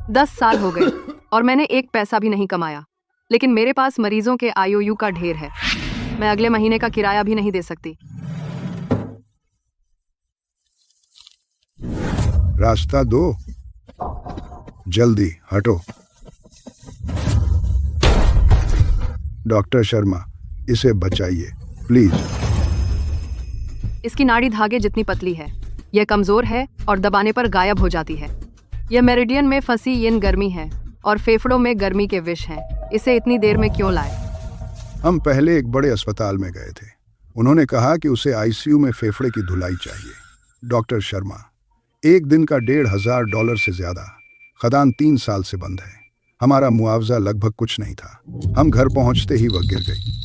10 साल हो गए और मैंने एक पैसा भी नहीं कमाया, लेकिन मेरे पास मरीजों के आईओयू का ढेर है। मैं अगले महीने का किराया भी नहीं दे सकती। रास्ता दो, जल्दी हटो। डॉक्टर शर्मा, इसे बचाइए प्लीज। इसकी नाड़ी धागे जितनी पतली है, यह कमजोर है और दबाने पर गायब हो जाती है। यह मेरिडियन में फंसी यिन गर्मी है और फेफड़ों में गर्मी के विष हैं। इसे इतनी देर में क्यों लाए? हम पहले एक बड़े अस्पताल में गए थे। उन्होंने कहा कि उसे आईसीयू में फेफड़े की धुलाई चाहिए। डॉक्टर शर्मा, एक दिन का $1,500 से ज्यादा। खदान 3 साल से बंद है। हमारा मुआवजा लगभग कुछ नहीं था। हम घर पहुंचते ही वह गिर गई।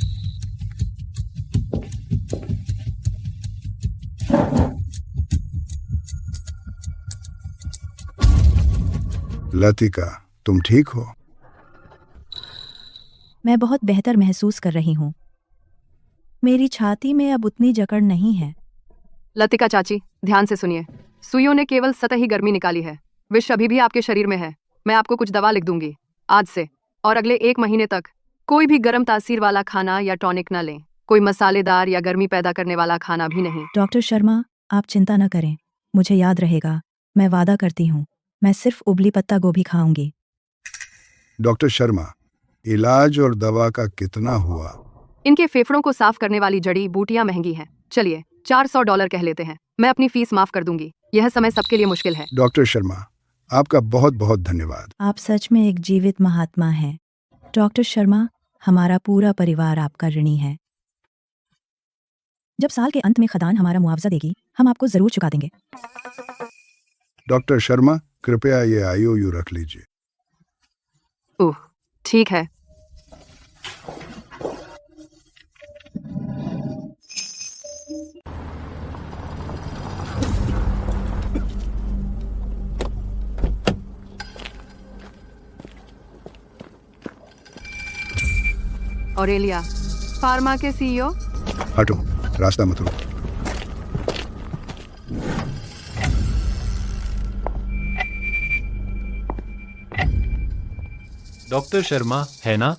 लतिका, तुम ठीक हो? मैं बहुत बेहतर महसूस कर रही हूँ। मेरी छाती में अब उतनी जकड़ नहीं है। लतिका चाची, ध्यान से सुनिए। सुइयों ने केवल सतही गर्मी निकाली है। विष अभी भी आपके शरीर में है। मैं आपको कुछ दवा लिख दूंगी। आज से और अगले 1 महीने तक कोई भी गर्म तासीर वाला खाना या टॉनिक न लें। कोई मसालेदार या गर्मी पैदा करने वाला खाना भी नहीं। डॉक्टर शर्मा, आप चिंता न करें। मुझे याद रहेगा। मैं वादा करती हूँ, मैं सिर्फ उबली पत्ता गोभी खाऊंगी। डॉक्टर शर्मा, इलाज और दवा का कितना हुआ? इनके फेफड़ों को साफ करने वाली जड़ी बूटियां महंगी हैं। चलिए $400 कह लेते हैं। मैं अपनी फीस माफ कर दूंगी। यह समय सबके लिए मुश्किल है। डॉक्टर शर्मा, आपका बहुत बहुत धन्यवाद। आप सच में एक जीवित महात्मा हैं। डॉक्टर शर्मा, हमारा पूरा परिवार आपका ऋणी है। जब साल के अंत में खदान हमारा मुआवजा देगी, हम आपको जरूर चुका देंगे। डॉक्टर शर्मा, कृपया ये आईओयू रख लीजिए। ओह, ठीक है। ऑरेलिया, फार्मा के सीईओ। हटो, रास्ता मत रोको। डॉक्टर शर्मा, है ना?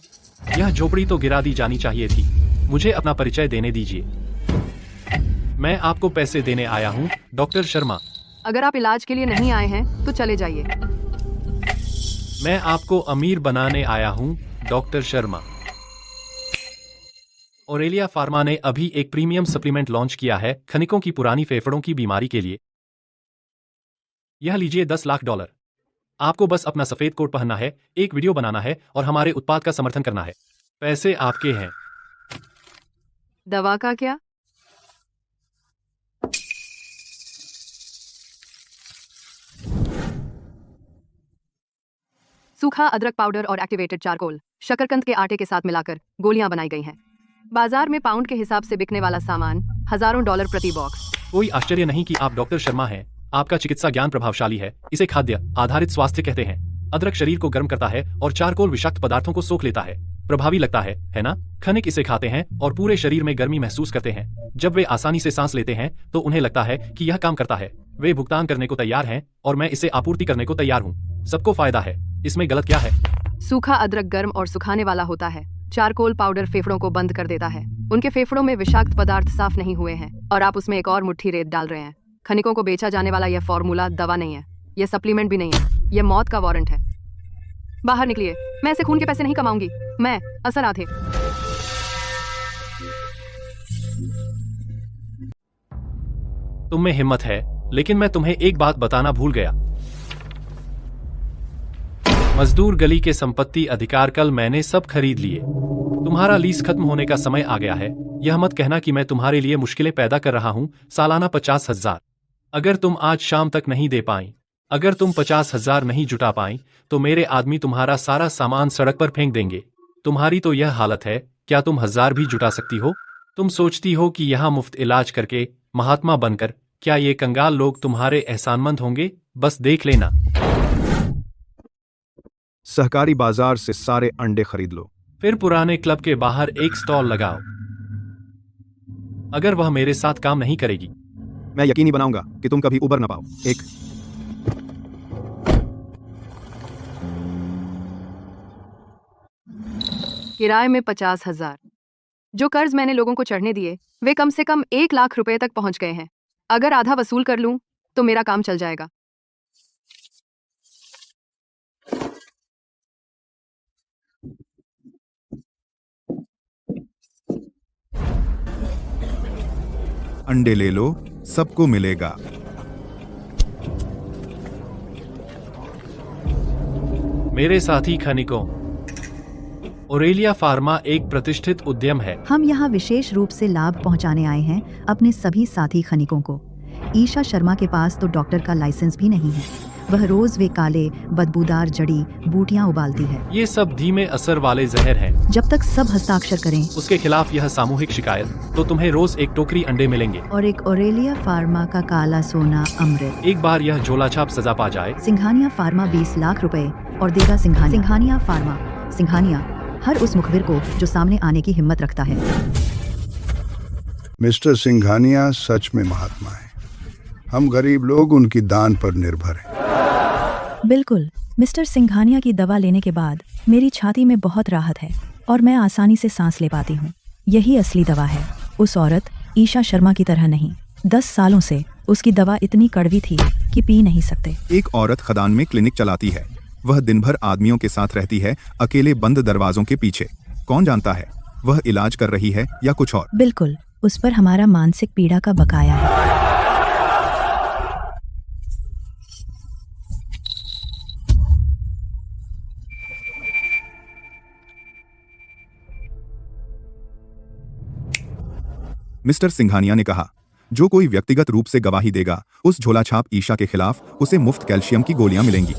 यह झोपड़ी तो गिरा दी जानी चाहिए थी। मुझे अपना परिचय देने दीजिए। मैं आपको पैसे देने आया हूँ, डॉक्टर शर्मा। अगर आप इलाज के लिए नहीं आए हैं तो चले जाइए। मैं आपको अमीर बनाने आया हूँ, डॉक्टर शर्मा। ऑरेलिया फार्मा ने अभी एक प्रीमियम सप्लीमेंट लॉन्च किया है खनिकों की पुरानी फेफड़ों की बीमारी के लिए। यह लीजिए $10 लाख। आपको बस अपना सफेद कोट पहनना है, एक वीडियो बनाना है और हमारे उत्पाद का समर्थन करना है। पैसे आपके हैं। दवा का क्या? सूखा अदरक पाउडर और एक्टिवेटेड चारकोल शकरकंद के आटे के साथ मिलाकर गोलियां बनाई गई हैं। बाजार में पाउंड के हिसाब से बिकने वाला सामान हजारों डॉलर प्रति बॉक्स। कोई आश्चर्य नहीं कि आप डॉक्टर शर्मा हैं। आपका चिकित्सा ज्ञान प्रभावशाली है। इसे खाद्य आधारित स्वास्थ्य कहते हैं। अदरक शरीर को गर्म करता है और चारकोल विषाक्त पदार्थों को सोख लेता है। प्रभावी लगता है ना? खनिक इसे खाते हैं और पूरे शरीर में गर्मी महसूस करते हैं। जब वे आसानी से सांस लेते हैं तो उन्हें लगता है कि यह काम करता है। वे भुगतान करने को तैयार हैं और मैं इसे आपूर्ति करने को तैयार हूँ। सबको फायदा है। इसमें गलत क्या है? सूखा अदरक गर्म और सुखाने वाला होता है। चारकोल पाउडर फेफड़ों को बंद कर देता है। उनके फेफड़ों में विषाक्त पदार्थ साफ नहीं हुए हैं और आप उसमें एक और मुट्ठी रेत डाल रहे हैं। खनिकों को बेचा जाने वाला यह फॉर्मूला दवा नहीं है। यह सप्लीमेंट भी नहीं है। यह मौत का वारंट है। बाहर निकलिए। मैं ऐसे खून के पैसे नहीं कमाऊंगी। मैं असर आधे। तुम में हिम्मत है, लेकिन मैं तुम्हें एक बात बताना भूल गया। मजदूर गली के संपत्ति अधिकार कल मैंने सब खरीद लिए। तुम्हारा लीज खत्म होने का समय आ गया है। यह मत कहना कि मैं तुम्हारे लिए मुश्किलें पैदा कर रहा हूँ। सालाना 50,000। अगर तुम आज शाम तक नहीं दे पाई, अगर तुम 50,000 नहीं जुटा पाई, तो मेरे आदमी तुम्हारा सारा सामान सड़क पर फेंक देंगे। तुम्हारी तो यह हालत है, क्या तुम 1000 भी जुटा सकती हो? तुम सोचती हो कि यहाँ मुफ्त इलाज करके, महात्मा बनकर, क्या ये कंगाल लोग तुम्हारे एहसानमंद होंगे? बस देख लेना। सहकारी बाजार से सारे अंडे खरीद लो। फिर पुराने क्लब के बाहर एक स्टॉल लगाओ। अगर वह मेरे साथ काम नहीं करेगी, मैं यकीनी बनाऊंगा कि तुम कभी उबर न पाओ। किराए में 50,000। जो कर्ज मैंने लोगों को चढ़ने दिए वे कम से कम 1 लाख रुपए तक पहुंच गए हैं। अगर आधा वसूल कर लूं तो मेरा काम चल जाएगा। अंडे ले लो, सबको मिलेगा। मेरे साथी खनिकों, ओरेलिया फार्मा एक प्रतिष्ठित उद्यम है। हम यहाँ विशेष रूप से लाभ पहुँचाने आए हैं अपने सभी साथी खनिकों को। ईशा शर्मा के पास तो डॉक्टर का लाइसेंस भी नहीं है। वह रोज वे काले बदबूदार जड़ी बूटियां उबालती है। ये सब धीमे असर वाले जहर हैं। जब तक सब हस्ताक्षर करें उसके खिलाफ यह सामूहिक शिकायत तो तुम्हें रोज एक टोकरी अंडे मिलेंगे। और एक ओरेलिया फार्मा का काला सोना अमृत। एक बार यह झोलाछाप सजा पा जाए, सिंघानिया फार्मा 20 लाख रुपए और देगा सिंघानिया फार्मा। सिंघानिया हर उस मुखबिर को जो सामने आने की हिम्मत रखता है। मिस्टर सिंघानिया सच में महात्मा है। हम गरीब लोग उनकी दान पर निर्भर हैं। बिल्कुल, मिस्टर सिंघानिया की दवा लेने के बाद मेरी छाती में बहुत राहत है और मैं आसानी से सांस ले पाती हूँ। यही असली दवा है। उस औरत ईशा शर्मा की तरह नहीं। 10 सालों से उसकी दवा इतनी कड़वी थी कि पी नहीं सकते। एक औरत खदान में क्लिनिक चलाती है। वह दिन भर आदमियों के साथ रहती है, अकेले बंद दरवाजों के पीछे। कौन जानता है वह इलाज कर रही है या कुछ और। बिल्कुल, उस पर हमारा मानसिक पीड़ा का बकाया है। मिस्टर सिंघानिया ने कहा, जो कोई व्यक्तिगत रूप से गवाही देगा उस झोलाछाप ईशा के खिलाफ उसे मुफ्त कैल्शियम की गोलियां मिलेंगी।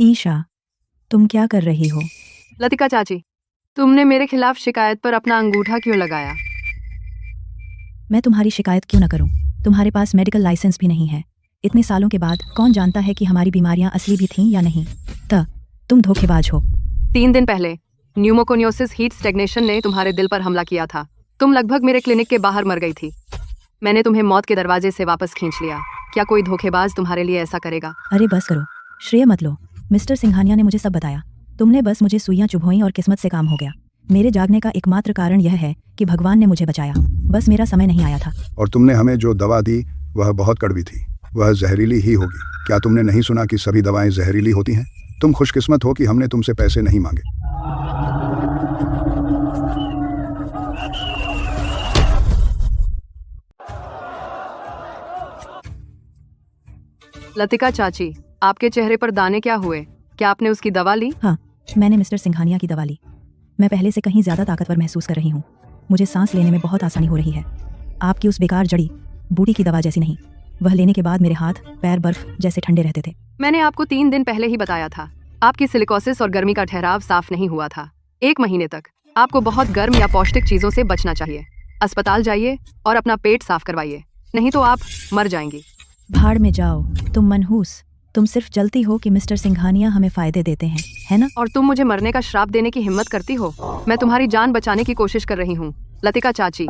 ईशा, तुम क्या कर रही हो? लतिका चाची, तुमने मेरे खिलाफ शिकायत पर अपना अंगूठा क्यों लगाया? मैं तुम्हारी शिकायत क्यों न करूं? तुम्हारे पास मेडिकल लाइसेंस भी नहीं है। इतने सालों के बाद कौन जानता है कि हमारी बीमारियां असली भी थीं या नहीं। तुम धोखेबाज हो। 3 दिन पहले न्यूमोकोनियोसिस हीट स्टैग्नेशन ने तुम्हारे दिल पर हमला किया था। तुम लगभग मेरे क्लिनिक के बाहर मर गई थी। मैंने तुम्हें मौत के दरवाजे से वापस खींच लिया। क्या कोई धोखेबाज तुम्हारे लिए ऐसा करेगा? अरे बस करो, श्रेय मत लो। मिस्टर सिंघानिया ने मुझे सब बताया। तुमने बस मुझे सुइयां चुभोई और किस्मत से काम हो गया। मेरे जागने का एकमात्र कारण यह है कि भगवान ने मुझे बचाया। बस मेरा समय नहीं आया था। और तुमने हमें जो दवा दी वह बहुत कड़वी थी। वह जहरीली ही होगी। क्या तुमने नहीं सुना कि सभी दवाएं जहरीली होती हैं? तुम खुशकिस्मत हो कि हमने तुमसे पैसे नहीं मांगे। लतिका चाची, आपके चेहरे पर दाने क्या हुए? क्या आपने उसकी दवा ली? हाँ, मैंने मिस्टर सिंघानिया की दवा ली। मैं पहले से कहीं ज्यादा ताकतवर महसूस कर रही हूँ। मुझे सांस लेने में बहुत आसानी हो रही है। आपकी उस बेकार जड़ी बूटी की दवा जैसी नहीं। वह लेने के बाद मेरे हाथ पैर बर्फ जैसे ठंडे रहते थे। मैंने आपको 3 दिन पहले ही बताया था। आपकी सिलिकोसिस और गर्मी का ठहराव साफ नहीं हुआ था। 1 महीने तक आपको बहुत गर्म या पौष्टिक चीजों से बचना चाहिए। अस्पताल जाइए और अपना पेट साफ करवाइए, नहीं तो आप मर जाएंगी। भाड़ में जाओ, तुम मनहूस। तुम सिर्फ जलती हो कि मिस्टर सिंघानिया हमें फायदे देते हैं, है ना? और तुम मुझे मरने का श्राप देने की हिम्मत करती हो? मैं तुम्हारी जान बचाने की कोशिश कर रही हूँ, लतिका चाची।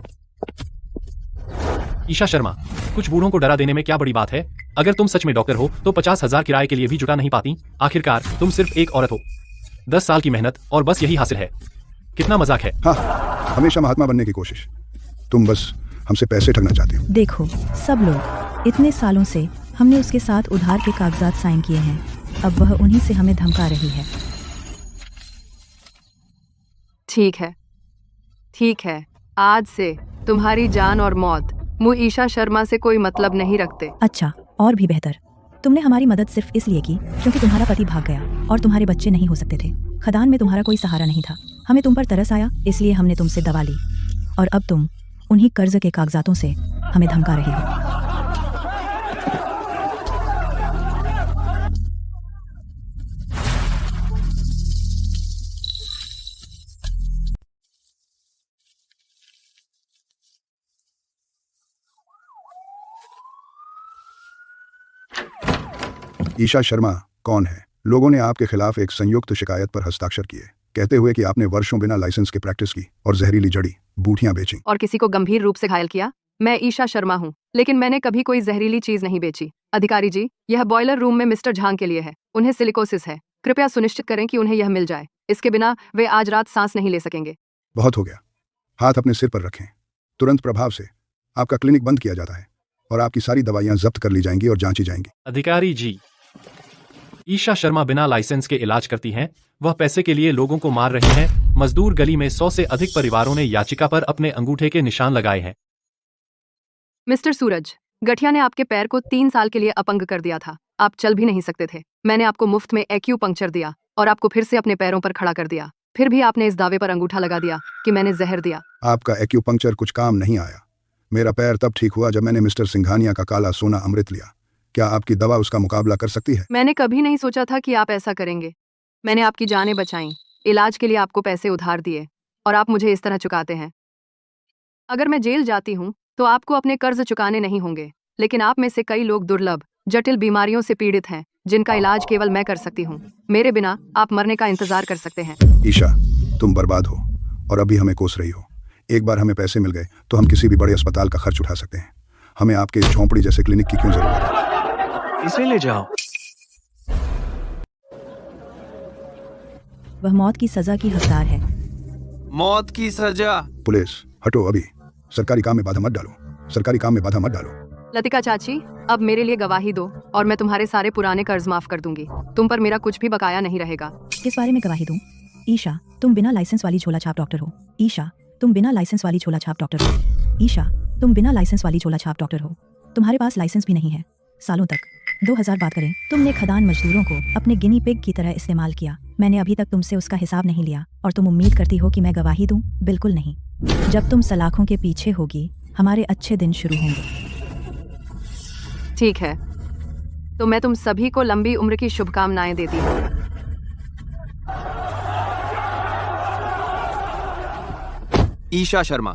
ईशा शर्मा, कुछ बूढ़ों को डरा देने में क्या बड़ी बात है? अगर तुम सच में डॉक्टर हो तो 50,000 किराए के लिए भी जुटा नहीं पाती। आखिरकार तुम सिर्फ एक औरत हो। 10 साल की मेहनत और बस यही हासिल है। कितना मजाक है। हाँ, हमेशा महात्मा बनने की कोशिश। तुम बस हमसे पैसे ठगना चाहती हो। देखो, सब लोग इतने सालों से हमने उसके साथ उधार के कागजात साइन किए हैं। अब वह उन्हीं से हमें धमका रही है। ठीक है। आज से तुम्हारी जान और मौत मुझ ईशा शर्मा से कोई मतलब नहीं रखते। अच्छा, और भी बेहतर। तुमने हमारी मदद सिर्फ इसलिए की क्योंकि तुम्हारा पति भाग गया और तुम्हारे बच्चे नहीं हो सकते थे। खदान में तुम्हारा कोई सहारा नहीं था। हमें तुम पर तरस आया, इसलिए हमने तुमसे दवा ली। और अब तुम उन्हीं कर्ज के कागजातों से हमें धमका रही हो। ईशा शर्मा कौन है? लोगों ने आपके खिलाफ एक संयुक्त शिकायत पर हस्ताक्षर किए, कहते हुए कि आपने वर्षों बिना लाइसेंस के प्रैक्टिस की और जहरीली जड़ी बूटियां बेची और किसी को गंभीर रूप से घायल किया। मैं ईशा शर्मा हूँ, लेकिन मैंने कभी कोई जहरीली चीज नहीं बेची। अधिकारी जी, यह बॉयलर रूम में मिस्टर झांग के लिए है। उन्हें सिलिकोसिस है। कृपया सुनिश्चित करें कि उन्हें यह मिल जाए। इसके बिना वे आज रात सांस नहीं ले सकेंगे। बहुत हो गया। हाथ अपने सिर पर रखें। तुरंत प्रभाव से आपका क्लिनिक बंद किया जाता है और आपकी सारी दवाइयां जब्त कर ली जाएंगी और जांची जाएंगी। अधिकारी जी, ईशा शर्मा बिना लाइसेंस के इलाज करती हैं। वह पैसे के लिए लोगों को मार रही हैं। मजदूर गली में 100 से अधिक परिवारों ने याचिका पर अपने अंगूठे के निशान लगाए हैं। मिस्टर सूरज, गठिया ने आपके पैर को 3 साल के लिए अपंग कर दिया था। आप चल भी नहीं सकते थे। मैंने आपको मुफ्त में एक्यूपंक्चर दिया और आपको फिर से अपने पैरों पर खड़ा कर दिया। फिर भी आपने इस दावे पर अंगूठा लगा दिया कि मैंने जहर दिया। आपका एक्यूपंक्चर कुछ काम नहीं आया। मेरा पैर तब ठीक हुआ जब मैंने मिस्टर सिंघानिया का काला सोना अमृत लिया। क्या आपकी दवा उसका मुकाबला कर सकती है? मैंने कभी नहीं सोचा था कि आप ऐसा करेंगे। मैंने आपकी जानें बचाईं, इलाज के लिए आपको पैसे उधार दिए और आप मुझे इस तरह चुकाते हैं। अगर मैं जेल जाती हूँ तो आपको अपने कर्ज चुकाने नहीं होंगे, लेकिन आप में से कई लोग दुर्लभ जटिल बीमारियों से पीड़ित हैं जिनका इलाज केवल मैं कर सकती हूँ। मेरे बिना आप मरने का इंतजार कर सकते हैं। ईशा, तुम बर्बाद हो और अभी हमें कोस रही हो। एक बार हमें पैसे मिल गए तो हम किसी भी बड़े अस्पताल का खर्च उठा सकते हैं। हमें आपके इस झोंपड़ी जैसे क्लिनिक की क्यों जरूरत है? इसे ले जाओ। वह मौत की सजा की हकदार है। मौत की सजा। पुलिस, हटो अभी। सरकारी काम में बाधा मत डालो। सरकारी काम में बाधा मत डालो। लतिका चाची, अब मेरे लिए गवाही दो और मैं तुम्हारे सारे पुराने कर्ज माफ कर दूंगी। तुम पर मेरा कुछ भी बकाया नहीं रहेगा। किस बारे में गवाही दूं? ईशा, तुम बिना लाइसेंस वाली झोला छाप डॉक्टर हो। ईशा, तुम बिना लाइसेंस वाली झोला छाप डॉक्टर हो। ईशा, तुम बिना लाइसेंस वाली झोला छाप डॉक्टर हो। तुम्हारे पास लाइसेंस भी नहीं है। सालों तक 2000 बात करें, तुमने खदान मजदूरों को अपने गिनी पिग की तरह इस्तेमाल किया। मैंने अभी तक तुमसे उसका हिसाब नहीं लिया और तुम उम्मीद करती हो कि मैं गवाही दूं? बिल्कुल नहीं। जब तुम सलाखों के पीछे होगी, हमारे अच्छे दिन शुरू होंगे। ठीक है, तो मैं तुम सभी को लंबी उम्र की शुभकामनाएं देती हूँ। ईशा शर्मा,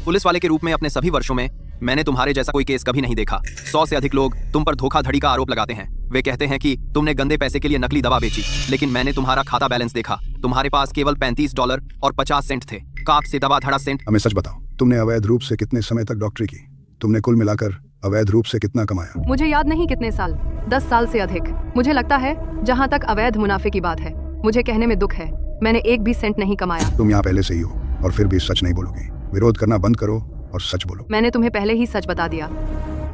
पुलिस वाले के रूप में अपने सभी वर्षों में मैंने तुम्हारे जैसा कोई केस कभी नहीं देखा। 100 से अधिक लोग तुम पर धोखाधड़ी का आरोप लगाते हैं। वे कहते हैं कि तुमने गंदे पैसे के लिए नकली दवा बेची, लेकिन मैंने तुम्हारा खाता बैलेंस देखा। तुम्हारे पास केवल $35 और 50 सेंट थे। काप से दवा धड़ा सेंट। हमें सच बताओ, तुमने अवैध रूप से कितने समय तक डॉक्टरी की? तुमने कुल मिलाकर अवैध रूप से कितना कमाया? मुझे याद नहीं कितने साल, 10 साल से अधिक। मुझे लगता है जहाँ तक अवैध मुनाफे की बात है, मुझे कहने में दुख है, मैंने एक भी सेंट नहीं कमाया। तुम यहाँ पहले से ही हो और फिर भी सच नहीं बोलोगी। विरोध करना बंद करो और सच बोलो। मैंने तुम्हें पहले ही सच बता दिया।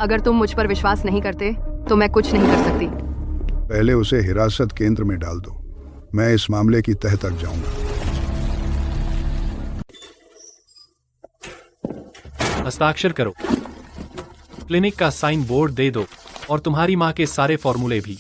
अगर तुम मुझ पर विश्वास नहीं करते तो मैं कुछ नहीं कर सकती। पहले उसे हिरासत केंद्र में डाल दो। मैं इस मामले की तह तक जाऊंगा। हस्ताक्षर करो, क्लिनिक का साइन बोर्ड दे दो और तुम्हारी माँ के सारे फॉर्मूले भी।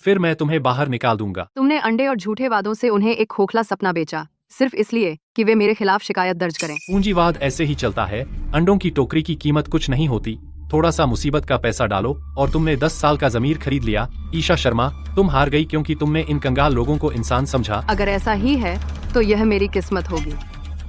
फिर मैं तुम्हें बाहर निकाल दूंगा। तुमने अंडे और झूठे वादों से उन्हें एक खोखला सपना बेचा, सिर्फ इसलिए कि वे मेरे खिलाफ शिकायत दर्ज करें। पूंजीवाद ऐसे ही चलता है। अंडों की टोकरी की कीमत कुछ नहीं होती। थोड़ा सा मुसीबत का पैसा डालो और तुमने 10 साल का जमीर खरीद लिया। ईशा शर्मा, तुम हार गई क्योंकि तुमने इन कंगाल लोगों को इंसान समझा। अगर ऐसा ही है तो यह मेरी किस्मत होगी।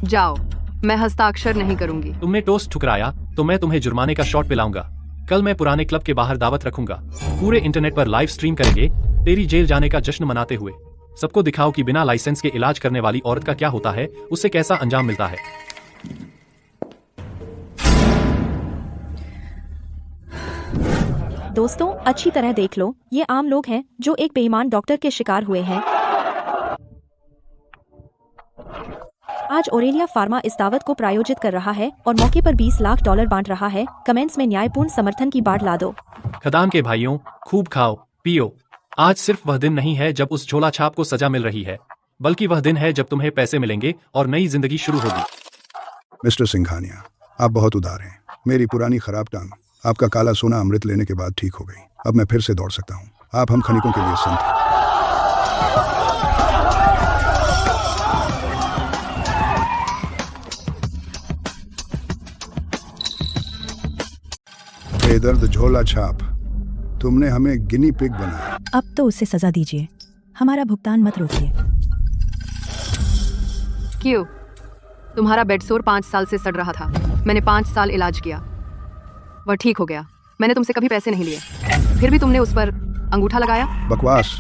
जाओ, मैं हस्ताक्षर नहीं करूंगी। तुमने टोस्ट ठुकराया तो मैं तुम्हें जुर्माने का शॉट पिलाऊंगा। कल मैं पुराने क्लब के बाहर दावत रखूंगा। पूरे इंटरनेट पर लाइव स्ट्रीम करेंगे तेरी जेल जाने का जश्न मनाते हुए। सबको दिखाओ कि बिना लाइसेंस के इलाज करने वाली औरत का क्या होता है, उससे कैसा अंजाम मिलता है। दोस्तों, अच्छी तरह देख लो, ये आम लोग हैं जो एक बेईमान डॉक्टर के शिकार हुए हैं। आज ओरेलिया फार्मा इस दावत को प्रायोजित कर रहा है और मौके पर $20 लाख बांट रहा है। कमेंट्स में न्यायपूर्ण समर्थन की बाढ़ ला दो। खदान के भाइयों, खूब खाओ पियो। आज सिर्फ वह दिन नहीं है जब उस झोला छाप को सजा मिल रही है, बल्कि वह दिन है जब तुम्हें पैसे मिलेंगे और नई जिंदगी शुरू होगी। मिस्टर सिंघानिया, आप बहुत उदार हैं। मेरी पुरानी खराब टांग आपका काला सोना अमृत लेने के बाद ठीक हो गई। अब मैं फिर से दौड़ सकता हूँ। आप हम खनिकों के लिए संत हैं। बेदर्द झोला छाप, तुमने हमें गिनी पिग बनाया। अब तो उससे सजा दीजिए। हमारा भुगतान मत रोकिए। क्यों? तुम्हारा बेडसोर 5 साल से सड़ रहा था। मैंने 5 साल इलाज किया, वह ठीक हो गया। मैंने तुमसे कभी पैसे नहीं लिए, फिर भी तुमने उस पर अंगूठा लगाया। बकवास।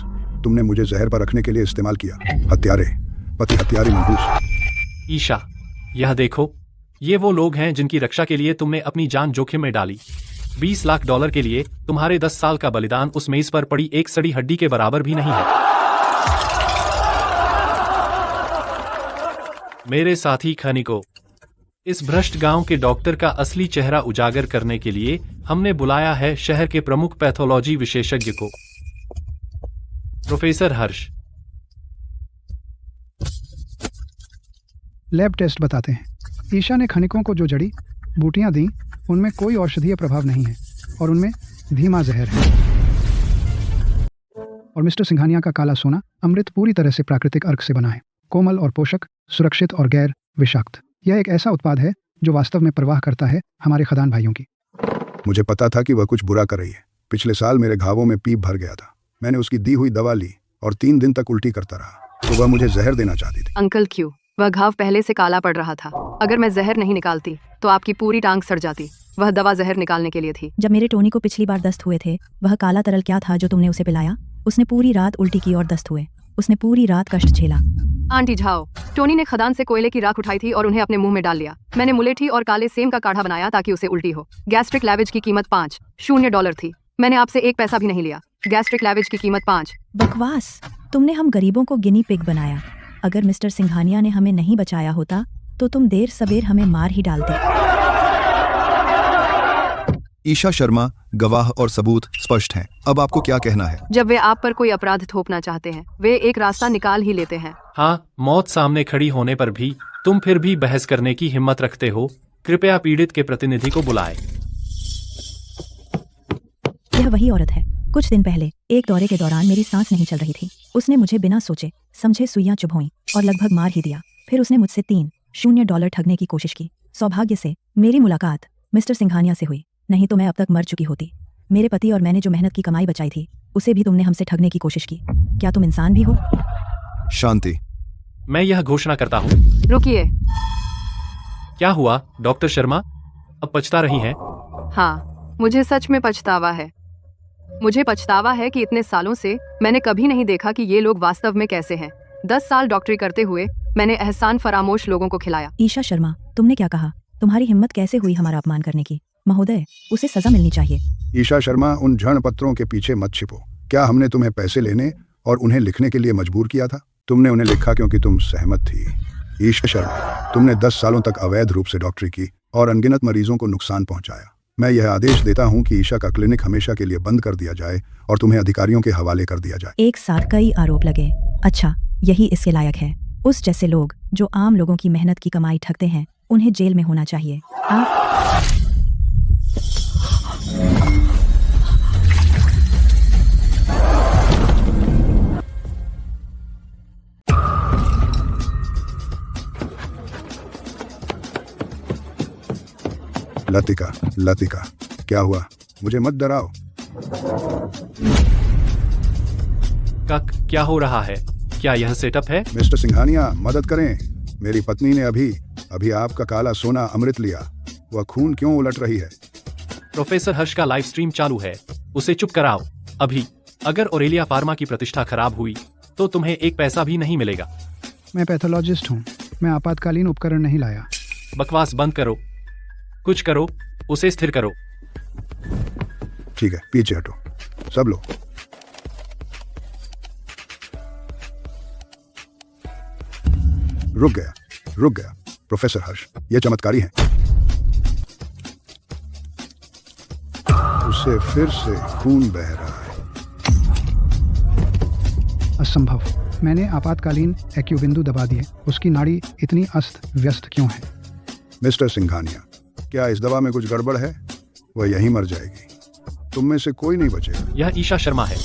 तुमने मुझे जहर पर रखने के लिए इस्तेमाल किया। हत्यारे, पति हत्यारे मनहूस। ईशा, यह देखो, ये वो लोग हैं जिनकी रक्षा के लिए तुमने अपनी जान जोखिम में डाली। $20 लाख के लिए तुम्हारे 10 साल का बलिदान उस मेज पर पड़ी एक सड़ी हड्डी के बराबर भी नहीं है। मेरे साथी खनिको, इस भ्रष्ट गांव के डॉक्टर का असली चेहरा उजागर करने के लिए हमने बुलाया है शहर के प्रमुख पैथोलॉजी विशेषज्ञ को, प्रोफेसर हर्ष। लैब टेस्ट बताते हैं ईशा ने खनिकों को जो जड़ी बूटियां दी उनमें कोई औषधीय प्रभाव नहीं है और उनमें धीमा जहर है। और मिस्टर सिंघानिया का काला सोना अमृत पूरी तरह से प्राकृतिक अर्क से बना है, कोमल और पोषक, सुरक्षित और गैर विषाक्त। यह एक ऐसा उत्पाद है जो वास्तव में परवाह करता है हमारे खदान भाइयों की। मुझे पता था कि वह कुछ बुरा कर रही है। पिछले साल मेरे घावों में पीप भर गया था। मैंने उसकी दी हुई दवा ली और 3 दिन तक उल्टी करता रहा, तो वह मुझे जहर देना चाहती थी। अंकल क्यों? वह घाव पहले से काला पड़ रहा था। अगर मैं जहर नहीं निकालती तो आपकी पूरी टांग सड़ जाती। वह दवा जहर निकालने के लिए थी। जब मेरे टोनी को पिछली बार दस्त हुए थे, वह काला तरल क्या था जो तुमने उसे पिलाया? उसने पूरी रात उल्टी की और दस्त हुए। उसने पूरी रात कष्ट झेला। आंटी झाओ, टोनी ने खदान से कोयले की राख उठाई थी और उन्हें अपने मुंह में डाल लिया। मैंने मुलेठी और काले सेम का काढ़ा बनाया ताकि उसे उल्टी हो। गैस्ट्रिक लैवेज की कीमत $5 थी। मैंने आपसे 1 पैसा भी नहीं लिया। गैस्ट्रिक लैवेज की कीमत 5। बकवास। तुमने हम गरीबों को गिनी पिग बनाया। अगर मिस्टर सिंघानिया ने हमें नहीं बचाया होता तो तुम देर सबेर हमें मार ही डालते। ईशा शर्मा, गवाह और सबूत स्पष्ट हैं। अब आपको क्या कहना है? जब वे आप पर कोई अपराध थोपना चाहते हैं, वे एक रास्ता निकाल ही लेते हैं। हाँ, मौत सामने खड़ी होने पर भी तुम फिर भी बहस करने की हिम्मत रखते हो। कृपया पीड़ित के प्रतिनिधि को बुलाएं। यह वही औरत है। कुछ दिन पहले एक दौरे के दौरान मेरी सांस नहीं चल रही थी। उसने मुझे बिना सोचे समझे सुइयां चुभोई और लगभग मार ही दिया। फिर उसने मुझसे $3 ठगने की कोशिश की। सौभाग्य से मेरी मुलाकात मिस्टर सिंघानिया से हुई, नहीं तो मैं अब तक मर चुकी होती। मेरे पति और मैंने जो मेहनत की कमाई बचाई थी उसे भी तुमने हमसे ठगने की कोशिश की। क्या तुम इंसान भी हो? शांति। मैं यह घोषणा करता हूँ। रुकिए। क्या हुआ डॉक्टर शर्मा? अब पछता रही हैं? हाँ, मुझे सच में पछतावा है। मुझे पछतावा है कि इतने सालों से मैंने कभी नहीं देखा कि ये लोग वास्तव में कैसे हैं। 10 साल डॉक्टरी करते हुए मैंने एहसान फरामोश लोगों को खिलाया। ईशा शर्मा, तुमने क्या कहा? तुम्हारी हिम्मत कैसे हुई हमारा अपमान करने की? महोदय, उसे सजा मिलनी चाहिए। ईशा शर्मा, उन झड़ पत्रों के पीछे मत छिपो। क्या हमने तुम्हें पैसे लेने और उन्हें लिखने के लिए मजबूर किया था? तुमने उन्हें लिखा क्योंकि तुम सहमत थी। ईशा शर्मा, तुमने 10 सालों तक अवैध रूप से डॉक्टरी की और अनगिनत मरीजों को नुकसान पहुंचाया। मैं यह आदेश देता हूं कि ईशा का क्लिनिक हमेशा के लिए बंद कर दिया जाए और तुम्हें अधिकारियों के हवाले कर दिया जाए। एक साथ कई आरोप लगे। अच्छा, यही इसके लायक है। उस जैसे लोग जो आम लोगों की मेहनत की कमाई ठगते हैं, उन्हें जेल में होना चाहिए। आप लतिका, क्या हुआ? मुझे मत डराओ। कक, क्या हो रहा है? क्या यह सेटअप है? मिस्टर सिंघानिया, मदद करें। मेरी पत्नी ने अभी आपका काला सोना अमृत लिया। वह खून क्यों उलट रही है? प्रोफेसर हर्ष का लाइव स्ट्रीम चालू है, उसे चुप कराओ अभी। अगर ओरेलिया फार्मा की प्रतिष्ठा खराब हुई तो तुम्हें 1 पैसा भी नहीं मिलेगा। मैं पैथोलॉजिस्ट हूँ। मैं आपातकालीन उपकरण नहीं लाया। बकवास बंद करो। कुछ करो, उसे स्थिर करो। ठीक है, पीछे हटो सब लोग। रुक गया। प्रोफेसर हर्ष, यह चमत्कारी है। उससे फिर से खून बह रहा है। असंभव। मैंने आपातकालीन एक्यूबिंदु दबा दिए। उसकी नाड़ी इतनी अस्त व्यस्त क्यों है? मिस्टर सिंघानिया, क्या इस दवा में कुछ गड़बड़ है? वह यहीं मर जाएगी। तुम में से कोई नहीं बचेगा। यह ईशा शर्मा है।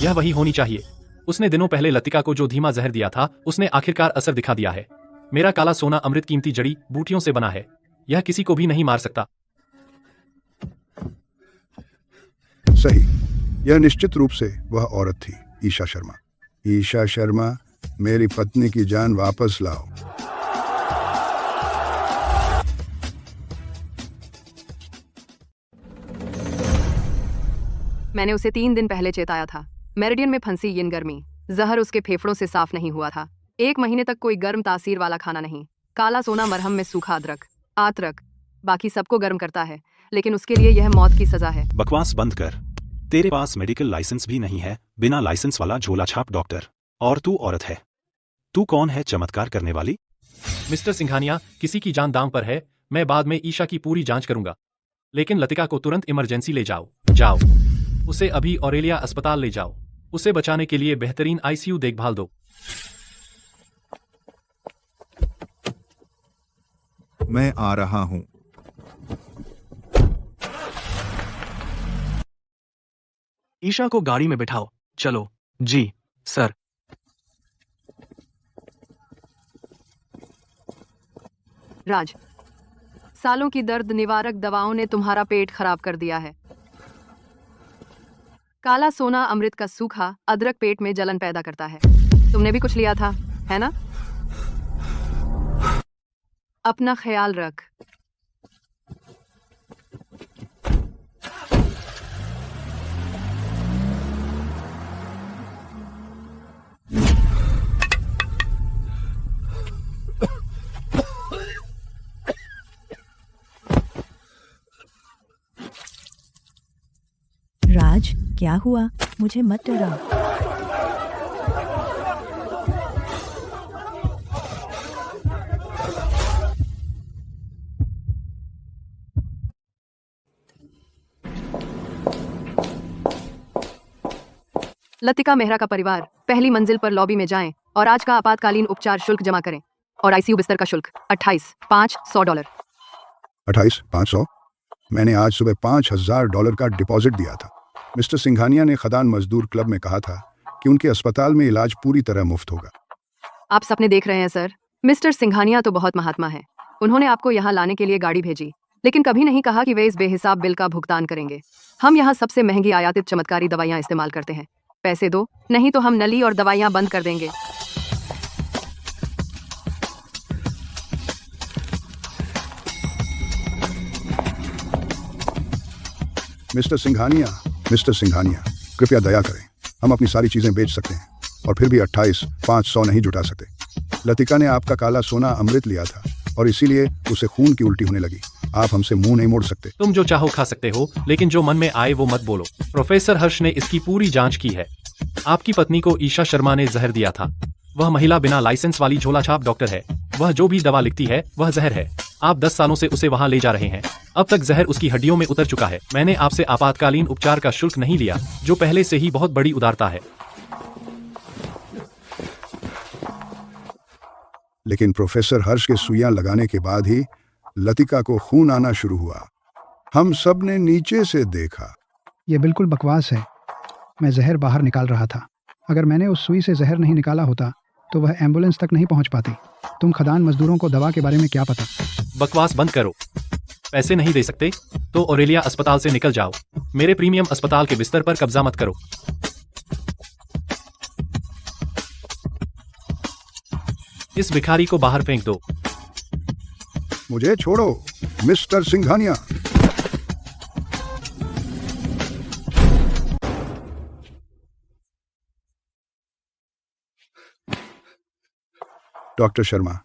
यह वही होनी चाहिए। उसने दिनों पहले लतिका को जो धीमा जहर दिया था, उसने आखिरकार असर दिखा दिया है। मेरा काला सोना अमृत कीमती जड़ी बूटियों से बना है। यह किसी को भी नहीं मार सकता। सही, यह निश्चित रूप से वह औरत थी, ईशा शर्मा। ईशा शर्मा, मेरी पत्नी की जान वापस लाओ। मैंने उसे 3 दिन पहले चेताया था। मेरिडियन में फंसी यिन गर्मी, जहर उसके फेफड़ों से साफ नहीं हुआ था। 1 महीने तक कोई गर्म तासीर वाला खाना नहीं। काला सोना मरहम में सूखा अदरक, आतरक, बाकी सबको गर्म करता है, लेकिन उसके लिए यह मौत की सजा है। बकवास बंद कर। तेरे पास मेडिकल लाइसेंस भी नहीं है। बिना लाइसेंस वाला झोला छाप डॉक्टर। और तू औरत है। तू कौन है चमत्कार करने वाली? मिस्टर सिंघानिया, किसी की जान दांव पर है। मैं बाद में ईशा की पूरी जांच करूंगा, लेकिन लतिका को तुरंत इमरजेंसी ले जाओ। जाओ, उसे अभी ऑरेलिया अस्पताल ले जाओ। उसे बचाने के लिए बेहतरीन आईसीयू देखभाल दो। मैं आ रहा हूं। ईशा को गाड़ी में बिठाओ। चलो। जी सर। राज, सालों की दर्द निवारक दवाओं ने तुम्हारा पेट खराब कर दिया है। काला सोना अमृत का सूखा अदरक पेट में जलन पैदा करता है। तुमने भी कुछ लिया था, है ना? अपना ख्याल रख। राज, क्या हुआ? मुझे मत डरा। लतिका मेहरा का परिवार पहली मंजिल पर लॉबी में जाएं और आज का आपातकालीन उपचार शुल्क जमा करें और आईसीयू बिस्तर का शुल्क $28,500। 28,500? मैंने आज सुबह $5,000 का डिपॉजिट दिया था। मिस्टर सिंघानिया ने खदान मजदूर क्लब में कहा था कि उनके अस्पताल में इलाज पूरी तरह मुफ्त होगा। आप सपने देख रहे हैं सर। मिस्टर सिंघानिया तो बहुत महात्मा है। उन्होंने आपको यहाँ लाने के लिए गाड़ी भेजी, लेकिन कभी नहीं कहा कि वे इस बेहिसाब बिल का भुगतान करेंगे। हम यहाँ सबसे महंगी आयातित चमत्कारी दवाइयाँ इस्तेमाल करते हैं। पैसे दो, नहीं तो हम नली और दवाइयाँ बंद कर देंगे। मिस्टर सिंघानिया, कृपया दया करें। हम अपनी सारी चीजें बेच सकते हैं और फिर भी 28,500 नहीं जुटा सकते। लतिका ने आपका काला सोना अमृत लिया था और इसीलिए उसे खून की उल्टी होने लगी। आप हमसे मुंह नहीं मोड़ सकते। तुम जो चाहो खा सकते हो, लेकिन जो मन में आए वो मत बोलो। प्रोफेसर हर्ष ने इसकी पूरी जांच की है। आपकी पत्नी को ईशा शर्मा ने जहर दिया था। वह महिला बिना लाइसेंस वाली झोलाछाप डॉक्टर है। वह जो भी दवा लिखती है वह जहर है। आप 10 सालों से उसे वहां ले जा रहे हैं। अब तक जहर उसकी हड्डियों में उतर चुका है। मैंने आपसे आपातकालीन उपचार का शुल्क नहीं लिया, जो पहले से ही बहुत बड़ी उदारता है। लेकिन प्रोफेसर हर्ष के सुइयां लगाने के बाद ही लतिका को खून आना शुरू हुआ। हम सब ने नीचे से देखा। ये बिल्कुल बकवास है। मैं जहर बाहर निकाल रहा था। अगर मैंने उस सुई से जहर नहीं निकाला होता तो वह एम्बुलेंस तक नहीं पहुंच पाती। तुम खदान मजदूरों को दवा के बारे में क्या पता? बकवास बंद करो। पैसे नहीं दे सकते तो ऑरेलिया अस्पताल से निकल जाओ। मेरे प्रीमियम अस्पताल के बिस्तर पर कब्जा मत करो। इस भिखारी को बाहर फेंक दो। मुझे छोड़ो, मिस्टर सिंघानिया। डॉक्टर शर्मा,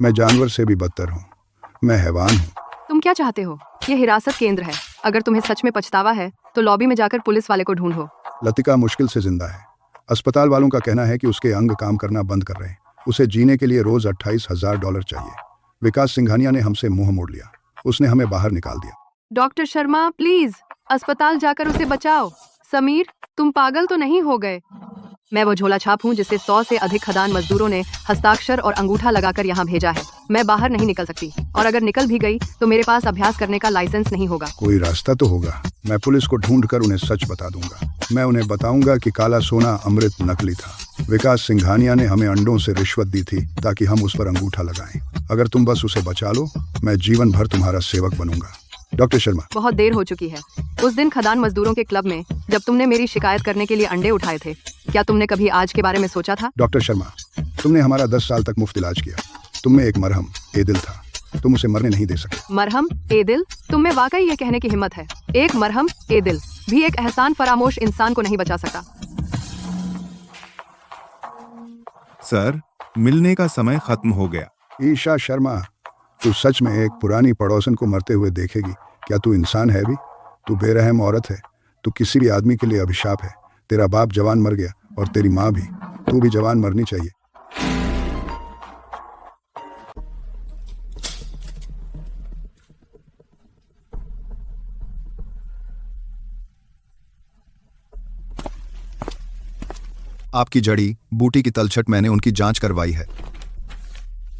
मैं जानवर से भी बदतर हूँ। मैं हैवान हूँ। तुम क्या चाहते हो? ये हिरासत केंद्र है। अगर तुम्हें सच में पछतावा है तो लॉबी में जाकर पुलिस वाले को ढूंढो। लतिका मुश्किल से जिंदा है। अस्पताल वालों का कहना है कि उसके अंग काम करना बंद कर रहे हैं। उसे जीने के लिए रोज $28,000 चाहिए। विकास सिंघानिया ने हमसे मुंह मोड़ लिया। उसने हमें बाहर निकाल दिया। डॉक्टर शर्मा, प्लीज अस्पताल जाकर उसे बचाओ। समीर, तुम पागल तो नहीं हो गए? मैं वो झोला छाप हूँ जिसे 100 से अधिक खदान मजदूरों ने हस्ताक्षर और अंगूठा लगाकर यहाँ भेजा है। मैं बाहर नहीं निकल सकती, और अगर निकल भी गई तो मेरे पास अभ्यास करने का लाइसेंस नहीं होगा। कोई रास्ता तो होगा। मैं पुलिस को ढूंढकर उन्हें सच बता दूंगा। मैं उन्हें बताऊंगा कि काला सोना अमृत नकली था। विकास सिंघानिया ने हमें अंडों से रिश्वत दी थी ताकि हम उस पर अंगूठा लगाएं। अगर तुम बस उसे बचा लो, मैं जीवन भर तुम्हारा सेवक बनूंगा। डॉक्टर शर्मा, बहुत देर हो चुकी है। उस दिन खदान मजदूरों के क्लब में जब तुमने मेरी शिकायत करने के लिए अंडे उठाए थे, क्या तुमने कभी आज के बारे में सोचा था? डॉक्टर शर्मा, तुमने हमारा 10 साल तक मुफ्त इलाज किया। तुम में एक मरहम ए दिल था। तुम उसे मरने नहीं दे सके। मरहम ए दिल? तुम में वाकई ये कहने की हिम्मत है? एक मरहम ए दिल भी एक एहसान फरामोश इंसान को नहीं बचा सकता। सर, मिलने का समय खत्म हो गया। ईशा शर्मा, तू सच में एक पुरानी पड़ोसन को मरते हुए देखेगी? क्या तू इंसान है भी? तू बेरहम औरत है। तू किसी भी आदमी के लिए अभिशाप है। तेरा बाप जवान मर गया और तेरी माँ भी। तू भी जवान मरनी चाहिए। आपकी जड़ी बूटी की तलछट मैंने उनकी जांच करवाई है।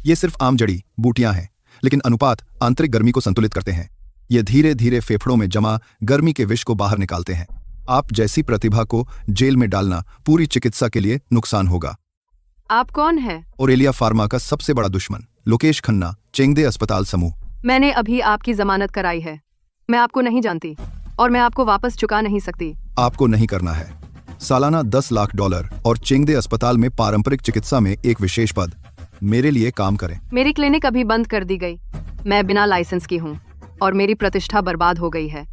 ये सिर्फ आम जड़ी बूटियां हैं, लेकिन अनुपात आंतरिक गर्मी को संतुलित करते हैं। ये धीरे धीरे फेफड़ों में जमा गर्मी के विष को बाहर निकालते हैं। आप जैसी प्रतिभा को जेल में डालना पूरी चिकित्सा के लिए नुकसान होगा। आप कौन हैं? ओरेलिया फार्मा का सबसे बड़ा दुश्मन लोकेश खन्ना, चेंगदे अस्पताल समूह। मैंने अभी आपकी जमानत कराई है। मैं आपको नहीं जानती और मैं आपको वापस चुका नहीं सकती। आपको नहीं करना है। सालाना $10 लाख और चेंगदे अस्पताल में पारंपरिक चिकित्सा में एक विशेष पद। मेरे लिए काम करें। मेरी क्लिनिक अभी बंद कर दी गई। मैं बिना लाइसेंस की हूँ और मेरी प्रतिष्ठा बर्बाद हो गई है।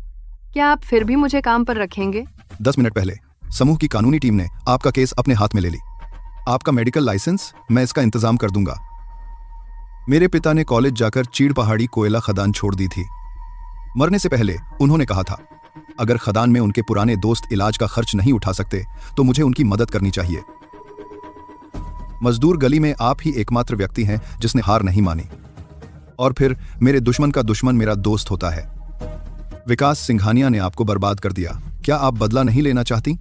क्या आप फिर भी मुझे काम पर रखेंगे? 10 मिनट पहले समूह की कानूनी टीम ने आपका केस अपने हाथ में ले ली। आपका मेडिकल लाइसेंस मैं इसका इंतजाम कर दूंगा। मेरे पिता ने कॉलेज जाकर चीड़ पहाड़ी कोयला खदान छोड़ दी थी। मरने से पहले उन्होंने कहा था, अगर खदान में उनके पुराने दोस्त इलाज का खर्च नहीं उठा सकते तो मुझे उनकी मदद करनी चाहिए। मजदूर गली में आप ही एकमात्र व्यक्ति हैं जिसने हार नहीं मानी। और फिर मेरे दुश्मन का दुश्मन मेरा दोस्त होता है। विकास सिंघानिया ने आपको बर्बाद कर दिया। क्या आप बदला नहीं लेना चाहती?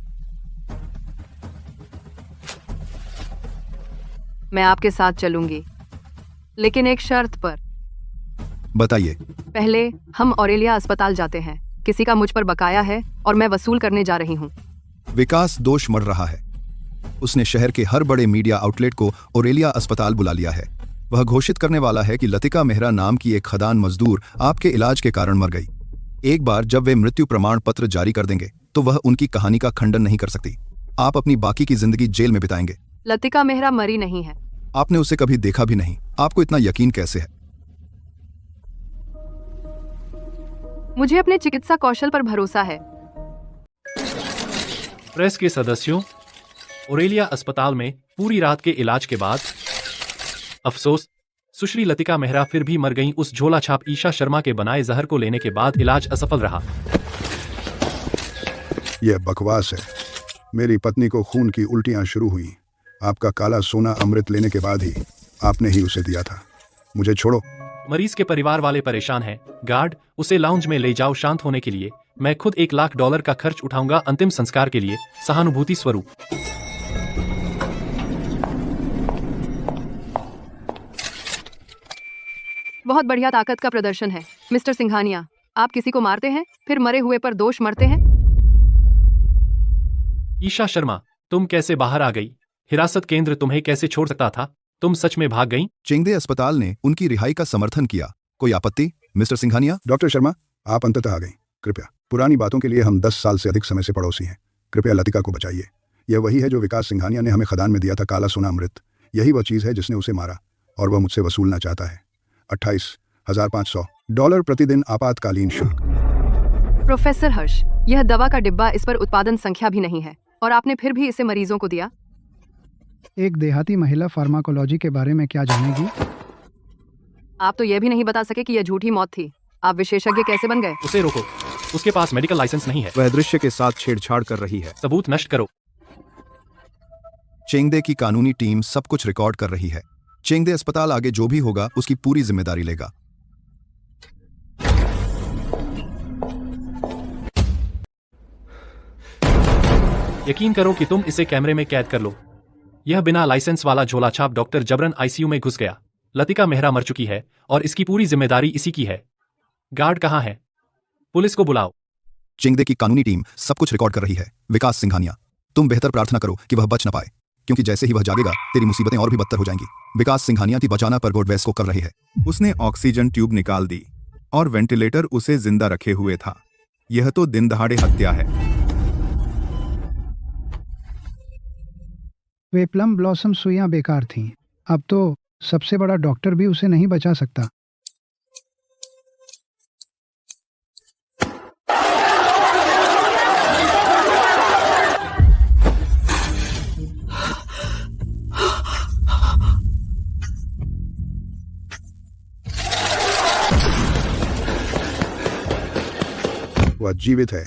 मैं आपके साथ चलूंगी, लेकिन एक शर्त पर। बताइए। पहले हम ओरेलिया अस्पताल जाते हैं। किसी का मुझ पर बकाया है और मैं वसूल करने जा रही हूँ। विकास दोष मर रहा है। उसने शहर के हर बड़े मीडिया आउटलेट को ओरेलिया अस्पताल बुला लिया है। वह घोषित करने वाला है कि लतिका मेहरा नाम की एक खदान मजदूर आपके इलाज के कारण मर गई। एक बार जब वे मृत्यु प्रमाण पत्र जारी कर देंगे तो वह उनकी कहानी का खंडन नहीं कर सकती। आप अपनी बाकी की जिंदगी जेल में बिताएंगे। लतिका मेहरा मरी नहीं है। आपने उसे कभी देखा भी नहीं। आपको इतना यकीन कैसे है? मुझे अपने चिकित्सा कौशल पर भरोसा है। प्रेस के सदस्यों, ओरेलिया अस्पताल में पूरी रात के इलाज के बाद अफसोस, सुश्री लतिका मेहरा फिर भी मर गईं। उस झोला छाप ईशा शर्मा के बनाए जहर को लेने के बाद इलाज असफल रहा। यह बकवास है। मेरी पत्नी को खून की उल्टियां शुरू हुई। आपका काला सोना अमृत लेने के बाद ही आपने ही उसे दिया था। मुझे छोड़ो। मरीज के परिवार वाले परेशान हैं। गार्ड, उसे लाउंज में ले जाओ शांत होने के लिए। मैं खुद $1 लाख का खर्च उठाऊंगा अंतिम संस्कार के लिए, सहानुभूति स्वरूप। बहुत बढ़िया ताकत का प्रदर्शन है मिस्टर सिंघानिया। आप किसी को मारते हैं, फिर मरे हुए पर दोष मरते हैं। ईशा शर्मा, तुम कैसे बाहर आ गई? हिरासत केंद्र तुम्हें कैसे छोड़ सकता था? तुम सच में भाग गई? चेंगदे अस्पताल ने उनकी रिहाई का समर्थन किया। कोई आपत्ति मिस्टर सिंघानिया? डॉक्टर शर्मा, आप अंततः आ गई। कृपया, पुरानी बातों के लिए हम 10 साल से अधिक समय से पड़ोसी हैं। कृपया लतिका को बचाइए। यह वही है जो विकास सिंघानिया ने हमें खदान में दिया था, काला सोना अमृत। यही वह चीज़ है जिसने उसे मारा और वह मुझसे वसूलना चाहता है $28,500 प्रतिदिन आपातकालीन शुल्क। प्रोफेसर हर्ष, यह दवा का डिब्बा, इस पर उत्पादन संख्या भी नहीं है और आपने फिर भी इसे मरीजों को दिया। एक देहाती महिला फार्माकोलॉजी के बारे में क्या जानेगी? आप तो यह भी नहीं बता सके कि यह झूठी मौत थी। आप विशेषज्ञ कैसे बन गए? उसे रोको। उसके पास मेडिकल लाइसेंस नहीं है। वह दृश्य के साथ छेड़छाड़ कर रही है। सबूत नष्ट करो। चेंगदे की कानूनी टीम सब कुछ रिकॉर्ड कर रही है। चेंगदे अस्पताल आगे जो भी होगा उसकी पूरी जिम्मेदारी लेगा। यकीन करो कि तुम इसे कैमरे में कैद कर लो। यह बिना लाइसेंस वाला झोला छाप डॉक्टर जबरन आईसीयू में घुस गया। लतिका मेहरा मर चुकी है और इसकी पूरी जिम्मेदारी इसी की है। गार्ड कहाँ है? पुलिस को बुलाओ। चेंगदे की कानूनी टीम सब कुछ रिकॉर्ड कर रही है। विकास सिंघानिया, तुम बेहतर प्रार्थना करो कि वह बच न पाए, क्योंकि जैसे ही वह जागेगा तेरी मुसीबतें और भी बदतर हो जाएंगी। विकास सिंघानिया की बचाना पर गोड वेस को कर रही है। उसने ऑक्सीजन ट्यूब निकाल दी और वेंटिलेटर उसे जिंदा रखे हुए था। यह तो दिन दहाड़े हत्या है। वे प्लम ब्लॉसम सुइयां बेकार थीं। अब तो सबसे बड़ा डॉक्टर भी उसे नहीं बचा सकता। वह जीवित है।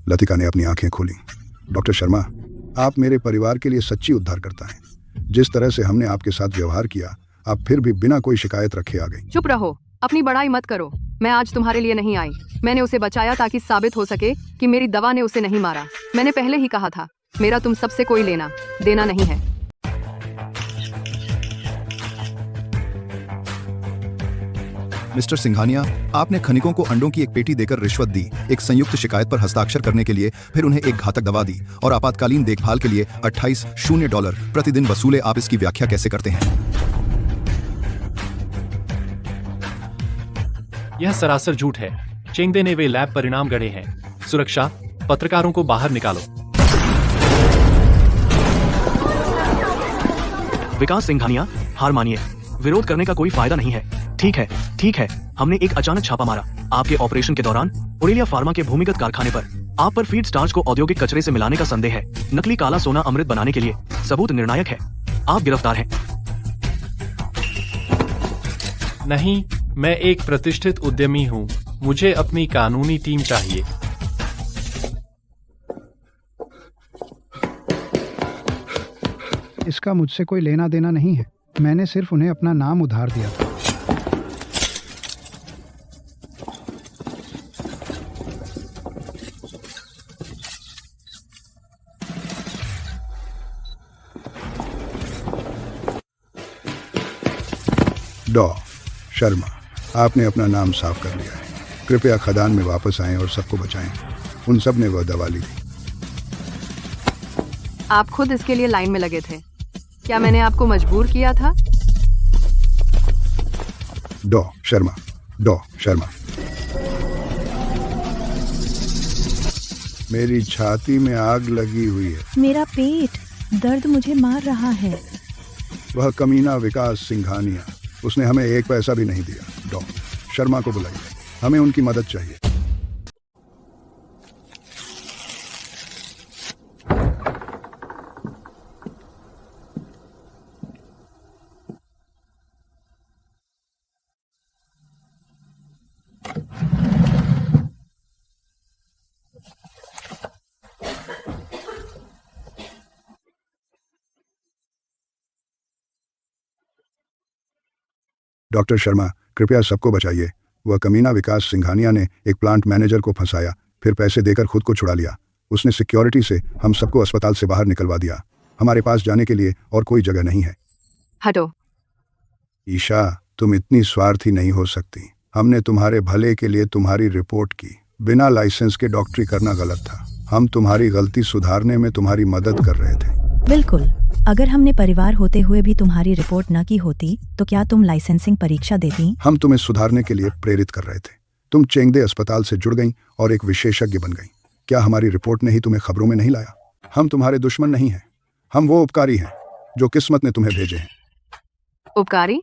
लतिका ने अपनी आंखें खोली। डॉक्टर शर्मा, आप मेरे परिवार के लिए सच्ची उद्धारकर्ता हैं। जिस तरह से हमने आपके साथ व्यवहार किया, आप फिर भी बिना कोई शिकायत रखे आ गई। चुप रहो, अपनी बड़ाई मत करो। मैं आज तुम्हारे लिए नहीं आई। मैंने उसे बचाया ताकि साबित हो सके कि मेरी दवा ने उसे नहीं मारा। मैंने पहले ही कहा था मेरा तुम सबसे कोई लेना देना नहीं है। मिस्टर सिंघानिया, आपने खनिकों को अंडों की एक पेटी देकर रिश्वत दी, एक संयुक्त शिकायत पर हस्ताक्षर करने के लिए, फिर उन्हें एक घातक दवा दी और आपातकालीन देखभाल के लिए $28,000 प्रतिदिन वसूले। आप इसकी व्याख्या कैसे करते हैं? यह सरासर झूठ है। चेंगदे ने वे लैब परिणाम गढ़े हैं। सुरक्षा, पत्रकारों को बाहर निकालो। विकास सिंघानिया, हार मानिए। विरोध करने का कोई फायदा नहीं है। ठीक है, हमने एक अचानक छापा मारा आपके ऑपरेशन के दौरान ओरेलिया फार्मा के भूमिगत कारखाने पर। आप पर फीड स्टार्च को औद्योगिक कचरे से मिलाने का संदेह है। नकली काला सोना अमृत बनाने के लिए सबूत निर्णायक है। आप गिरफ्तार हैं। नहीं, मैं एक प्रतिष्ठित उद्यमी हूँ। मुझे अपनी कानूनी टीम चाहिए। इसका मुझसे कोई लेना देना नहीं है। मैंने सिर्फ उन्हें अपना नाम उधार दिया था। डॉ. शर्मा, आपने अपना नाम साफ कर लिया है। कृपया खदान में वापस आएं और सबको बचाएं। उन सब ने वह दवा ली थी। आप खुद इसके लिए लाइन में लगे थे। क्या मैंने आपको मजबूर किया था? डॉ. शर्मा, मेरी छाती में आग लगी हुई है। मेरा पेट दर्द मुझे मार रहा है। वह कमीना विकास सिंघानिया, उसने हमें एक पैसा भी नहीं दिया। डॉ. शर्मा को बुलाइए, हमें उनकी मदद चाहिए। डॉक्टर शर्मा, कृपया सबको बचाइए। वह कमीना विकास सिंघानिया ने एक प्लांट मैनेजर को फंसाया, फिर पैसे देकर खुद को छुड़ा लिया। उसने सिक्योरिटी से हम सबको अस्पताल से बाहर निकलवा दिया। हमारे पास जाने के लिए और कोई जगह नहीं है। हटो। ईशा, तुम इतनी स्वार्थी नहीं हो सकती। हमने तुम्हारे भले के लिए तुम्हारी रिपोर्ट की। बिना लाइसेंस के डॉक्टरी करना गलत था। हम तुम्हारी गलती सुधारने में तुम्हारी मदद कर रहे थे। बिल्कुल। अगर हमने परिवार होते हुए भी तुम्हारी रिपोर्ट न की होती तो क्या तुम लाइसेंसिंग परीक्षा देती? हम तुम्हें सुधारने के लिए प्रेरित कर रहे थे। तुम चेंगदे अस्पताल से जुड़ गईं और एक विशेषज्ञ बन गईं। क्या हमारी रिपोर्ट ने ही तुम्हें खबरों में नहीं लाया? हम तुम्हारे दुश्मन नहीं हैं। हम वो उपकारी हैं जो किस्मत ने तुम्हें भेजे हैं। उपकारी?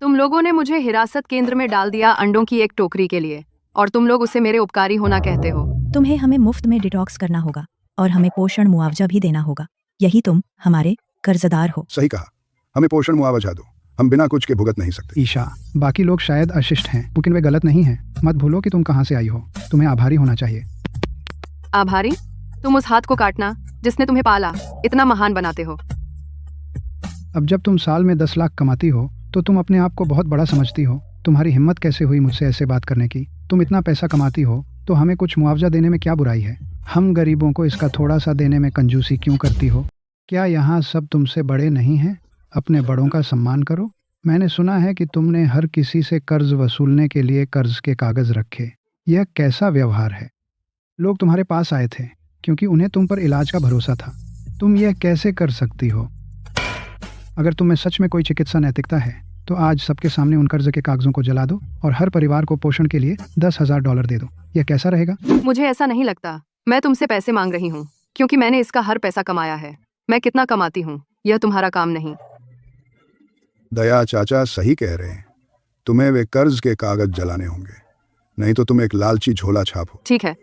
तुम लोगों ने मुझे हिरासत केंद्र में डाल दिया अंडों की एक टोकरी के लिए, और तुम लोग उसे मेरे उपकारी होना कहते हो। तुम्हें हमें मुफ्त में डिटॉक्स करना होगा और हमें पोषण मुआवजा भी देना होगा। यही तुम हमारे कर्जदार हो। सही कहा। हमें पोषण मुआवजा दो। हम बिना कुछ के भुगत नहीं सकते। ईशा, बाकी लोग शायद अशिष्ट हैं, लेकिन वे गलत नहीं हैं। मत भूलो कि तुम कहाँ से आई हो। तुम्हें आभारी होना चाहिए। आभारी? तुम उस हाथ को काटना जिसने तुम्हें पाला इतना महान बनाते हो। अब जब तुम साल में 10 लाख कमाती हो तो तुम अपने आप को बहुत बड़ा समझती हो। तुम्हारी हिम्मत कैसे हुई मुझसे ऐसे बात करने की? तुम इतना पैसा कमाती हो तो हमें कुछ मुआवजा देने में क्या बुराई है? हम गरीबों को इसका थोड़ा सा देने में कंजूसी क्यों करती हो? क्या यहाँ सब तुमसे बड़े नहीं हैं? अपने बड़ों का सम्मान करो। मैंने सुना है कि तुमने हर किसी से कर्ज वसूलने के लिए कर्ज के कागज रखे। यह कैसा व्यवहार है? लोग तुम्हारे पास आए थे क्योंकि उन्हें तुम पर इलाज का भरोसा था। तुम यह कैसे कर सकती हो? अगर तुम्हें सच में कोई चिकित्सा नैतिकता है तो आज सबके सामने उन कर्ज के कागजों को जला दो और हर परिवार को पोषण के लिए $10,000 दे दो। यह कैसा रहेगा? मुझे ऐसा नहीं लगता। मैं तुमसे पैसे मांग रही हूँ क्योंकि मैंने इसका हर पैसा कमाया है। मैं कितना कमाती हूँ यह तुम्हारा काम नहीं। दया चाचा सही कह रहे हैं। तुम्हें वे कर्ज के कागज जलाने होंगे, नहीं तो तुम एक लालची झोला छाप हो। ठीक है,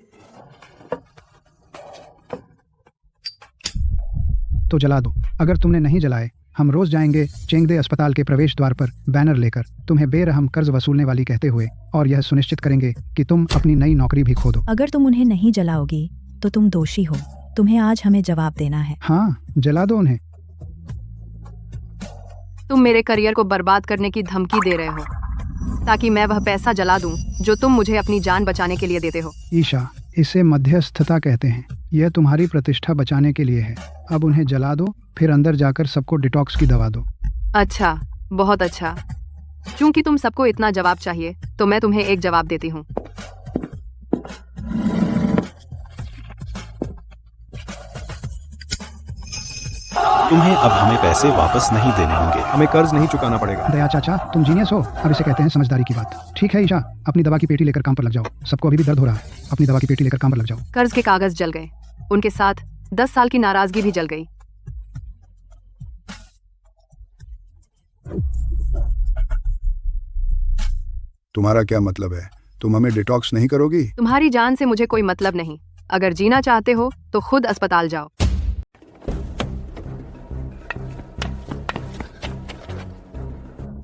तो जला दो। अगर तुमने नहीं जलाए, हम रोज जाएंगे चेंगदे अस्पताल के प्रवेश द्वार पर बैनर लेकर तुम्हें बेरहम कर्ज वसूलने वाली कहते हुए, और यह सुनिश्चित करेंगे कि तुम अपनी नई नौकरी भी खो दो। अगर तुम उन्हें नहीं जलाओगी तो तुम दोषी हो। तुम्हें आज हमें जवाब देना है। हाँ, जला दो उन्हें। तुम मेरे करियर को बर्बाद करने की धमकी दे रहे हो ताकि मैं वह पैसा जला दूं जो तुम मुझे अपनी जान बचाने के लिए देते हो। ईशा, इसे मध्यस्थता कहते हैं। यह तुम्हारी प्रतिष्ठा बचाने के लिए है। अब उन्हें जला दो, फिर अंदर जाकर सबको डिटॉक्स की दवा दो। अच्छा, बहुत अच्छा। चूंकि तुम सबको इतना जवाब चाहिए तो मैं तुम्हें एक जवाब देती हूँ। तुम्हें अब हमें पैसे वापस नहीं देने होंगे। हमें कर्ज नहीं चुकाना पड़ेगा। दया चाचा, तुम जीनियस हो। अब इसे कहते हैं समझदारी की बात। ठीक है ईशा, अपनी दवा की पेटी लेकर काम पर लग जाओ। सबको अभी भी दर्द हो रहा है। अपनी दवा की पेटी लेकर काम पर लग जाओ। कर्ज के कागज जल गए, उनके साथ 10 साल की नाराजगी भी जल गई। तुम्हारा क्या मतलब है? तुम हमें डिटॉक्स नहीं करोगी? तुम्हारी जान से मुझे कोई मतलब नहीं। अगर जीना चाहते हो तो खुद अस्पताल जाओ।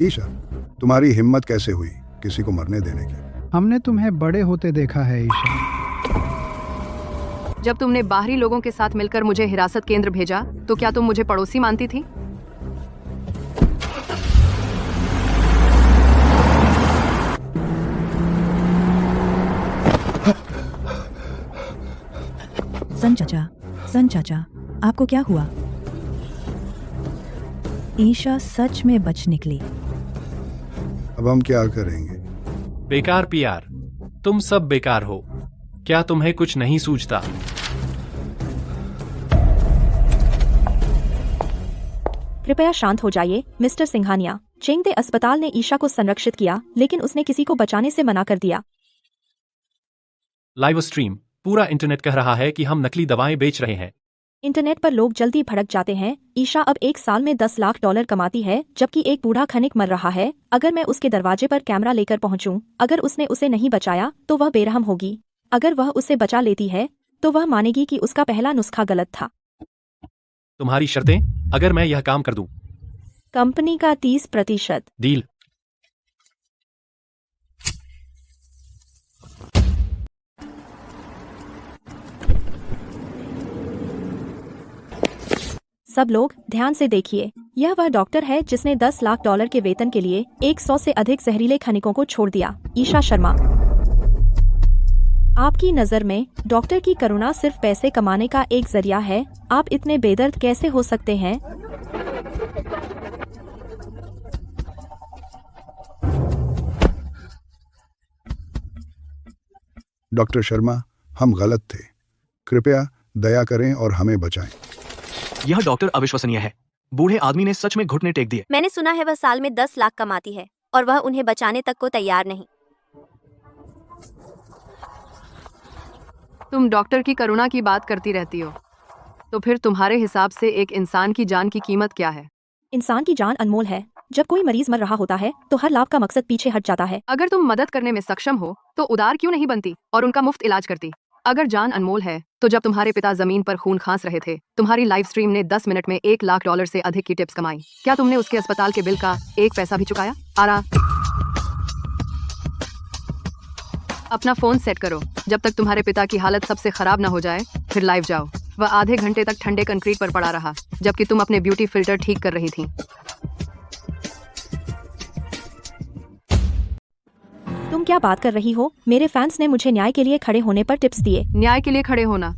ईशा, तुम्हारी हिम्मत कैसे हुई किसी को मरने देने की? हमने तुम्हें बड़े होते देखा है ईशा। जब तुमने बाहरी लोगों के साथ मिलकर मुझे हिरासत केंद्र भेजा तो क्या तुम मुझे पड़ोसी मानती थी? सन चाचा, आपको क्या हुआ? ईशा सच में बच निकली। अब हम क्या करेंगे? बेकार पीआर, तुम सब बेकार हो। क्या तुम्हें कुछ नहीं सूझता? कृपया शांत हो जाइए मिस्टर सिंघानिया। चेंगते अस्पताल ने ईशा को संरक्षित किया, लेकिन उसने किसी को बचाने से मना कर दिया। लाइव स्ट्रीम, पूरा इंटरनेट कह रहा है कि हम नकली दवाएं बेच रहे हैं। इंटरनेट पर लोग जल्दी भड़क जाते हैं। ईशा अब 1 साल में 10 लाख डॉलर कमाती है, जबकि एक बूढ़ा खनिक मर रहा है। अगर मैं उसके दरवाजे पर कैमरा लेकर पहुंचूं, अगर उसने उसे नहीं बचाया तो वह बेरहम होगी। अगर वह उसे बचा लेती है तो वह मानेगी कि उसका पहला नुस्खा गलत था। तुम्हारी शर्तें? अगर मैं यह काम कर दूं? कंपनी का 30% डील। सब लोग ध्यान से देखिए। यह वह डॉक्टर है जिसने 10 लाख डॉलर के वेतन के लिए 100 से अधिक जहरीले खनिकों को छोड़ दिया। ईशा शर्मा। आपकी नज़र में डॉक्टर की करुणा सिर्फ पैसे कमाने का एक जरिया है। आप इतने बेदर्द कैसे हो सकते हैं? डॉक्टर शर्मा, हम गलत थे। कृपया दया करें और हमें बचाएं। यह डॉक्टर अविश्वसनीय है। बूढ़े आदमी ने सच में घुटने टेक दिए। मैंने सुना है वह साल में 10 लाख कमाती है और वह उन्हें बचाने तक को तैयार नहीं। तुम डॉक्टर की करुणा की बात करती रहती हो, तो फिर तुम्हारे हिसाब से एक इंसान की जान की कीमत क्या है? इंसान की जान अनमोल है। जब कोई मरीज मर रहा होता है तो हर लाभ का मकसद पीछे हट जाता है। अगर तुम मदद करने में सक्षम हो तो उदार क्यों नहीं बनती और उनका मुफ्त इलाज करती? अगर जान अनमोल है तो जब तुम्हारे पिता जमीन पर खून खांस रहे थे, तुम्हारी लाइव स्ट्रीम ने 10 मिनट में 1 लाख डॉलर से अधिक की टिप्स कमाई। क्या तुमने उसके अस्पताल के बिल का 1 पैसा भी चुकाया? अपना फोन सेट करो। जब तक तुम्हारे पिता की हालत सबसे खराब ना हो जाए, फिर लाइव जाओ। वह आधे घंटे तक ठंडे कंक्रीट पर पड़ा रहा जबकि तुम अपने ब्यूटी फिल्टर ठीक कर रही थी। तुम क्या बात कर रही हो? मेरे फैंस ने मुझे न्याय के लिए खड़े होने पर टिप्स दिए। न्याय के लिए खड़े होना?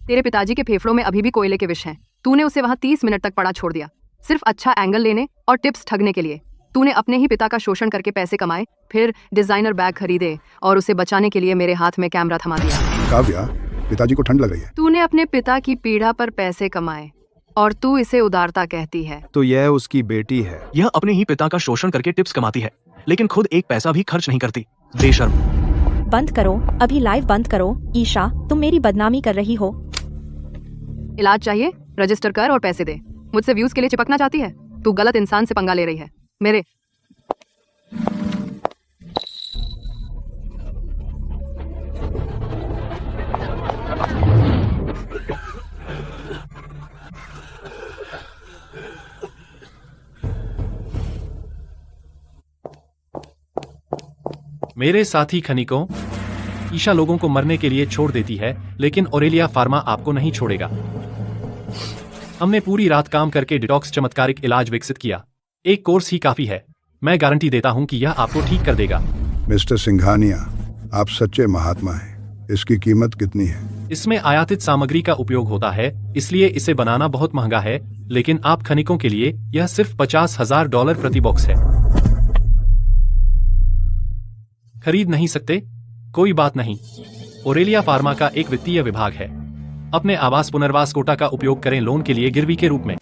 तेरे पिताजी के फेफड़ों में अभी भी कोयले के विष हैं। तूने उसे वहां 30 मिनट तक पड़ा छोड़ दिया, सिर्फ अच्छा एंगल लेने और टिप्स ठगने के लिए। तूने अपने ही पिता का शोषण करके पैसे कमाए, फिर डिजाइनर बैग खरीदे और उसे बचाने के लिए मेरे हाथ में कैमरा थमा दिया। काव्या, पिताजी को ठंड लग रही है। तूने अपने पिता की पीड़ा पर पैसे कमाए और तू इसे उदारता कहती है? तो यह उसकी बेटी है। यह अपने ही पिता का शोषण करके टिप्स कमाती है, लेकिन खुद 1 पैसा भी खर्च नहीं करती। बेशर्म। बंद करो, अभी लाइव बंद करो। ईशा, तुम मेरी बदनामी कर रही हो। इलाज चाहिए? रजिस्टर कर और पैसे दे। मुझसे व्यूज के लिए चिपकना चाहती है? तू गलत इंसान से पंगा ले रही है। मेरे मेरे साथी खनिकों, ईशा लोगों को मरने के लिए छोड़ देती है, लेकिन ओरेलिया फार्मा आपको नहीं छोड़ेगा। हमने पूरी रात काम करके डिटॉक्स चमत्कारिक इलाज विकसित किया। एक कोर्स ही काफी है। मैं गारंटी देता हूं कि यह आपको ठीक कर देगा। मिस्टर सिंघानिया, आप सच्चे महात्मा हैं। इसकी कीमत कितनी है? इसमें आयातित सामग्री का उपयोग होता है, इसलिए इसे बनाना बहुत महंगा है, लेकिन आप खनिकों के लिए यह सिर्फ $50,000 प्रति बॉक्स है। खरीद नहीं सकते? कोई बात नहीं। ओरेलिया फार्मा का एक वित्तीय विभाग है। अपने आवास पुनर्वास कोटा का उपयोग करें लोन के लिए गिरवी के रूप में।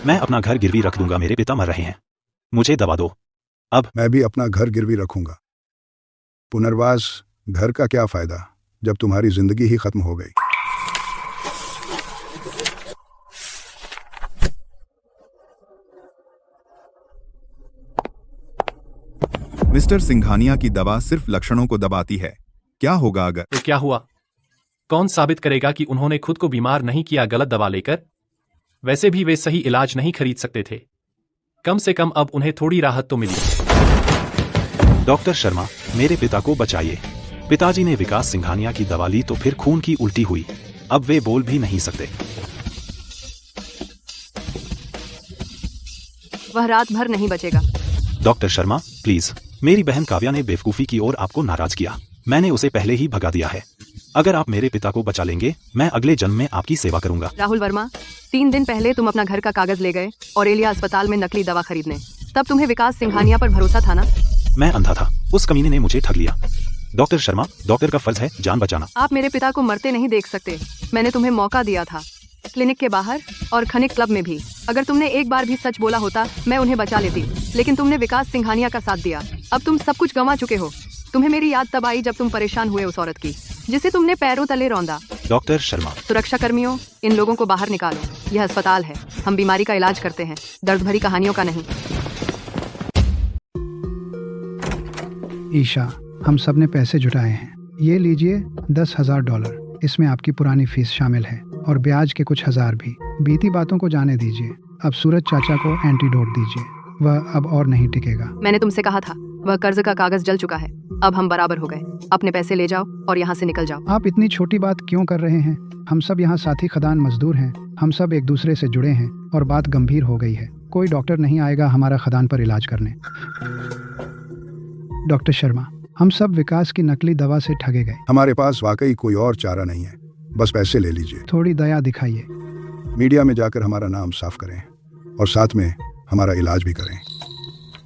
मैं अपना घर गिरवी रख दूंगा, मेरे पिता मर रहे हैं, मुझे दवा दो। अब मैं भी अपना घर गिरवी रखूंगा। पुनर्वास घर का क्या फायदा जब तुम्हारी जिंदगी ही खत्म हो गई। मिस्टर सिंघानिया की दवा सिर्फ लक्षणों को दबाती है। क्या होगा अगर? तो क्या हुआ? कौन साबित करेगा कि उन्होंने खुद को बीमार नहीं किया गलत दवा लेकर? वैसे भी वे सही इलाज नहीं खरीद सकते थे। कम से कम अब उन्हें थोड़ी राहत तो मिली। डॉक्टर शर्मा, मेरे पिता को बचाइए। पिताजी ने विकास सिंघानिया की दवा ली तो फिर खून की उल्टी हुई। अब वे बोल भी नहीं सकते। वह रात भर नहीं बचेगा। डॉक्टर शर्मा प्लीज, मेरी बहन काव्या ने बेवकूफी की और आपको नाराज किया। मैंने उसे पहले ही भगा दिया है। अगर आप मेरे पिता को बचा लेंगे, मैं अगले जन्म में आपकी सेवा करूंगा। राहुल वर्मा, 3 दिन पहले तुम अपना घर का कागज ले गए ओरेलिया अस्पताल में नकली दवा खरीदने। तब तुम्हें विकास सिंघानिया पर भरोसा था ना? मैं अंधा था, उस कमीने ने मुझे ठग लिया। डॉक्टर शर्मा, डॉक्टर का फर्ज है जान बचाना। आप मेरे पिता को मरते नहीं देख सकते। मैंने तुम्हें मौका दिया था, क्लिनिक के बाहर और खनिक क्लब में भी। अगर तुमने एक बार भी सच बोला होता, मैं उन्हें बचा लेती, लेकिन तुमने विकास सिंघानिया का साथ दिया। अब तुम सब कुछ गंवा चुके हो। तुम्हें मेरी याद तब आई जब तुम परेशान हुए उस औरत की, जिसे तुमने पैरों तले रौंदा। डॉक्टर शर्मा, सुरक्षा कर्मियों, इन लोगों को बाहर निकालो। यह अस्पताल है, हम बीमारी का इलाज करते हैं, दर्द भरी कहानियों का नहीं। ईशा, हम सब ने पैसे जुटाए हैं। ये लीजिए $10,000। इसमें आपकी पुरानी फीस शामिल है और ब्याज के कुछ हजार भी। बीती बातों को जाने दीजिए। अब सूरज चाचा को एंटीडोट दीजिए, वह अब और नहीं टिकेगा। मैंने तुमसे कहा था, वह कर्ज का कागज जल चुका है। अब हम बराबर हो गए। अपने पैसे ले जाओ और यहाँ से निकल जाओ। आप इतनी छोटी बात क्यों कर रहे हैं? हम सब यहाँ साथी खदान मजदूर हैं। हम सब एक दूसरे से जुड़े हैं और बात गंभीर हो गई है। कोई डॉक्टर नहीं आएगा हमारा खदान पर इलाज करने। डॉक्टर शर्मा, हम सब विकास की नकली दवा से ठगे गए। हमारे पास वाकई कोई और चारा नहीं है, बस पैसे ले लीजिए। थोड़ी दया दिखाइए। मीडिया में जाकर हमारा नाम साफ करें और साथ में हमारा इलाज भी करें।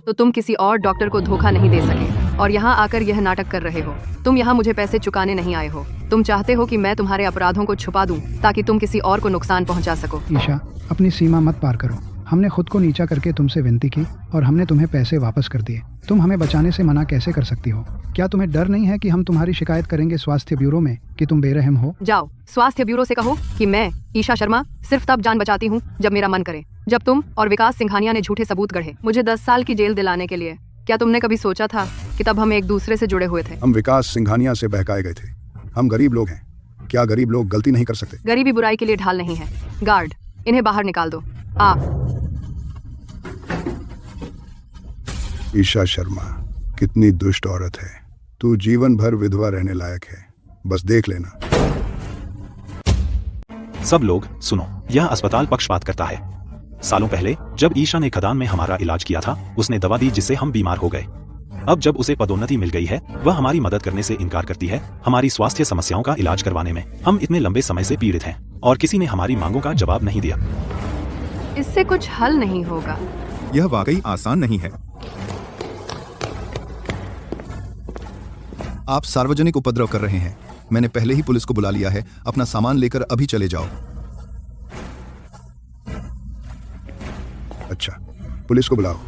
तो तुम किसी और डॉक्टर को धोखा नहीं दे सके और यहाँ आकर यह नाटक कर रहे हो। तुम यहाँ मुझे पैसे चुकाने नहीं आए हो। तुम चाहते हो कि मैं तुम्हारे अपराधों को छुपा दूं ताकि तुम किसी और को नुकसान पहुँचा सको। ईशा, अपनी सीमा मत पार करो। हमने खुद को नीचा करके तुमसे विनती की और हमने तुम्हें पैसे वापस कर दिए। तुम हमें बचाने से मना कैसे कर सकती हो? क्या तुम्हें डर नहीं है कि हम तुम्हारी शिकायत करेंगे स्वास्थ्य ब्यूरो में कि तुम बेरहम हो? जाओ स्वास्थ्य ब्यूरो से कहो कि मैं ईशा शर्मा सिर्फ तब जान बचाती हूँ जब मेरा मन करे। जब तुम और विकास सिंघानिया ने झूठे सबूत गढ़े मुझे 10 साल की जेल दिलाने के लिए। क्या तुमने कभी सोचा था कि तब हम एक दूसरे से जुड़े हुए थे? हम विकास सिंघानिया से बहकाए गए थे। हम गरीब लोग हैं। क्या गरीब लोग गलती नहीं कर सकते? गरीबी बुराई के लिए ढाल नहीं है। गार्ड, इन्हें बाहर निकाल दो। ईशा शर्मा कितनी दुष्ट औरत है। तू जीवन भर विधवा रहने लायक है, बस देख लेना। सब लोग सुनो, यह अस्पताल पक्षपात करता है। सालों पहले जब ईशा ने खदान में हमारा इलाज किया था, उसने दवा दी जिससे हम बीमार हो गए। अब जब उसे पदोन्नति मिल गई है, वह हमारी मदद करने से इनकार करती है। हमारी स्वास्थ्य समस्याओं का इलाज करवाने में हम इतने लंबे समय से पीड़ित हैं और किसी ने हमारी मांगों का जवाब नहीं दिया। इससे कुछ हल नहीं होगा। यह वाकई आसान नहीं है। आप सार्वजनिक उपद्रव कर रहे हैं। मैंने पहले ही पुलिस को बुला लिया है। अपना सामान लेकर अभी चले जाओ। अच्छा, पुलिस को बुलाओ।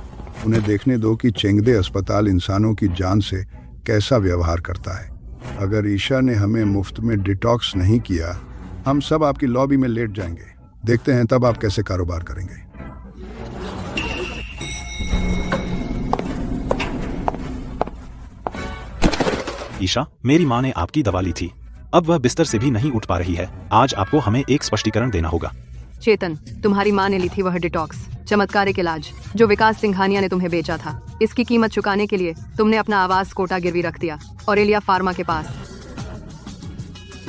उन्हें देखने दो कि चेंगदे अस्पताल इंसानों की जान से कैसा व्यवहार करता है। अगर ईशा ने हमें मुफ्त में डिटॉक्स नहीं किया, हम सब आपकी लॉबी में लेट जाएंगे। देखते हैं तब आप कैसे कारोबार करेंगे। ईशा, मेरी माँ ने आपकी दवा ली थी। अब वह बिस्तर से भी नहीं उठ पा रही है। आज आपको हमें एक स्पष्टीकरण देना होगा। चेतन, तुम्हारी माँ ने ली थी वह डिटॉक्स, चमत्कारिक इलाज जो विकास सिंघानिया ने तुम्हें बेचा था। इसकी कीमत चुकाने के लिए तुमने अपना आवास कोटा गिरवी रख दिया ओरेलिया फार्मा के पास।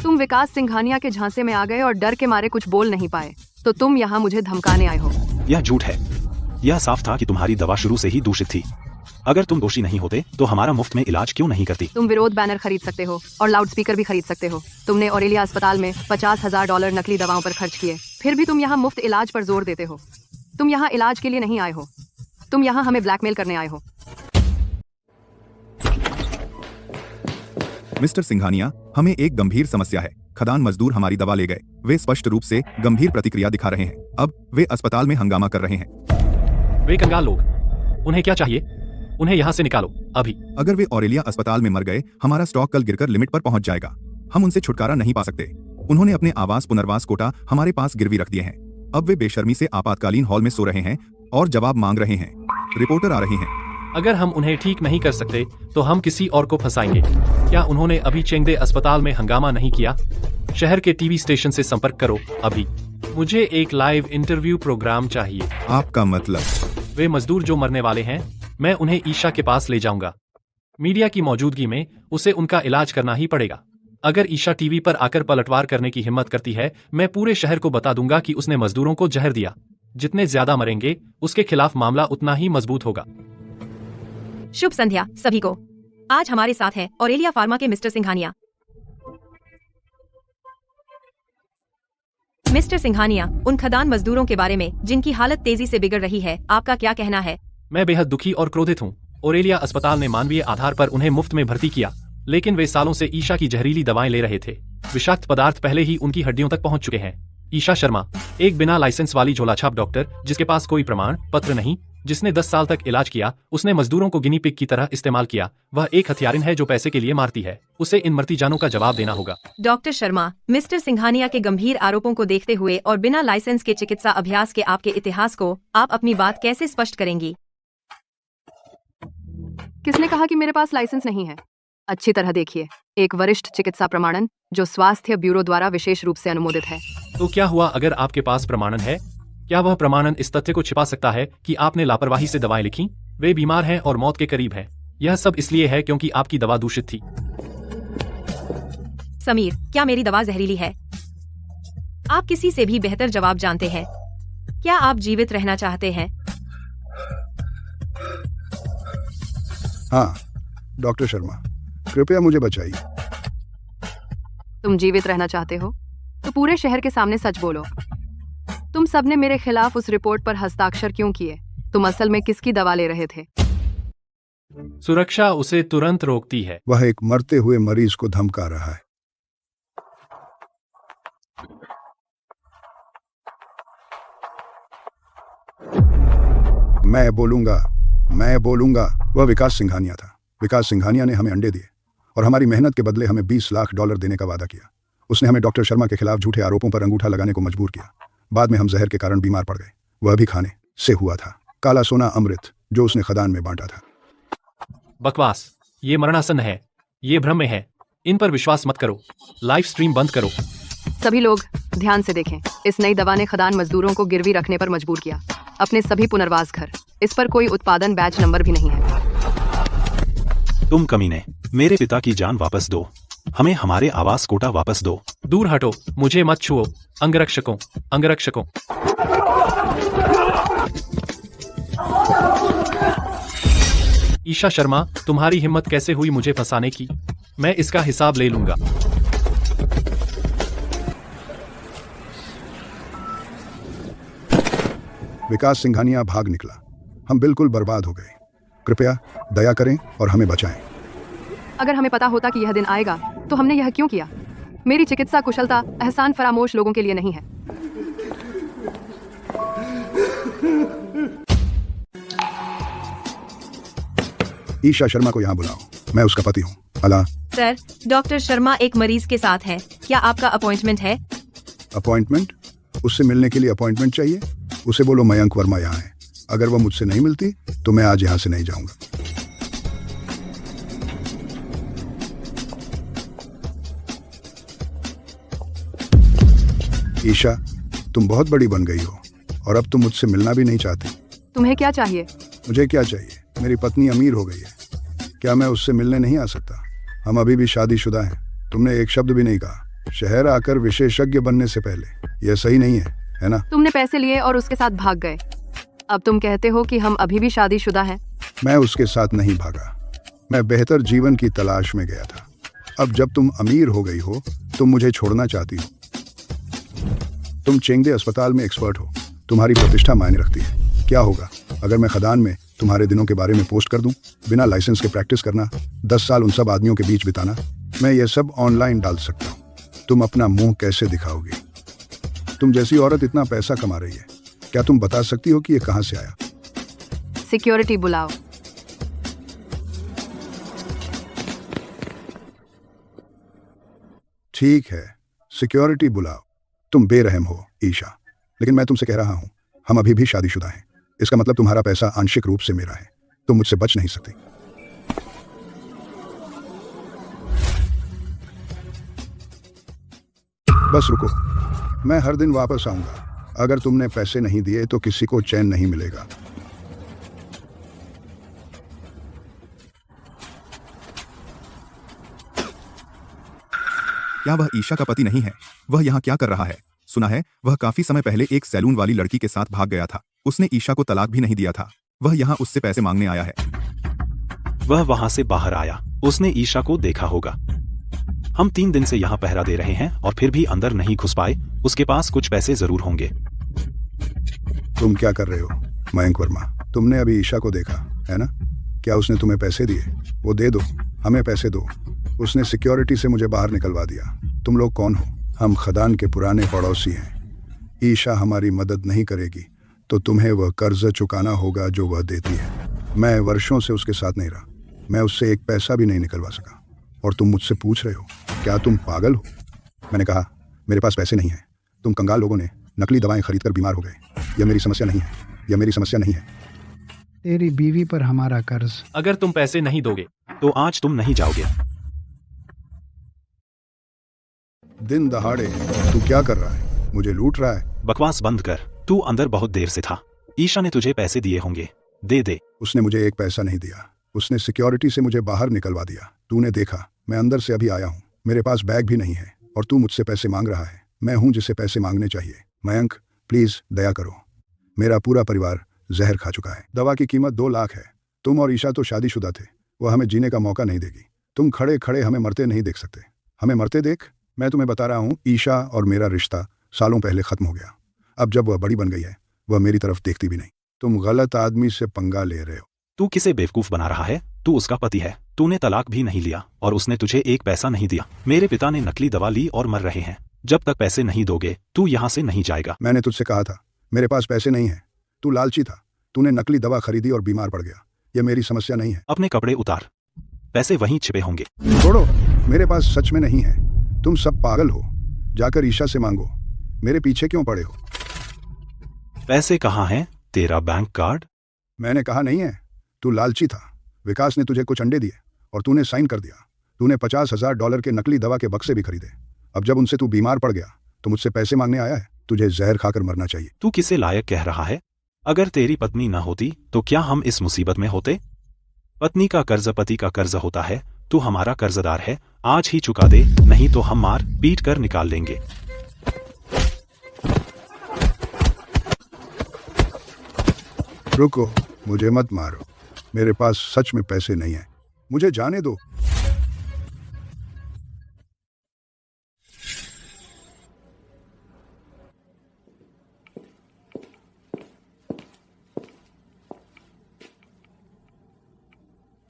तुम विकास सिंघानिया के झांसे में आ गए और डर के मारे कुछ बोल नहीं पाए, तो तुम यहाँ मुझे धमकाने आए हो। यह झूठ है। यह साफ था कि तुम्हारी दवा शुरू से ही दूषित थी। अगर तुम दोषी नहीं होते तो हमारा मुफ्त में इलाज क्यों नहीं करती? तुम विरोध बैनर खरीद सकते हो और लाउड स्पीकर भी खरीद सकते हो। तुमने ओरेलिया अस्पताल में $50,000 नकली दवाओं पर खर्च किए, फिर भी तुम यहाँ मुफ्त इलाज पर जोर देते हो। तुम यहाँ इलाज के लिए नहीं आए हो, तुम यहाँ हमें ब्लैकमेल करने आए हो। मिस्टर सिंघानिया, हमें एक गंभीर समस्या है। खदान मजदूर हमारी दवा ले गए। वे स्पष्ट रूप से गंभीर प्रतिक्रिया दिखा रहे हैं। अब वे अस्पताल में हंगामा कर रहे हैं। वे कंगाल लोग, उन्हें क्या चाहिए? उन्हें यहाँ से निकालो अभी। अगर वे ओरेलिया अस्पताल में मर गए, हमारा स्टॉक कल गिरकर लिमिट पर पहुंच जाएगा। हम उनसे छुटकारा नहीं पा सकते। उन्होंने अपने आवास पुनर्वास कोटा हमारे पास गिरवी रख दिए हैं। अब वे बेशर्मी से आपातकालीन हॉल में सो रहे हैं और जवाब मांग रहे हैं। रिपोर्टर आ रहे हैं। अगर हम उन्हें ठीक नहीं कर सकते तो हम किसी और को फंसाएंगे। क्या उन्होंने अभी चेंगदे अस्पताल में हंगामा नहीं किया? शहर के टीवी स्टेशन से संपर्क करो अभी। मुझे एक लाइव इंटरव्यू प्रोग्राम चाहिए। आपका मतलब? वे मजदूर जो मरने वाले हैं, मैं उन्हें ईशा के पास ले जाऊंगा। मीडिया की मौजूदगी में उसे उनका इलाज करना ही पड़ेगा। अगर ईशा टीवी पर आकर पलटवार करने की हिम्मत करती है, मैं पूरे शहर को बता दूंगा कि उसने मजदूरों को जहर दिया। जितने ज्यादा मरेंगे, उसके खिलाफ मामला उतना ही मजबूत होगा। शुभ संध्या सभी को। आज हमारे साथ है ओरेलिया फार्मा के मिस्टर सिंघानिया। मिस्टर सिंघानिया, उन खदान मजदूरों के बारे में जिनकी हालत तेजी से बिगड़ रही है, आपका क्या कहना है? मैं बेहद दुखी और क्रोधित हूँ। ओरेलिया अस्पताल ने मानवीय आधार पर उन्हें मुफ्त में भर्ती किया, लेकिन वे सालों से ईशा की जहरीली दवाएं ले रहे थे। विषाक्त पदार्थ पहले ही उनकी हड्डियों तक पहुंच चुके हैं। ईशा शर्मा, एक बिना लाइसेंस वाली झोलाछाप डॉक्टर, जिसके पास कोई प्रमाण पत्र नहीं, जिसने 10 साल तक इलाज किया, उसने मजदूरों को गिनी पिग की तरह इस्तेमाल किया। वह एक हथियारिन है जो पैसे के लिए मारती है। उसे इन मरती जानों का जवाब देना होगा। डॉक्टर शर्मा, मिस्टर सिंघानिया के गंभीर आरोपों को देखते हुए और बिना लाइसेंस के चिकित्सा अभ्यास के आपके इतिहास को आप अपनी बात कैसे स्पष्ट करेंगी? किसने कहा कि मेरे पास लाइसेंस नहीं है? अच्छी तरह देखिए, एक वरिष्ठ चिकित्सा प्रमाणन जो स्वास्थ्य ब्यूरो द्वारा विशेष रूप से अनुमोदित है। तो क्या हुआ अगर आपके पास प्रमाणन है? क्या वह प्रमाणन इस तथ्य को छिपा सकता है कि आपने लापरवाही से दवाएं लिखी? वे बीमार हैं और मौत के करीब हैं। यह सब इसलिए है क्योंकि आपकी दवा दूषित थी। समीर, क्या मेरी दवा जहरीली है? आप किसी से भी बेहतर जवाब जानते हैं। क्या आप जीवित रहना चाहते हैं? हाँ, डॉक्टर शर्मा, कृपया मुझे बचाइए। तुम जीवित रहना चाहते हो तो पूरे शहर के सामने सच बोलो। तुम सबने मेरे खिलाफ उस रिपोर्ट पर हस्ताक्षर क्यों किए? तुम असल में किसकी दवा ले रहे थे? सुरक्षा उसे तुरंत रोकती है। वह एक मरते हुए मरीज को धमका रहा है। मैं बोलूंगा। वह विकास सिंघानिया था। विकास सिंघानिया ने हमें अंडे दिए और हमारी मेहनत के बदले हमें $20 लाख देने का वादा किया। उसने हमें डॉक्टर शर्मा के खिलाफ झूठे आरोपों पर अंगूठा लगाने को मजबूर किया। बाद में हम जहर के कारण बीमार पड़ गए। वह भी खाने से हुआ था। काला सोना अमृत जो उसने खदान में बांटा था। बकवास, ये मरणासन है, ये भ्रम में है। इन पर विश्वास मत करो। लाइव स्ट्रीम बंद करो। सभी लोग ध्यान से देखें। इस नई दवा ने खदान मजदूरों को गिरवी रखने पर मजबूर किया। अपने सभी पुनर्वास घर। इस पर कोई उत्पादन बैच नंबर भी नहीं है। तुम कमीने, मेरे पिता की जान वापस दो। हमें हमारे आवास कोटा वापस दो। दूर हटो, मुझे मत छुओ। अंगरक्षकों। ईशा शर्मा, तुम्हारी हिम्मत कैसे हुई मुझे फंसाने की? मैं इसका हिसाब ले लूंगा। विकास सिंघानिया भाग निकला। हम बिल्कुल बर्बाद हो गए। कृपया दया करें और हमें बचाएं। अगर हमें पता होता कि यह दिन आएगा तो हमने यह क्यों किया? मेरी चिकित्सा कुशलता एहसान फरामोश लोगों के लिए नहीं है। ईशा शर्मा को यहाँ बुलाओ। मैं उसका पति हूँ। अला। सर, डॉक्टर शर्मा एक मरीज के साथ है। क्या आपका अपॉइंटमेंट है? अपॉइंटमेंट? उससे मिलने के लिए अपॉइंटमेंट चाहिए? उसे बोलो मयंक वर्मा यहाँ है। अगर वह मुझसे नहीं मिलती तो मैं आज यहाँ से नहीं जाऊंगा। ईशा, तुम बहुत बड़ी बन गई हो और अब तुम मुझसे मिलना भी नहीं चाहती। तुम्हें क्या चाहिए? मुझे क्या चाहिए? मेरी पत्नी अमीर हो गई है। क्या मैं उससे मिलने नहीं आ सकता? हम अभी भी शादीशुदा हैं। तुमने एक शब्द भी नहीं कहा शहर आकर विशेषज्ञ बनने से पहले। यह सही नहीं है ना? तुमने पैसे लिए और उसके साथ भाग गए। अब तुम कहते हो कि हम अभी भी शादीशुदा हैं। मैं उसके साथ नहीं भागा। मैं बेहतर जीवन की तलाश में गया था। अब जब तुम अमीर हो गई हो, तुम मुझे छोड़ना चाहती हो। तुम चेंगदे अस्पताल में एक्सपर्ट हो, तुम्हारी प्रतिष्ठा मायने रखती है। क्या होगा अगर मैं खदान में तुम्हारे दिनों के बारे में पोस्ट कर दूं? बिना लाइसेंस के प्रैक्टिस करना, 10 साल उन सब आदमियों के बीच बिताना, मैं ये सब ऑनलाइन डाल सकता हूं। तुम अपना मुंह कैसे दिखाओगी? तुम जैसी औरत इतना पैसा कमा रही है, क्या तुम बता सकती हो कि ये कहां से आया? सिक्योरिटी बुलाओ। ठीक है, सिक्योरिटी बुलाओ। तुम बेरहम हो ईशा, लेकिन मैं तुमसे कह रहा हूं, हम अभी भी शादीशुदा हैं। इसका मतलब तुम्हारा पैसा आंशिक रूप से मेरा है। तुम मुझसे बच नहीं सकती। बस रुको, मैं हर दिन वापस आऊंगा। अगर तुमने पैसे नहीं दिए तो किसी को चैन नहीं मिलेगा। क्या वह ईशा का पति नहीं है? वह यहाँ क्या कर रहा है? सुना है वह काफी समय पहले एक सैलून वाली लड़की के साथ भाग गया था। उसने ईशा को तलाक भी नहीं दिया था। वह यहाँ उससे पैसे मांगने आया है। वह वहां से बाहर आया, उसने ईशा को देखा होगा। हम 3 दिन से यहाँ पहरा दे रहे हैं और फिर भी अंदर नहीं घुस पाए। उसके पास कुछ पैसे जरूर होंगे। तुम क्या कर रहे हो मयंक वर्मा? तुमने अभी ईशा को देखा है ना? क्या उसने तुम्हें पैसे दिए? वो दे दो, हमें पैसे दो। उसने सिक्योरिटी से मुझे बाहर निकलवा दिया। तुम लोग कौन हो? हम खदान के पुराने पड़ोसी हैं। ईशा हमारी मदद नहीं करेगी तो तुम्हें वह कर्ज चुकाना होगा जो वह देती है। मैं वर्षों से उसके साथ नहीं रहा, मैं उससे एक पैसा भी नहीं निकलवा सका, और तुम मुझसे पूछ रहे हो क्या तुम पागल हो? मैंने कहा मेरे पास पैसे नहीं हैं। तुम कंगाल लोगों ने नकली दवाएं खरीदकर बीमार हो गए। यह मेरी समस्या नहीं है, यह मेरी समस्या नहीं है। तेरी बीवी पर हमारा कर्ज। अगर तुम पैसे नहीं दोगे तो आज तुम नहीं जाओगे। दिन दहाड़े तू क्या कर रहा है? मुझे लूट रहा है? बकवास बंद कर। तू अंदर बहुत देर से था। ईशा ने तुझे पैसे दिए होंगे, दे दे। उसने मुझे एक पैसा नहीं दिया। उसने सिक्योरिटी से मुझे बाहर निकलवा दिया। तूने देखा, मैं अंदर से अभी आया हूँ। मेरे पास बैग भी नहीं है और तू मुझसे पैसे मांग रहा है। मैं हूँ जिसे पैसे मांगने चाहिए। मयंक प्लीज दया करो, मेरा पूरा परिवार जहर खा चुका है। दवा की कीमत 2 लाख है। तुम और ईशा तो शादीशुदा थे। वह हमें जीने का मौका नहीं देगी। तुम खड़े खड़े हमें मरते नहीं देख सकते। हमें मरते देख। मैं तुम्हें बता रहा हूँ, ईशा और मेरा रिश्ता सालों पहले खत्म हो गया। अब जब वह बड़ी बन गई है, वह मेरी तरफ देखती भी नहीं। तुम गलत आदमी से पंगा ले रहे हो। तू किसे बेवकूफ बना रहा है? तू उसका पति है। तूने तलाक भी नहीं लिया और उसने तुझे एक पैसा नहीं दिया। मेरे पिता ने नकली दवा ली और मर रहे हैं। जब तक पैसे नहीं दोगे तू यहाँ से नहीं जाएगा। मैंने तुझसे कहा था मेरे पास पैसे नहीं है। तू लालची था। तूने नकली दवा खरीदी और बीमार पड़ गया। यह मेरी समस्या नहीं है। अपने कपड़े उतार, पैसे वहीं छिपे होंगे। छोड़ो, मेरे पास सच में नहीं है। तुम सब पागल हो। जाकर ईशा से मांगो। मेरे पीछे क्यों पड़े हो? पैसे कहाँ हैं? तेरा बैंक कार्ड? मैंने कहा नहीं है। तू लालची था। विकास ने तुझे कुछ अंडे दिए और तूने साइन कर दिया। तूने $50,000 के नकली दवा के बक्से भी खरीदे। अब जब उनसे तू बीमार पड़ गया तो मुझसे पैसे मांगने आया है। तुझे जहर खाकर मरना चाहिए। तू किसे लायक कह रहा है? अगर तेरी पत्नी न होती तो क्या हम इस मुसीबत में होते? पत्नी का कर्ज पति का कर्ज होता है। तू हमारा कर्जदार है, आज ही चुका दे, नहीं तो हम मार पीट कर निकाल देंगे। रुको, मुझे मत मारो। मेरे पास सच में पैसे नहीं है। मुझे जाने दो।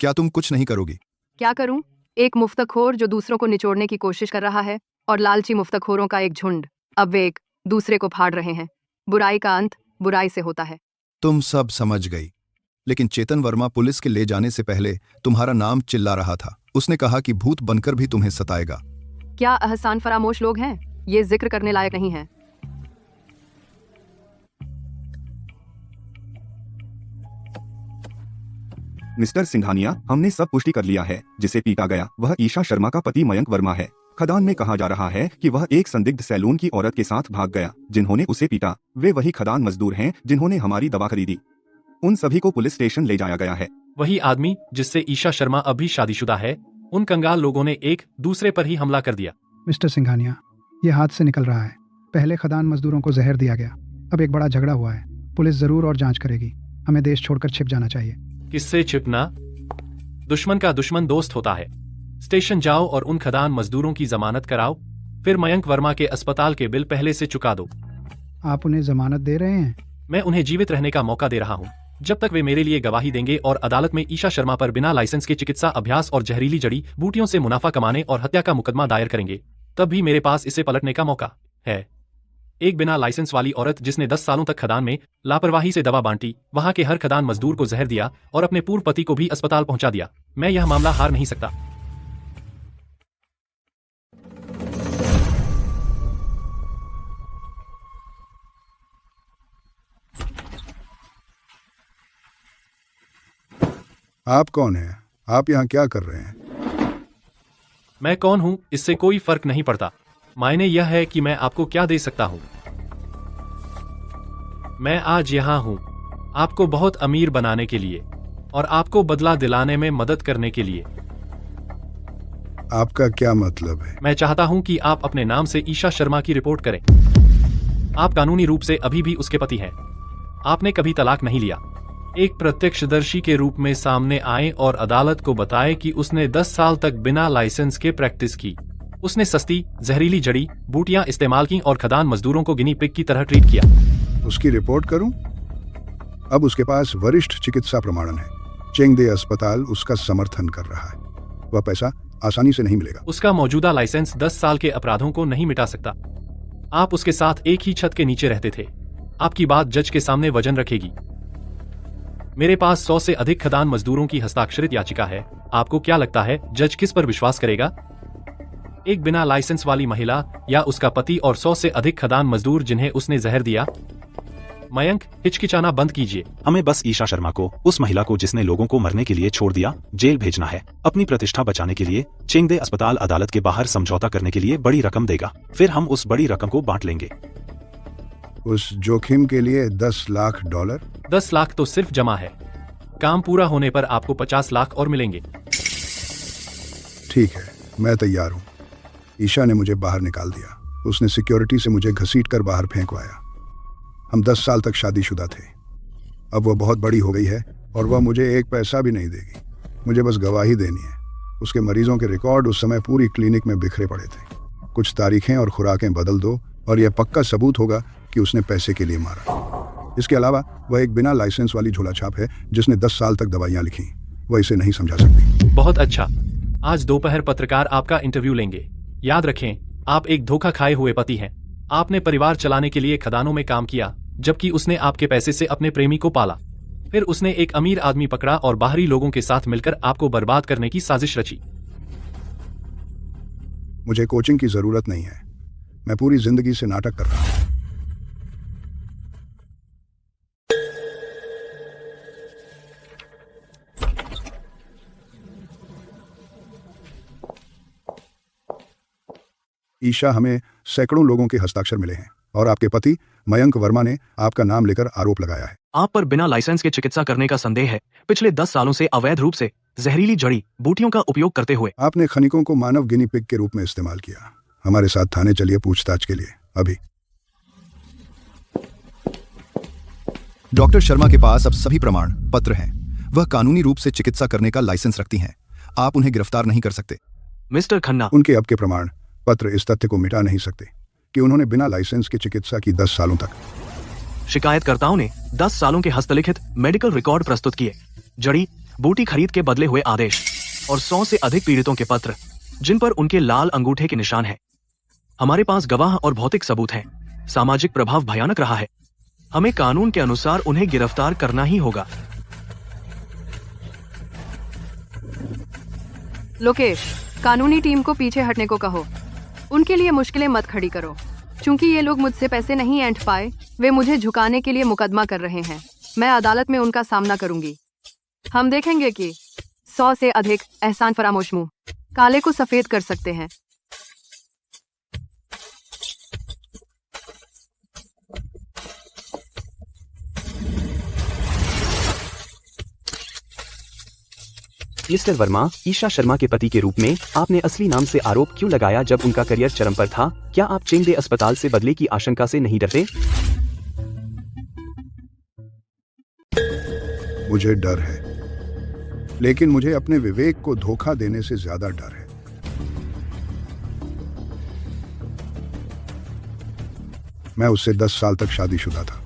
क्या तुम कुछ नहीं करोगी? क्या करूं? एक मुफ्तखोर जो दूसरों को निचोड़ने की कोशिश कर रहा है, और लालची मुफ्तखोरों का एक झुंड। अब वे एक दूसरे को फाड़ रहे हैं। बुराई का अंत बुराई से होता है। तुम सब समझ गई, लेकिन चेतन वर्मा पुलिस के ले जाने से पहले तुम्हारा नाम चिल्ला रहा था। उसने कहा कि भूत बनकर भी तुम्हें सताएगा। क्या अहसान फरामोश लोग हैं? ये जिक्र करने लायक नहीं है। मिस्टर सिंघानिया, हमने सब पुष्टि कर लिया है। जिसे पीटा गया वह ईशा शर्मा का पति मयंक वर्मा है। खदान में कहा जा रहा है कि वह एक संदिग्ध सैलून की औरत के साथ भाग गया जिन्होंने उसे पीटा। वे वही खदान मजदूर हैं जिन्होंने हमारी दवा खरीदी। उन सभी को पुलिस स्टेशन ले जाया गया है। वही आदमी जिससे ईशा शर्मा अभी शादीशुदा है। उन कंगाल लोगों ने एक दूसरे पर ही हमला कर दिया। मिस्टर सिंघानिया, ये हाथ से निकल रहा है। पहले खदान मजदूरों को जहर दिया गया, अब एक बड़ा झगड़ा हुआ है। पुलिस जरूर और जांच करेगी। हमें देश छोड़कर छिप जाना चाहिए। किससे छिपना? दुश्मन का दुश्मन दोस्त होता है। स्टेशन जाओ और उन खदान मजदूरों की जमानत कराओ, फिर मयंक वर्मा के अस्पताल के बिल पहले से चुका दो। आप उन्हें जमानत दे रहे हैं? मैं उन्हें जीवित रहने का मौका दे रहा हूँ, जब तक वे मेरे लिए गवाही देंगे और अदालत में ईशा शर्मा पर बिना लाइसेंस के चिकित्सा अभ्यास और जहरीली जड़ी बूटियों से मुनाफा कमाने और हत्या का मुकदमा दायर करेंगे, तब भी मेरे पास इसे पलटने का मौका है। एक बिना लाइसेंस वाली औरत जिसने 10 सालों तक खदान में लापरवाही से दवा बांटी, वहां के हर खदान मजदूर को जहर दिया और अपने पूर्व पति को भी अस्पताल पहुंचा दिया। मैं यह मामला हार नहीं सकता। आप कौन हैं? आप यहाँ क्या कर रहे हैं? मैं कौन हूं इससे कोई फर्क नहीं पड़ता। मायने यह है कि मैं आपको क्या दे सकता हूं। मैं आज यहाँ हूं आपको बहुत अमीर बनाने के लिए और आपको बदला दिलाने में मदद करने के लिए। आपका क्या मतलब है? मैं चाहता हूं कि आप अपने नाम से ईशा शर्मा की रिपोर्ट करें। आप कानूनी रूप से अभी भी उसके पति हैं। आपने कभी तलाक नहीं लिया। एक प्रत्यक्षदर्शी के रूप में सामने आए और अदालत को बताए कि उसने 10 साल तक बिना लाइसेंस के प्रैक्टिस की। उसने सस्ती जहरीली जड़ी बूटियां इस्तेमाल की और खदान मजदूरों को गिनी पिग की तरह ट्रीट किया। उसकी रिपोर्ट करूं? अब उसके पास वरिष्ठ चिकित्सा प्रमाणन है। चेंगदे अस्पताल उसका समर्थन कर रहा है। वह पैसा आसानी से नहीं मिलेगा। उसका मौजूदा लाइसेंस 10 साल के अपराधों को नहीं मिटा सकता। आप उसके साथ एक ही छत के नीचे रहते थे। आपकी बात जज के सामने वजन रखेगी। मेरे पास 100 से अधिक खदान मजदूरों की हस्ताक्षरित याचिका है। आपको क्या लगता है जज किस पर विश्वास करेगा? एक बिना लाइसेंस वाली महिला या उसका पति और 100 से अधिक खदान मजदूर जिन्हें उसने जहर दिया? मयंक, हिचकिचाना बंद कीजिए। हमें बस ईशा शर्मा को, उस महिला को जिसने लोगों को मरने के लिए छोड़ दिया, जेल भेजना है। अपनी प्रतिष्ठा बचाने के लिए चेंगदे अस्पताल अदालत के बाहर समझौता करने के लिए बड़ी रकम देगा। फिर हम उस बड़ी रकम को बांट लेंगे। उस जोखिम के लिए $10 लाख? 10 लाख तो सिर्फ जमा है। काम पूरा होने पर आपको 50 लाख और मिलेंगे। ठीक है, मैं तैयार हूँ। ईशा ने मुझे बाहर निकाल दिया। उसने सिक्योरिटी से मुझे घसीटकर बाहर फेंकवाया। हम 10 साल तक शादीशुदा थे। अब वह बहुत बड़ी हो गई है और वह मुझे एक पैसा भी नहीं देगी। मुझे बस गवाही देनी है। उसके मरीजों के रिकॉर्ड उस समय पूरी क्लिनिक में बिखरे पड़े थे। कुछ तारीखें और खुराकें बदल दो और यह पक्का सबूत होगा कि उसने पैसे के लिए मारा। इसके अलावा वह एक बिना लाइसेंस वाली झोला छाप है जिसने 10 साल तक दवाइयां लिखी। वह इसे नहीं समझा सकती। बहुत अच्छा। आज दोपहर पत्रकार आपका इंटरव्यू लेंगे। याद रखें, आप एक धोखा खाए हुए पति हैं। आपने परिवार चलाने के लिए खदानों में काम किया, जबकि उसने आपके पैसे से अपने प्रेमी को पाला। फिर उसने एक अमीर आदमी पकड़ा और बाहरी लोगों के साथ मिलकर आपको बर्बाद करने की साजिश रची। मुझे कोचिंग की जरूरत नहीं है। मैं पूरी जिंदगी से नाटक कर रहा हूं। ईशा, हमें सैकड़ों लोगों के हस्ताक्षर मिले हैं और आपके पति मयंक वर्मा ने आपका नाम लेकर आरोप लगाया है। आप पर बिना लाइसेंस के चिकित्सा करने का संदेह है। पिछले 10 सालों से अवैध रूप से जहरीली जड़ी बूटियों का उपयोग करते हुए आपने खनिकों को मानव गिनी पिग के रूप में इस्तेमाल किया। हमारे साथ थाने चलिए पूछताछ के लिए अभी। डॉक्टर शर्मा के पास अब सभी प्रमाण पत्र हैं। वह कानूनी रूप से चिकित्सा करने का लाइसेंस रखती हैं। आप उन्हें गिरफ्तार नहीं कर सकते। मिस्टर खन्ना, उनके अब के प्रमाण पत्र इस तथ्य को मिटा नहीं सकते कि उन्होंने बिना लाइसेंस के चिकित्सा की 10 सालों तक। शिकायतकर्ताओं ने 10 सालों के हस्तलिखित मेडिकल रिकॉर्ड प्रस्तुत किए, जड़ी बूटी खरीद के बदले हुए आदेश और 100 से अधिक पीड़ितों के पत्र जिन पर उनके लाल अंगूठे के निशान हैं। हमारे पास गवाह और भौतिक सबूत हैं। सामाजिक प्रभाव भयानक रहा है। हमें कानून के अनुसार उन्हें गिरफ्तार करना ही होगा। लोकेश, कानूनी टीम को पीछे हटने को कहो। उनके लिए मुश्किलें मत खड़ी करो। चूंकि ये लोग मुझसे पैसे नहीं ऐंठ पाए, वे मुझे झुकाने के लिए मुकदमा कर रहे हैं। मैं अदालत में उनका सामना करूंगी। हम देखेंगे कि 100 से अधिक एहसान फरामोश मुंह काले को सफेद कर सकते हैं। मिस्टर वर्मा, ईशा शर्मा के पति के रूप में आपने असली नाम से आरोप क्यों लगाया जब उनका करियर चरम पर था? क्या आप चेंगदे अस्पताल से बदले की आशंका से नहीं डरते? मुझे डर है। लेकिन मुझे अपने विवेक को धोखा देने से ज्यादा डर है। मैं उससे 10 साल तक शादीशुदा था।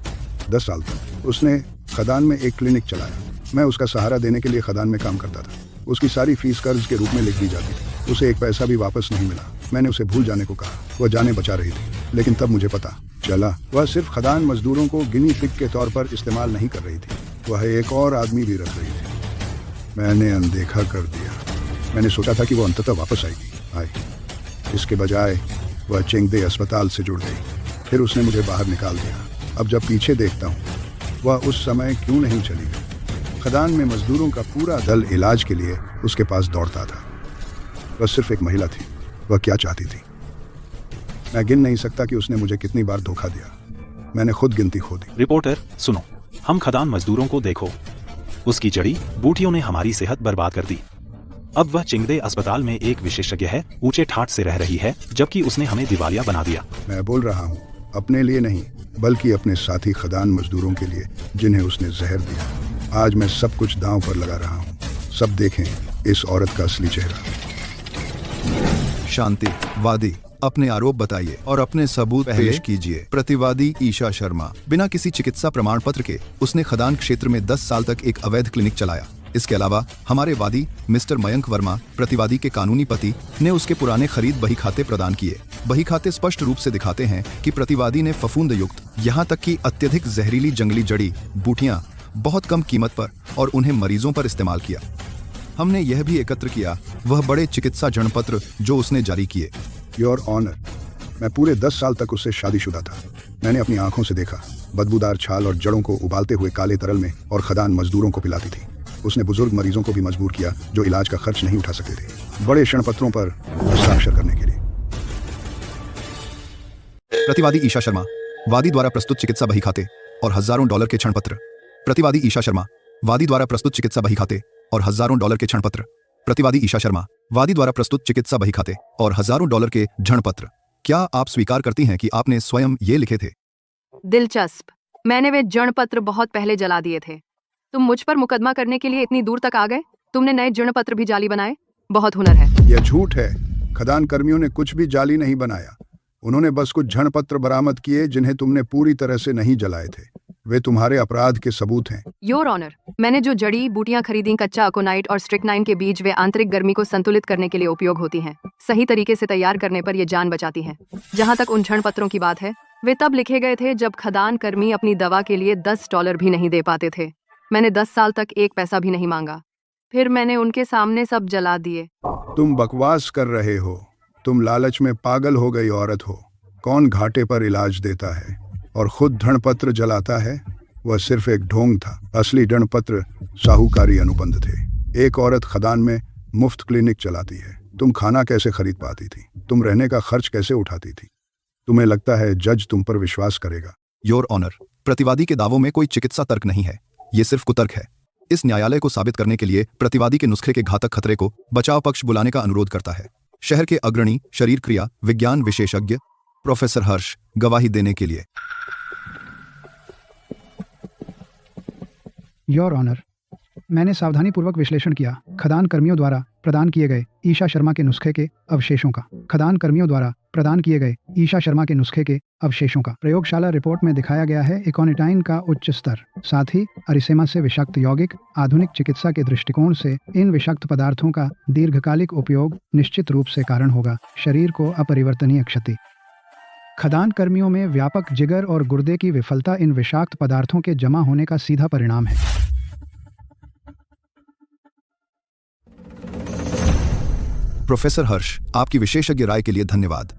10 साल तक उसने खदान में एक क्लिनिक चलाया। मैं उसका सहारा देने के लिए खदान में काम करता था। उसकी सारी फीस कर्ज के रूप में लिख दी जाती थी। उसे एक पैसा भी वापस नहीं मिला। मैंने उसे भूल जाने को कहा। वह जाने बचा रही थी, लेकिन तब मुझे पता चला वह सिर्फ खदान मजदूरों को गिनी पिग के तौर पर इस्तेमाल नहीं कर रही थी, वह एक और आदमी भी रख रही थी। मैंने अनदेखा कर दिया। मैंने सोचा था कि वो अंततः वापस आई। इसके बजाय वह चिंगदे अस्पताल से जुड़ गई। फिर उसने मुझे बाहर निकाल दिया। अब जब पीछे देखता हूँ, वह उस समय क्यों नहीं चली गई। खदान में मजदूरों का पूरा दल इलाज के लिए उसके पास दौड़ता था। वह सिर्फ एक महिला थी। वह क्या चाहती थी? मैं गिन नहीं सकता कि उसने मुझे कितनी बार धोखा दिया। मैंने खुद गिनती खो दी। रिपोर्टर सुनो, हम खदान मजदूरों को देखो। उसकी जड़ी बूटियों ने हमारी सेहत बर्बाद कर दी। अब वह चिंगदे अस्पताल में एक विशेषज्ञ है, ऊंचे ठाठ से रह रही है, जबकि उसने हमें दिवालिया बना दिया। मैं बोल रहा हूँ अपने लिए नहीं, बल्कि अपने साथी खदान मजदूरों के लिए, जिन्हें उसने जहर दिया। आज मैं सब कुछ दांव पर लगा रहा हूँ। सब देखें इस औरत का असली चेहरा। शांति। वादी, अपने आरोप बताइए और अपने सबूत पेश कीजिए। प्रतिवादी ईशा शर्मा। बिना किसी चिकित्सा प्रमाण पत्र के उसने खदान क्षेत्र में 10 साल तक एक अवैध क्लिनिक चलाया। इसके अलावा हमारे वादी मिस्टर मयंक वर्मा, प्रतिवादी के कानूनी पति, ने उसके पुराने खरीद बही खाते प्रदान किए। बही खाते स्पष्ट रूप से दिखाते हैं कि प्रतिवादी ने फफूंद युक्त, यहाँ तक कि अत्यधिक जहरीली जंगली जड़ी बूटियां बहुत कम कीमत पर और उन्हें मरीजों पर इस्तेमाल किया। हमने यह भी एकत्र किया वह बड़े चिकित्सा जनपत्र जो उसने जारी किए। योर ऑनर, मैं पूरे 10 साल तक उससे शादीशुदा था। मैंने अपनी आंखों से देखा बदबूदार छाल और जड़ों को उबालते हुए काले तरल में और खदान मजदूरों को पिलाती थी। उसने बुजुर्ग मरीजों को भी मजबूर किया जो इलाज का खर्च नहीं उठा सकते थे, बड़े क्षणपत्रों पर हस्ताक्षर करने के लिए। प्रतिवादी ईशा शर्मा। वादी द्वारा प्रस्तुत चिकित्सा बही खाते और हजारों डॉलर के क्षणपत्र। प्रतिवादी ईशा शर्मा। वादी द्वारा प्रस्तुत चिकित्सा बही खाते और हजारों डॉलर के क्षणपत्र। प्रतिवादी ईशा शर्मा। वादी द्वारा प्रस्तुत चिकित्सा बही खाते और हजारों डॉलर के ऋणपत्र। क्या आप स्वीकार करती हैं कि आपने स्वयं ये लिखे थे? दिलचस्प। मैंने वे ऋणपत्र बहुत पहले जला दिए थे। तुम मुझ पर मुकदमा करने के लिए इतनी दूर तक आ गए? तुमने नए ऋणपत्र भी जाली बनाए? बहुत हुनर है। यह झूठ है। खदान कर्मियों ने कुछ भी जाली नहीं बनाया। उन्होंने बस कुछ ऋणपत्र बरामद किए जिन्हें तुमने पूरी तरह से नहीं जलाए थे। वे तुम्हारे अपराध के सबूत हैं। योर ऑनर, मैंने जो जड़ी बूटियां खरीदी, कच्चा अकोनाइट और स्ट्रिक्नाइन के बीज, वे आंतरिक गर्मी को संतुलित करने के लिए उपयोग होती हैं। सही तरीके से तैयार करने पर ये जान बचाती हैं। जहां तक उन ऋणपत्रों की बात है, वे तब लिखे गए थे जब खदान कर्मी अपनी दवा के लिए $10 भी नहीं दे पाते थे। मैंने 10 साल तक एक पैसा भी नहीं मांगा। फिर मैंने उनके सामने सब जला दिए। तुम बकवास कर रहे हो। तुम लालच में पागल हो गई औरत हो। कौन घाटे पर इलाज देता है और खुद ऋणपत्र जलाता है? वह सिर्फ एक ढोंग था। असली ऋणपत्र साहूकारी अनुबंध थे। एक औरत खदान में मुफ्त क्लिनिक चलाती है। तुम खाना कैसे खरीद पाती थी? तुम रहने का खर्च कैसे उठाती थी? तुम्हें लगता है जज तुम पर विश्वास करेगा? योर ऑनर, प्रतिवादी के दावों में कोई चिकित्सा तर्क नहीं है, ये सिर्फ कुतर्क है। इस न्यायालय को साबित करने के लिए प्रतिवादी के नुस्खे के घातक खतरे को बचाव पक्ष बुलाने का अनुरोध करता है। शहर के अग्रणी शरीर क्रिया विज्ञान विशेषज्ञ प्रोफेसर हर्ष गवाही देने के लिए। योर ऑनर, मैंने सावधानीपूर्वक विश्लेषण किया खदान कर्मियों द्वारा प्रदान किए गए ईशा शर्मा के नुस्खे के अवशेषों का। खदान कर्मियों द्वारा प्रदान किए गए ईशा शर्मा के नुस्खे के अवशेषों का प्रयोगशाला रिपोर्ट में दिखाया गया है एकोनिटाइन का उच्च स्तर, साथ ही अरिसेमा से विषाक्त यौगिक। आधुनिक चिकित्सा के दृष्टिकोण से इन विषाक्त पदार्थों का दीर्घकालिक उपयोग निश्चित रूप से कारण होगा शरीर को अपरिवर्तनीय क्षति। खदान कर्मियों में व्यापक जिगर और गुर्दे की विफलता इन विषाक्त पदार्थों के जमा होने का सीधा परिणाम है। प्रोफेसर हर्ष, आपकी विशेषज्ञ राय के लिए धन्यवाद।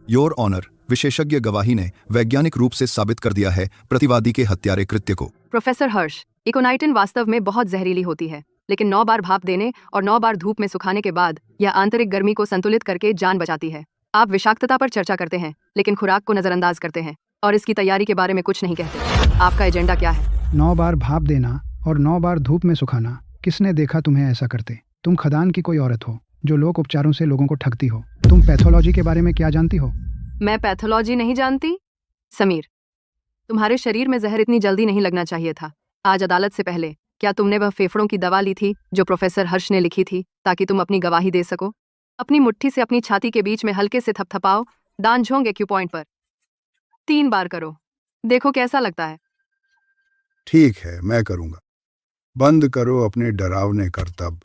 योर ऑनर, विशेषज्ञ गवाही ने वैज्ञानिक रूप से साबित कर दिया है प्रतिवादी के हत्यारे कृत्य को। प्रोफेसर हर्ष, इकोनाइटिन वास्तव में बहुत जहरीली होती है, लेकिन 9 बार भाप देने और 9 बार धूप में सुखाने के बाद यह आंतरिक गर्मी को संतुलित करके जान बचाती है। आप विषाक्तता पर चर्चा करते हैं, लेकिन खुराक को नजरअंदाज करते हैं और इसकी तैयारी के बारे में कुछ नहीं कहते। आपका एजेंडा क्या है? 9 बार भाप देना और 9 बार धूप में सुखाना। किसने देखा तुम्हें ऐसा करते? तुम खदान की कोई औरत हो जो लोक उपचारों से लोगों को ठगती हो। तुम पैथोलॉजी के बारे में क्या जानती हो? मैं पैथोलॉजी नहीं जानती। समीर, तुम्हारे शरीर में जहर इतनी जल्दी नहीं लगना चाहिए था। आज अदालत से पहले क्या तुमने वह फेफड़ों की दवा ली थी जो प्रोफेसर हर्ष ने लिखी थी ताकि तुम अपनी गवाही दे सको? अपनी मुट्ठी से अपनी छाती के बीच में हल्के से थपथपाओ, दान झोंक एक्यूपॉइंट पर 3 बार करो, देखो कैसा लगता है। ठीक है, मैं करूंगा। बंद करो अपने डरावने करतब।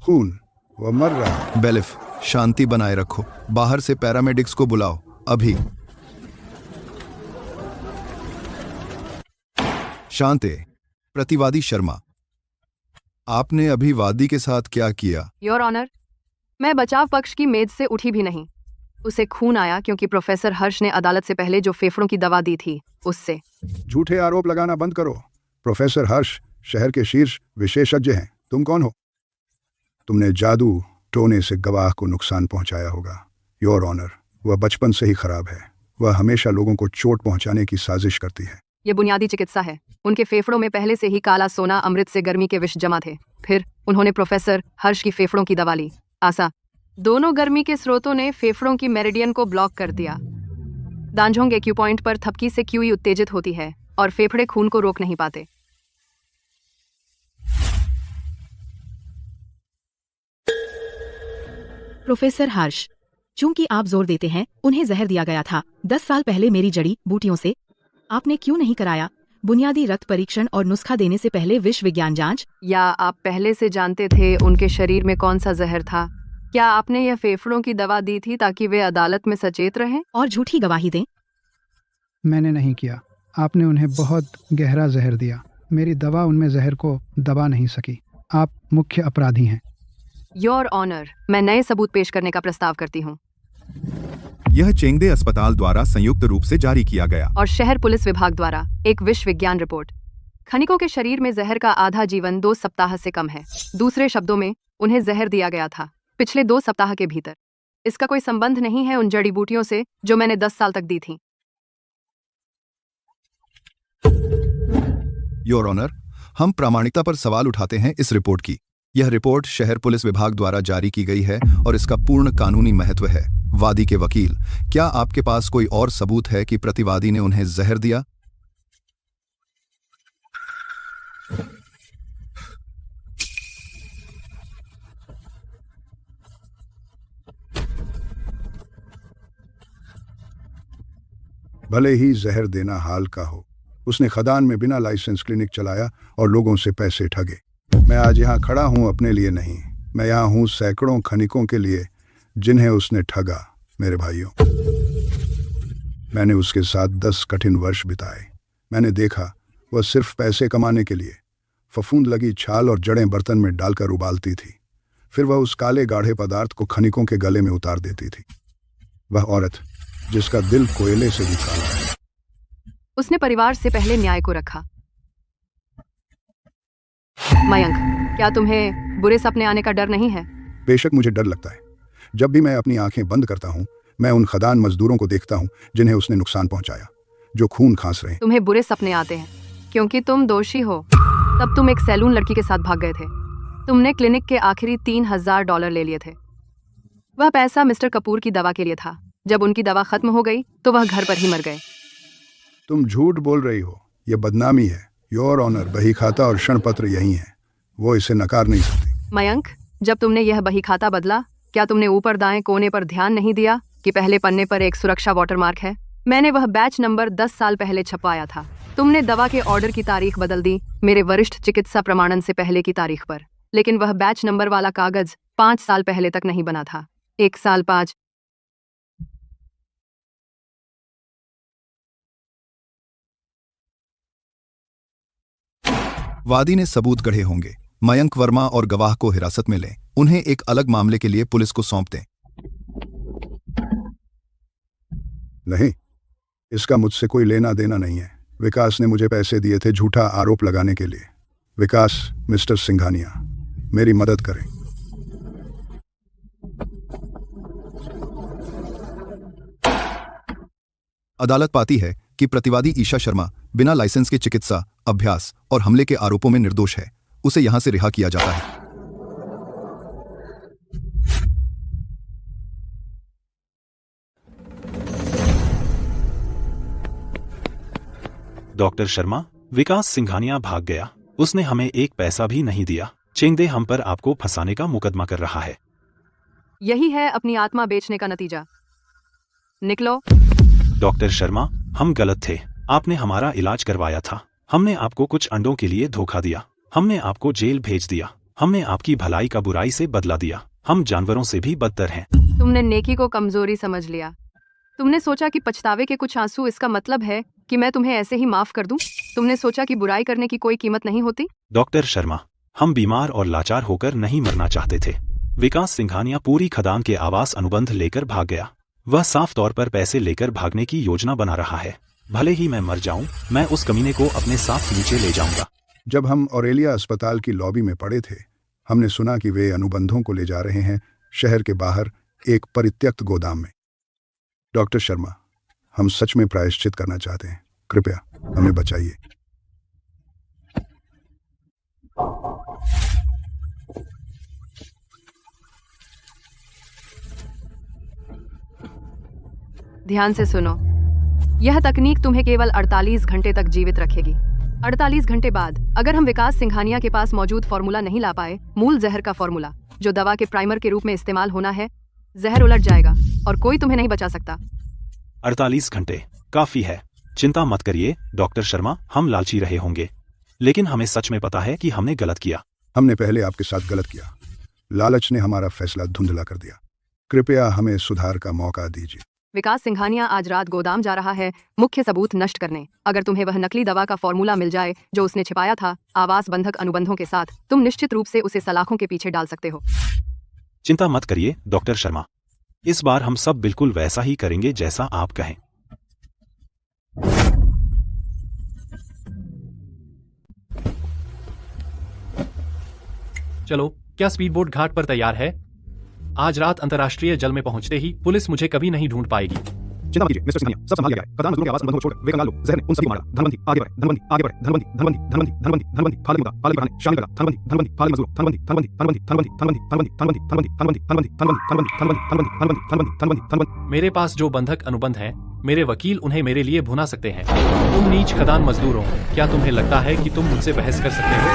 खून, वह मर रहा है। बेलिफ, शांति बनाए रखो। बाहर से पैरामेडिक्स को बुलाओ अभी। शांति। प्रतिवादी शर्मा, आपने अभी वादी के साथ क्या किया? योर ऑनर, मैं बचाव पक्ष की मेज से उठी भी नहीं। उसे खून आया क्योंकि प्रोफेसर हर्ष ने अदालत से पहले जो फेफड़ों की दवा दी थी उससे। झूठे आरोप लगाना बंद करो। प्रोफेसर हर्ष शहर के शीर्ष विशेषज्ञ हैं। तुम कौन हो? तुमने जादू टोने से गवाह को नुकसान पहुंचाया होगा। योर ऑनर, वह बचपन से ही खराब है। वह हमेशा लोगों को चोट पहुंचाने की साजिश करती है। ये बुनियादी चिकित्सा है। उनके फेफड़ों में पहले से ही काला सोना अमृत से गर्मी के विष जमा थे। फिर उन्होंने प्रोफेसर हर्ष की फेफड़ों की दवा ली। आशा, दोनों गर्मी के स्रोतों ने फेफड़ों की मेरिडियन को ब्लॉक कर दिया। दानझोंग एक्यूपॉइंट पर थपकी से क्यूई उत्तेजित होती है और फेफड़े खून को रोक नहीं पाते। प्रोफेसर हर्ष, चूंकि आप जोर देते हैं उन्हें जहर दिया गया था 10 साल पहले मेरी जड़ी बूटियों से, आपने क्यों नहीं कराया बुनियादी रक्त परीक्षण और नुस्खा देने से पहले विश्व विज्ञान जांच? या आप पहले से जानते थे उनके शरीर में कौन सा जहर था? क्या आपने यह फेफड़ों की दवा दी थी ताकि वे अदालत में सचेत रहें और झूठी गवाही दें? मैंने नहीं किया। आपने उन्हें बहुत गहरा जहर दिया। मेरी दवा उनमें जहर को दबा नहीं सकी। आप मुख्य अपराधी हैं। योर ऑनर, मैं नए सबूत पेश करने का प्रस्ताव करती हूँ। यह चेंगदे अस्पताल द्वारा संयुक्त रूप से जारी किया गया और शहर पुलिस विभाग द्वारा एक विश्व विज्ञान रिपोर्ट। खनिकों के शरीर में जहर का आधा जीवन 2 सप्ताह से कम है। दूसरे शब्दों में, उन्हें जहर दिया गया था पिछले 2 सप्ताह के भीतर। इसका कोई संबंध नहीं है उन जड़ी बूटियों से जो मैंने 10 साल तक दी थीं। योर ऑनर, हम प्रामाणिकता पर सवाल उठाते हैं इस रिपोर्ट की। यह रिपोर्ट शहर पुलिस विभाग द्वारा जारी की गई है और इसका पूर्ण कानूनी महत्व है। वादी के वकील, क्या आपके पास कोई और सबूत है कि प्रतिवादी ने उन्हें जहर दिया? भले ही जहर देना हाल का हो, उसने खदान में बिना लाइसेंस क्लिनिक चलाया और लोगों से पैसे ठगे। मैं आज यहाँ खड़ा हूँ अपने लिए नहीं, मैं यहाँ हूँ सैकड़ों खनिकों के लिए जिन्हें उसने ठगा। मेरे भाइयों, मैंने उसके साथ 10 कठिन वर्ष बिताए। मैंने देखा वह सिर्फ पैसे कमाने के लिए फफूंद लगी छाल और जड़ें बर्तन में डालकर उबालती थी। फिर वह उस काले गाढ़े पदार्थ को खनिकों के गले में उतार देती थी। वह औरत जिसका दिल कोयले से भी काला है। उसने परिवार से पहले न्याय को रखा। मयंक, क्या तुम्हें बुरे सपने आने का डर नहीं है? बेशक मुझे डर लगता है। जब भी मैं अपनी आंखें बंद करता हूँ, मैं उन खदान मजदूरों को देखता हूँ जिन्हें उसने नुकसान पहुंचाया, जो खून खांस रहे हैं। तुम्हें बुरे सपने आते हैं क्योंकि तुम दोषी हो। तब तुम एक सैलून लड़की के साथ भाग गए थे। तुमने क्लिनिक के आखिरी $3000 ले लिए थे। वह पैसा मिस्टर कपूर की दवा के लिए था। जब उनकी दवा खत्म हो गई तो वह घर पर ही मर गए। तुम झूठ बोल रही हो। यह बदनामी है। योर ऑनर, बही खाता और क्षण पत्र यही है। वो इसे नकार नहीं सकती। मयंक, जब तुमने यह बही खाता बदला, क्या तुमने ऊपर दाएं कोने पर ध्यान नहीं दिया कि पहले पन्ने पर एक सुरक्षा वाटरमार्क है? मैंने वह बैच नंबर 10 साल पहले छपवाया था। तुमने दवा के ऑर्डर की तारीख बदल दी मेरे वरिष्ठ चिकित्सा प्रमाणन से पहले की तारीख पर, लेकिन वह बैच नंबर वाला कागज 5 साल पहले तक नहीं बना था। 1 साल 5। वादी ने सबूत गढ़े होंगे। मयंक वर्मा और गवाह को हिरासत में लें। उन्हें एक अलग मामले के लिए पुलिस को सौंप दें। नहीं, इसका मुझसे कोई लेना देना नहीं है। विकास ने मुझे पैसे दिए थे झूठा आरोप लगाने के लिए। विकास, मिस्टर सिंघानिया, मेरी मदद करें। अदालत पाती है कि प्रतिवादी ईशा शर्मा बिना लाइसेंस के चिकित्सा, अभ्यास और हमले के आरोपों में निर्दोष है। उसे यहां से रिहा किया जाता है। डॉक्टर शर्मा, विकास सिंघानिया भाग गया। उसने हमें एक पैसा भी नहीं दिया। चेंगदे हम पर आपको फंसाने का मुकदमा कर रहा है। यही है अपनी आत्मा बेचने का नतीजा। निकलो। डॉक्टर शर्मा, हम गलत थे। आपने हमारा इलाज करवाया था। हमने आपको कुछ अंडों के लिए धोखा दिया। हमने आपको जेल भेज दिया। हमने आपकी भलाई का बुराई से बदला दिया। हम जानवरों से भी बदतर हैं। तुमने नेकी को कमजोरी समझ लिया। तुमने सोचा कि पछतावे के कुछ आंसू इसका मतलब है कि मैं तुम्हें ऐसे ही माफ कर दूं। तुमने सोचा कि बुराई करने की कोई कीमत नहीं होती। डॉक्टर शर्मा, हम बीमार और लाचार होकर नहीं मरना चाहते थे। विकास सिंघानिया पूरी खदान के आवास अनुबंध लेकर भाग गया। वह साफ तौर पर पैसे लेकर भागने की योजना बना रहा है। भले ही मैं मर जाऊं, मैं उस कमीने को अपने साथ नीचे ले जाऊंगा। जब हम ऑरेलिया अस्पताल की लॉबी में पड़े थे, हमने सुना कि वे अनुबंधों को ले जा रहे हैं शहर के बाहर एक परित्यक्त गोदाम में। डॉक्टर शर्मा, हम सच में प्रायश्चित करना चाहते हैं। कृपया हमें बचाइए। ध्यान से सुनो। यह तकनीक तुम्हें केवल 48 घंटे तक जीवित रखेगी। 48 घंटे बाद अगर हम विकास सिंघानिया के पास मौजूद फॉर्मूला नहीं ला पाए, मूल जहर का फॉर्मूला जो दवा के प्राइमर के रूप में इस्तेमाल होना है, जहर उलट जाएगा और कोई तुम्हें नहीं बचा सकता। 48 घंटे काफी है। चिंता मत करिए डॉक्टर शर्मा, हम लालची रहे होंगे, लेकिन हमें सच में पता है कि हमने गलत किया। हमने पहले आपके साथ गलत किया। लालच ने हमारा फैसला धुंधला कर दिया। कृपया हमें सुधार का मौका दीजिए। विकास सिंघानिया आज रात गोदाम जा रहा है मुख्य सबूत नष्ट करने। अगर तुम्हें वह नकली दवा का फॉर्मूला मिल जाए जो उसने छिपाया था आवास बंधक अनुबंधों के साथ, तुम निश्चित रूप से उसे सलाखों के पीछे डाल सकते हो। चिंता मत करिए डॉक्टर शर्मा, इस बार हम सब बिल्कुल वैसा ही करेंगे जैसा आप कहें। चलो, क्या स्पीड बोट घाट पर तैयार है? आज रात अंतर्राष्ट्रीय जल में पहुंचते ही पुलिस मुझे कभी नहीं ढूंढ पाएगी। चिंता मत कीजिए मिस्टर सिंघानिया, सब संभाल लिया गया है। खदान मजदूरों के आवास अनुबंधों को छोड़ वे कंगाल लोग, जहर ने उन सभी को मारा। धनबंदी आगे बढ़े, धनबंदी आगे बढ़े, धनबंदी धनबंदी धनबंदी धनबंदी धनबंदी फालिक मुद्दा, फालिक बढ़ाने, शामिल करा, धनबंदी धनबंदी फालिक मजदूर, धनबंदी धनबंदी धनबंदी धनबंदी धनबंदी धनबंदी धनबंदी धनबंदी धनबंदी धनबंदी धनबंदी धनबंदी धनबंदी धनबंदी धनबंदी धनबंदी। मेरे पास जो बंधक अनुबंध हैं, मेरे वकील उन्हें मेरे लिए भुना सकते हैं। तुम नीच खदान मजदूर हो, क्या तुम्हें लगता है कि तुम मुझसे बहस कर सकते हो?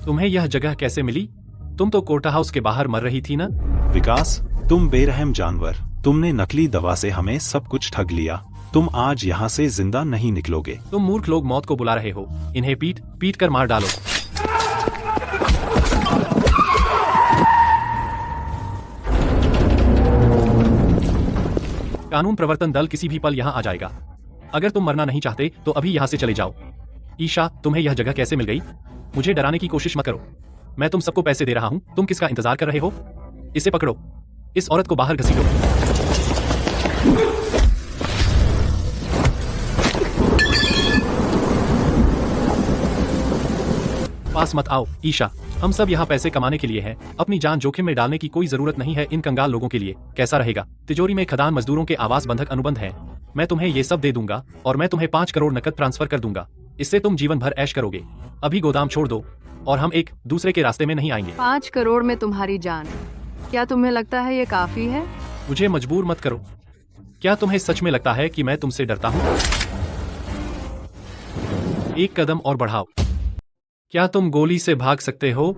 तुम्हें यह जगह कैसे मिली? तुम तो कोर्ट हाउस के बाहर मर रही थी ना? विकास, तुम बेरहम जानवर, तुमने नकली दवा से हमें सब कुछ ठग लिया। तुम आज यहाँ से जिंदा नहीं निकलोगे। तुम मूर्ख लोग मौत को बुला रहे हो। इन्हें पीट पीट कर मार डालो। कानून प्रवर्तन दल किसी भी पल यहाँ आ जाएगा। अगर तुम मरना नहीं चाहते तो अभी यहाँ से चले जाओ। ईशा, तुम्हें यह जगह कैसे मिल गई? मुझे डराने की कोशिश मत करो। मैं तुम सबको पैसे दे रहा हूँ। तुम किसका इंतजार कर रहे हो? इसे पकड़ो। इस औरत को बाहर घसीटो। पास मत आओ ईशा, हम सब यहाँ पैसे कमाने के लिए हैं। अपनी जान जोखिम में डालने की कोई जरूरत नहीं है इन कंगाल लोगों के लिए। कैसा रहेगा? तिजोरी में खदान मजदूरों के आवास बंधक अनुबंध हैं। मैं तुम्हें ये सब दे दूंगा और मैं तुम्हें 5 करोड़ नकद ट्रांसफर कर दूंगा। इससे तुम जीवन भर ऐश करोगे। अभी गोदाम छोड़ दो और हम एक दूसरे के रास्ते में नहीं आएंगे। 5 करोड़ में तुम्हारी जान, क्या तुम्हें लगता है ये काफी है? मुझे मजबूर मत करो। क्या तुम्हें सच में लगता है कि मैं तुमसे डरता हूँ? एक कदम और बढ़ाओ। क्या तुम गोली से भाग सकते हो?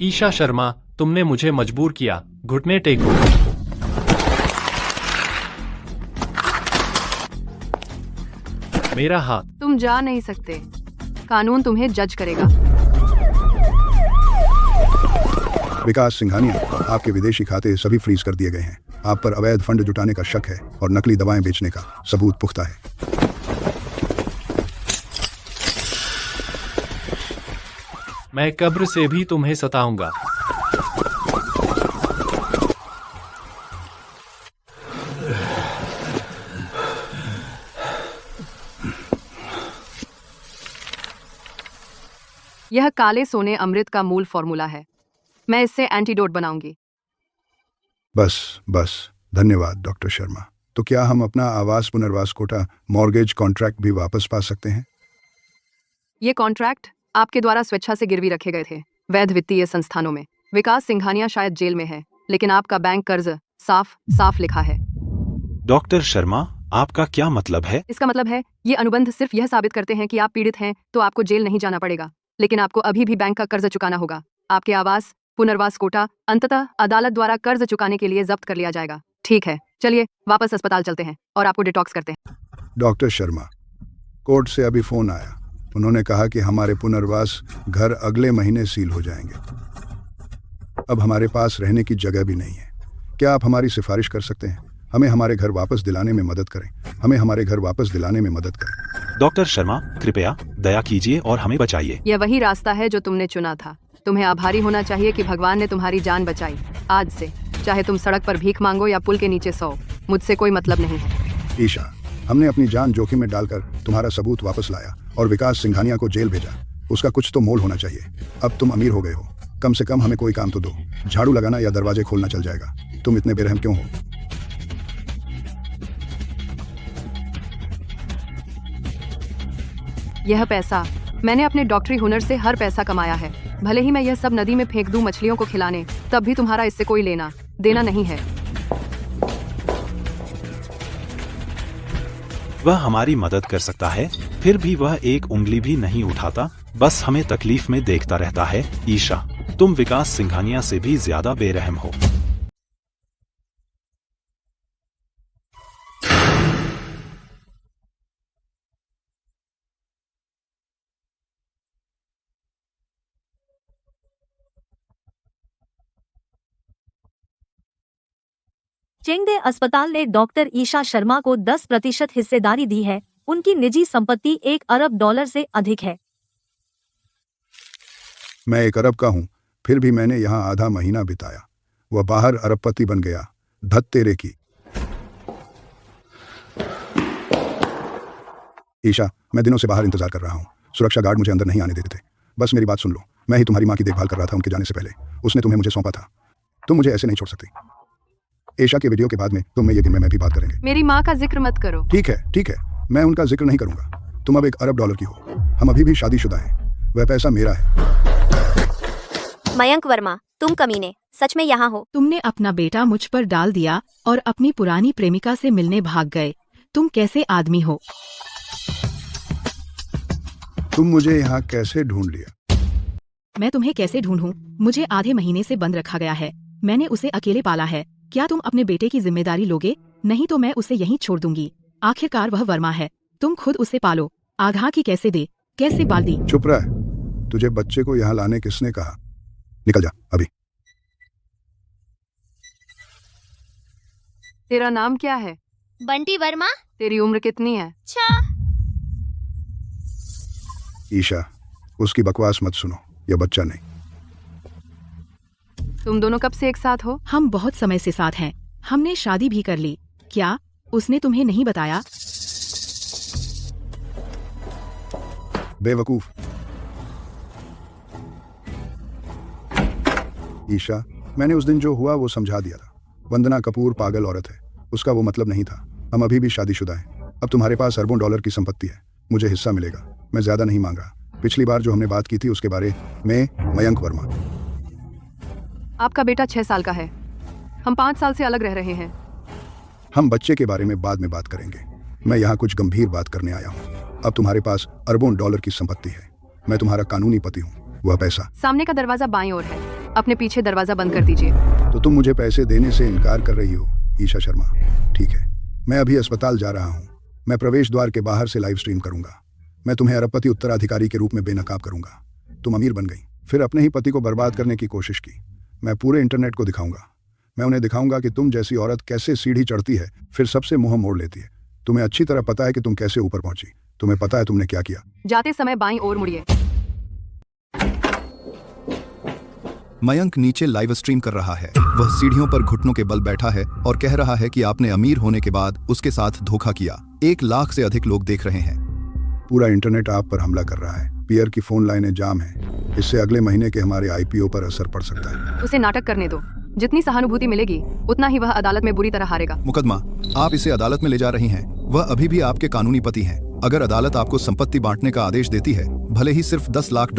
ईशा शर्मा, तुमने मुझे मजबूर किया। घुटने टेको। मेरा हाथ। तुम जा नहीं सकते। कानून तुम्हें जज करेगा। विकास सिंघानिया, आपके विदेशी खाते सभी फ्रीज कर दिए गए हैं। आप पर अवैध फंड जुटाने का शक है और नकली दवाएं बेचने का सबूत पुख्ता है। मैं कब्र से भी तुम्हें सताऊंगा। यह काले सोने अमृत का मूल फॉर्मूला है। मैं इससे एंटीडोट बनाऊंगी। बस धन्यवाद डॉक्टर शर्मा। तो क्या हम अपना आवास पुनर्वास कोटा मॉर्गेज कॉन्ट्रैक्ट भी वापस पा सकते हैं? ये कॉन्ट्रैक्ट आपके द्वारा स्वेच्छा से गिरवी रखे गए थे वैध वित्तीय संस्थानों में। विकास सिंघानिया शायद जेल में है, लेकिन आपका बैंक कर्ज साफ लिखा है। डॉक्टर शर्मा, आपका क्या मतलब है? इसका मतलब है ये अनुबंध सिर्फ यह साबित करते हैं कि आप पीड़ित हैं तो आपको जेल नहीं जाना पड़ेगा, लेकिन आपको अभी भी बैंक का कर्ज चुकाना होगा। आपके आवास पुनर्वास कोटा अंततः अदालत द्वारा कर्ज चुकाने के लिए जब्त कर लिया जाएगा। ठीक है, चलिए वापस अस्पताल चलते हैं और आपको डिटॉक्स करते हैं। डॉक्टर शर्मा, कोर्ट से अभी फोन आया। उन्होंने कहा कि हमारे पुनर्वास घर अगले महीने सील हो जाएंगे। अब हमारे पास रहने की जगह भी नहीं है। क्या आप हमारी सिफारिश कर सकते हैं? हमें हमारे घर वापस दिलाने में मदद करें। हमें हमारे घर वापस दिलाने में मदद करें। डॉक्टर शर्मा, कृपया दया कीजिए और हमें बचाइए। यह वही रास्ता है जो तुमने चुना था। तुम्हें आभारी होना चाहिए कि भगवान ने तुम्हारी जान बचाई। आज से चाहे तुम सड़क पर भीख मांगो या पुल के नीचे सो, मुझसे कोई मतलब नहीं है। ईशा, हमने अपनी जान जोखिम में डालकर तुम्हारा सबूत वापस लाया और विकास सिंघानिया को जेल भेजा। उसका कुछ तो मोल होना चाहिए। अब तुम अमीर हो गए हो, कम से कम हमें कोई काम तो दो। झाड़ू लगाना या दरवाजे खोलना चल जाएगा। तुम इतने बेरहम क्यों हो? यह पैसा मैंने अपने डॉक्टरी हुनर से हर पैसा कमाया है। भले ही मैं यह सब नदी में फेंक दूं मछलियों को खिलाने, तब भी तुम्हारा इससे कोई लेना देना नहीं है। वह हमारी मदद कर सकता है, फिर भी वह एक उंगली भी नहीं उठाता, बस हमें तकलीफ में देखता रहता है। ईशा, तुम विकास सिंघानिया से भी ज्यादा बेरहम हो। चेंगडे अस्पताल ने डॉक्टर ईशा शर्मा को 10% हिस्सेदारी दी है। उनकी निजी संपत्ति $1 अरब से अधिक है। मैं 1 अरब का हूं, फिर भी मैंने यहाँ आधा महीना बिताया। वह बाहर अरबपति बन गया। धत तेरे की। ईशा, मैं दिनों से बाहर इंतजार कर रहा हूँ। सुरक्षा गार्ड मुझे अंदर नहीं आने देते थे। बस मेरी बात सुन लो। मैं ही तुम्हारी माँ की देखभाल कर रहा था उनके जाने से पहले। उसने तुम्हें मुझे सौंपा था। तुम मुझे ऐसे नहीं छोड़ सकती। ईशा के वीडियो के बाद में तुम में ये दिन में मैं भी बात करेंगे। मेरी माँ का जिक्र मत करो। ठीक है, मैं उनका जिक्र नहीं करूंगा। तुम अब $1 अरब की हो। हम अभी भी शादीशुदा हैं। वह पैसा मेरा है। मयंक वर्मा, तुम कमीने, सच में यहाँ हो? तुमने अपना बेटा मुझ पर डाल दिया और अपनी पुरानी प्रेमिका से मिलने भाग गए। तुम कैसे आदमी हो? तुम मुझे यहाँ कैसे ढूंढ लिया? मैं तुम्हें कैसे ढूंढूं? मुझे आधे महीने से बंद रखा गया है। मैंने उसे अकेले पाला है। क्या तुम अपने बेटे की जिम्मेदारी लोगे? नहीं तो मैं उसे यहीं छोड़ दूंगी। आखिरकार वह वर्मा है। तुम खुद उसे पालो। आधा की कैसे दे, कैसे बाल दी? चुप रह। तुझे बच्चे को यहाँ लाने किसने कहा? निकल जा अभी। तेरा नाम क्या है? बंटी वर्मा। तेरी उम्र कितनी है? 6। ईशा, उसकी बकवास मत सुनो। यह बच्चा नहीं। तुम दोनों कब से एक साथ हो? हम बहुत समय से साथ हैं। हमने शादी भी कर ली। क्या उसने तुम्हें नहीं बताया? बेवकूफ। ईशा, मैंने उस दिन जो हुआ वो समझा दिया था। वंदना कपूर पागल औरत है। उसका वो मतलब नहीं था। हम अभी भी शादीशुदा हैं। अब तुम्हारे पास अरबों डॉलर की संपत्ति है। मुझे हिस्सा मिलेगा। मैं ज्यादा नहीं मांग रहा। पिछली बार जो हमने बात की थी उसके बारे में। मयंक वर्मा। आपका बेटा 6 साल का है। हम 5 साल से अलग रह रहे हैं। हम बच्चे के बारे में बाद में बात करेंगे। मैं यहाँ कुछ गंभीर बात करने आया हूँ। अब तुम्हारे पास अरबों डॉलर की संपत्ति है। मैं तुम्हारा कानूनी पति हूँ। वह पैसा सामने का दरवाजा बाईं ओर है। अपने पीछे दरवाजा बंद कर दीजिए। तो तुम मुझे पैसे देने से इनकार कर रही हो ईशा शर्मा? ठीक है, मैं अभी अस्पताल जा रहा हूँ। मैं प्रवेश द्वार के बाहर से लाइव स्ट्रीम करूंगा। मैं तुम्हें अरबपति उत्तराधिकारी के रूप में बेनकाब करूंगा। तुम अमीर बन गई, फिर अपने ही पति को बर्बाद करने की कोशिश की। मैं पूरे इंटरनेट को दिखाऊंगा। मैं उन्हें दिखाऊंगा कि तुम जैसी औरत कैसे सीढ़ी चढ़ती है फिर सबसे मुंह मोड़ लेती है। तुम्हें अच्छी तरह पता है कि तुम कैसे ऊपर पहुंची। तुम्हें पता है तुमने क्या किया। जाते समय बाईं ओर मुड़िए। मयंक नीचे लाइव स्ट्रीम कर रहा है। वह सीढ़ियों पर घुटनों के बल बैठा है और कह रहा है कि आपने अमीर होने के बाद उसके साथ धोखा किया। 1 लाख से अधिक लोग देख रहे हैं। पूरा इंटरनेट आप पर हमला कर रहा है। पियर की फोन लाइनें जाम हैं। इससे अगले महीने के हमारे IPO पर असर पड़ सकता है। उसे नाटक करने दो। जितनी सहानुभूति मिलेगी उतना ही वह अदालत में बुरी तरह हारेगा। मुकदमा आप इसे अदालत में ले जा रही हैं। वह अभी भी आपके कानूनी पति हैं। अगर अदालत आपको संपत्ति बांटने का आदेश देती है, भले ही सिर्फ $10 लाख,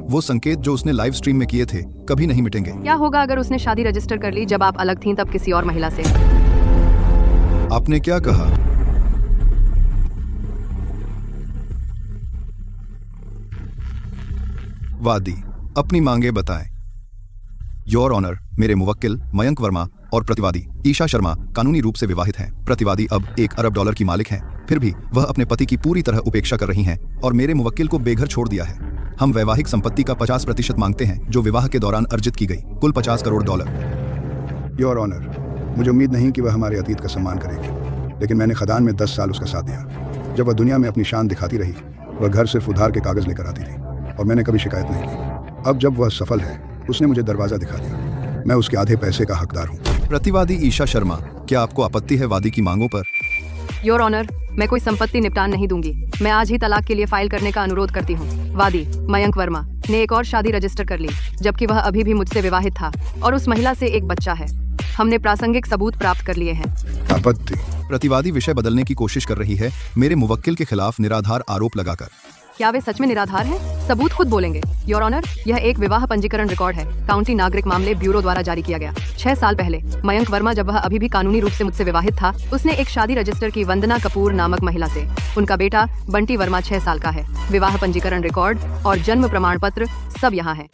वो संकेत जो उसने लाइव स्ट्रीम में किए थे कभी नहीं मिटेंगे। क्या होगा अगर उसने शादी रजिस्टर कर ली जब आप अलग थीं तब किसी और महिला से? आपने क्या कहा? वादी, अपनी मांगे बताएं। योर ऑनर, मेरे मुवक्किल मयंक वर्मा और प्रतिवादी ईशा शर्मा कानूनी रूप से विवाहित हैं। प्रतिवादी अब $1 अरब की मालिक हैं, फिर भी वह अपने पति की पूरी तरह उपेक्षा कर रही हैं और मेरे मुवक्किल को बेघर छोड़ दिया है। हम वैवाहिक संपत्ति का 50% मांगते हैं जो विवाह के दौरान अर्जित की गई, कुल $50 करोड़। योर ऑनर, मुझे उम्मीद नहीं कि वह हमारे अतीत का सम्मान करेगी, लेकिन मैंने खदान में 10 साल उसका साथ दिया। जब वह दुनिया में अपनी शान दिखाती रही, वह घर सिर्फ उधार के कागज लेकर आती थी और मैंने कभी शिकायत नहीं की। अब जब वह सफल है, उसने मुझे दरवाजा दिखा दिया। मैं उसके आधे पैसे का हकदार हूँ। प्रतिवादी ईशा शर्मा, क्या आपको आपत्ति है वादी की मांगों पर? योर ऑनर, मैं कोई संपत्ति निपटान नहीं दूंगी। मैं आज ही तलाक के लिए फाइल करने का अनुरोध करती हूँ। वादी मयंक वर्मा ने एक और शादी रजिस्टर कर ली, जबकि वह अभी भी मुझसे विवाहित था और उस महिला से एक बच्चा है। हमने प्रासंगिक सबूत प्राप्त कर लिए हैं। आपत्ति। प्रतिवादी विषय बदलने की कोशिश कर रही है, मेरे मुवक्किल के खिलाफ निराधार आरोप लगाकर। क्या वे सच में निराधार हैं? सबूत खुद बोलेंगे। योर ऑनर, यह एक विवाह पंजीकरण रिकॉर्ड है, काउंटी नागरिक मामले ब्यूरो द्वारा जारी किया गया। 6 साल पहले मयंक वर्मा, जब वह अभी भी कानूनी रूप से मुझसे विवाहित था, उसने एक शादी रजिस्टर की वंदना कपूर नामक महिला से। उनका बेटा बंटी वर्मा 6 साल का है। विवाह पंजीकरण रिकॉर्ड और जन्म प्रमाण पत्र सब यहाँ है।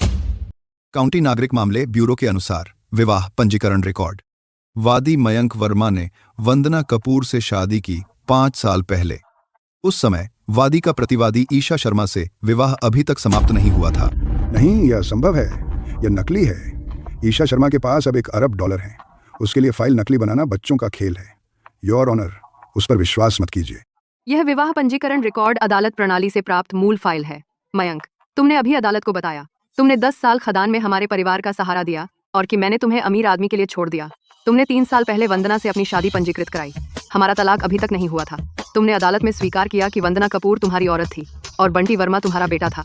काउंटी नागरिक मामले ब्यूरो के अनुसार विवाह पंजीकरण रिकॉर्ड। वादी मयंक वर्मा ने वंदना कपूर से शादी की 5 साल पहले। उस समय वादी का प्रतिवादी ईशा शर्मा से विवाह अभी तक समाप्त नहीं हुआ था। नहीं, यह असंभव है, यह नकली है। ईशा शर्मा के पास अब $1 अरब है। उसके लिए फाइल नकली बनाना बच्चों का खेल है। योर ऑनर, उस पर विश्वास मत कीजिए। यह विवाह पंजीकरण रिकॉर्ड अदालत प्रणाली से प्राप्त मूल फाइल है। मयंक, तुमने अभी अदालत को बताया तुमने 10 साल खदान में हमारे परिवार का सहारा दिया और कि मैंने तुम्हें अमीर आदमी के लिए छोड़ दिया। तुमने 3 साल पहले वंदना से अपनी शादी पंजीकृत कराई। हमारा तलाक अभी तक नहीं हुआ था। तुमने अदालत में स्वीकार किया कि वंदना कपूर तुम्हारी औरत थी और बंटी वर्मा तुम्हारा बेटा था।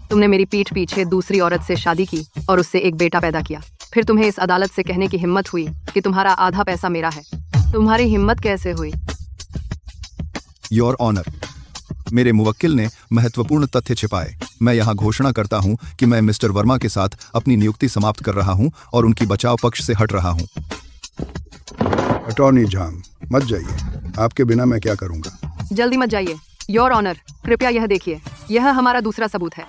तुमने मेरी पीठ पीछे दूसरी औरत से शादी की और उससे एक बेटा पैदा किया। फिर तुम्हें इस अदालत से कहने की हिम्मत हुई कि तुम्हारा आधा पैसा मेरा है। तुम्हारी हिम्मत कैसे हुई? योर ऑनर, मेरे मुवक्किल ने महत्वपूर्ण तथ्य छिपाए। मैं यहाँ घोषणा करता हूँ कि मैं मिस्टर वर्मा के साथ अपनी नियुक्ति समाप्त कर रहा हूँ और उनकी बचाव पक्ष से हट रहा हूँ। अटॉर्नी झांग, मत जाइए। आपके बिना मैं क्या करूँगा? जल्दी मत जाइए। योर ऑनर, कृपया यह देखिए, यह हमारा दूसरा सबूत है।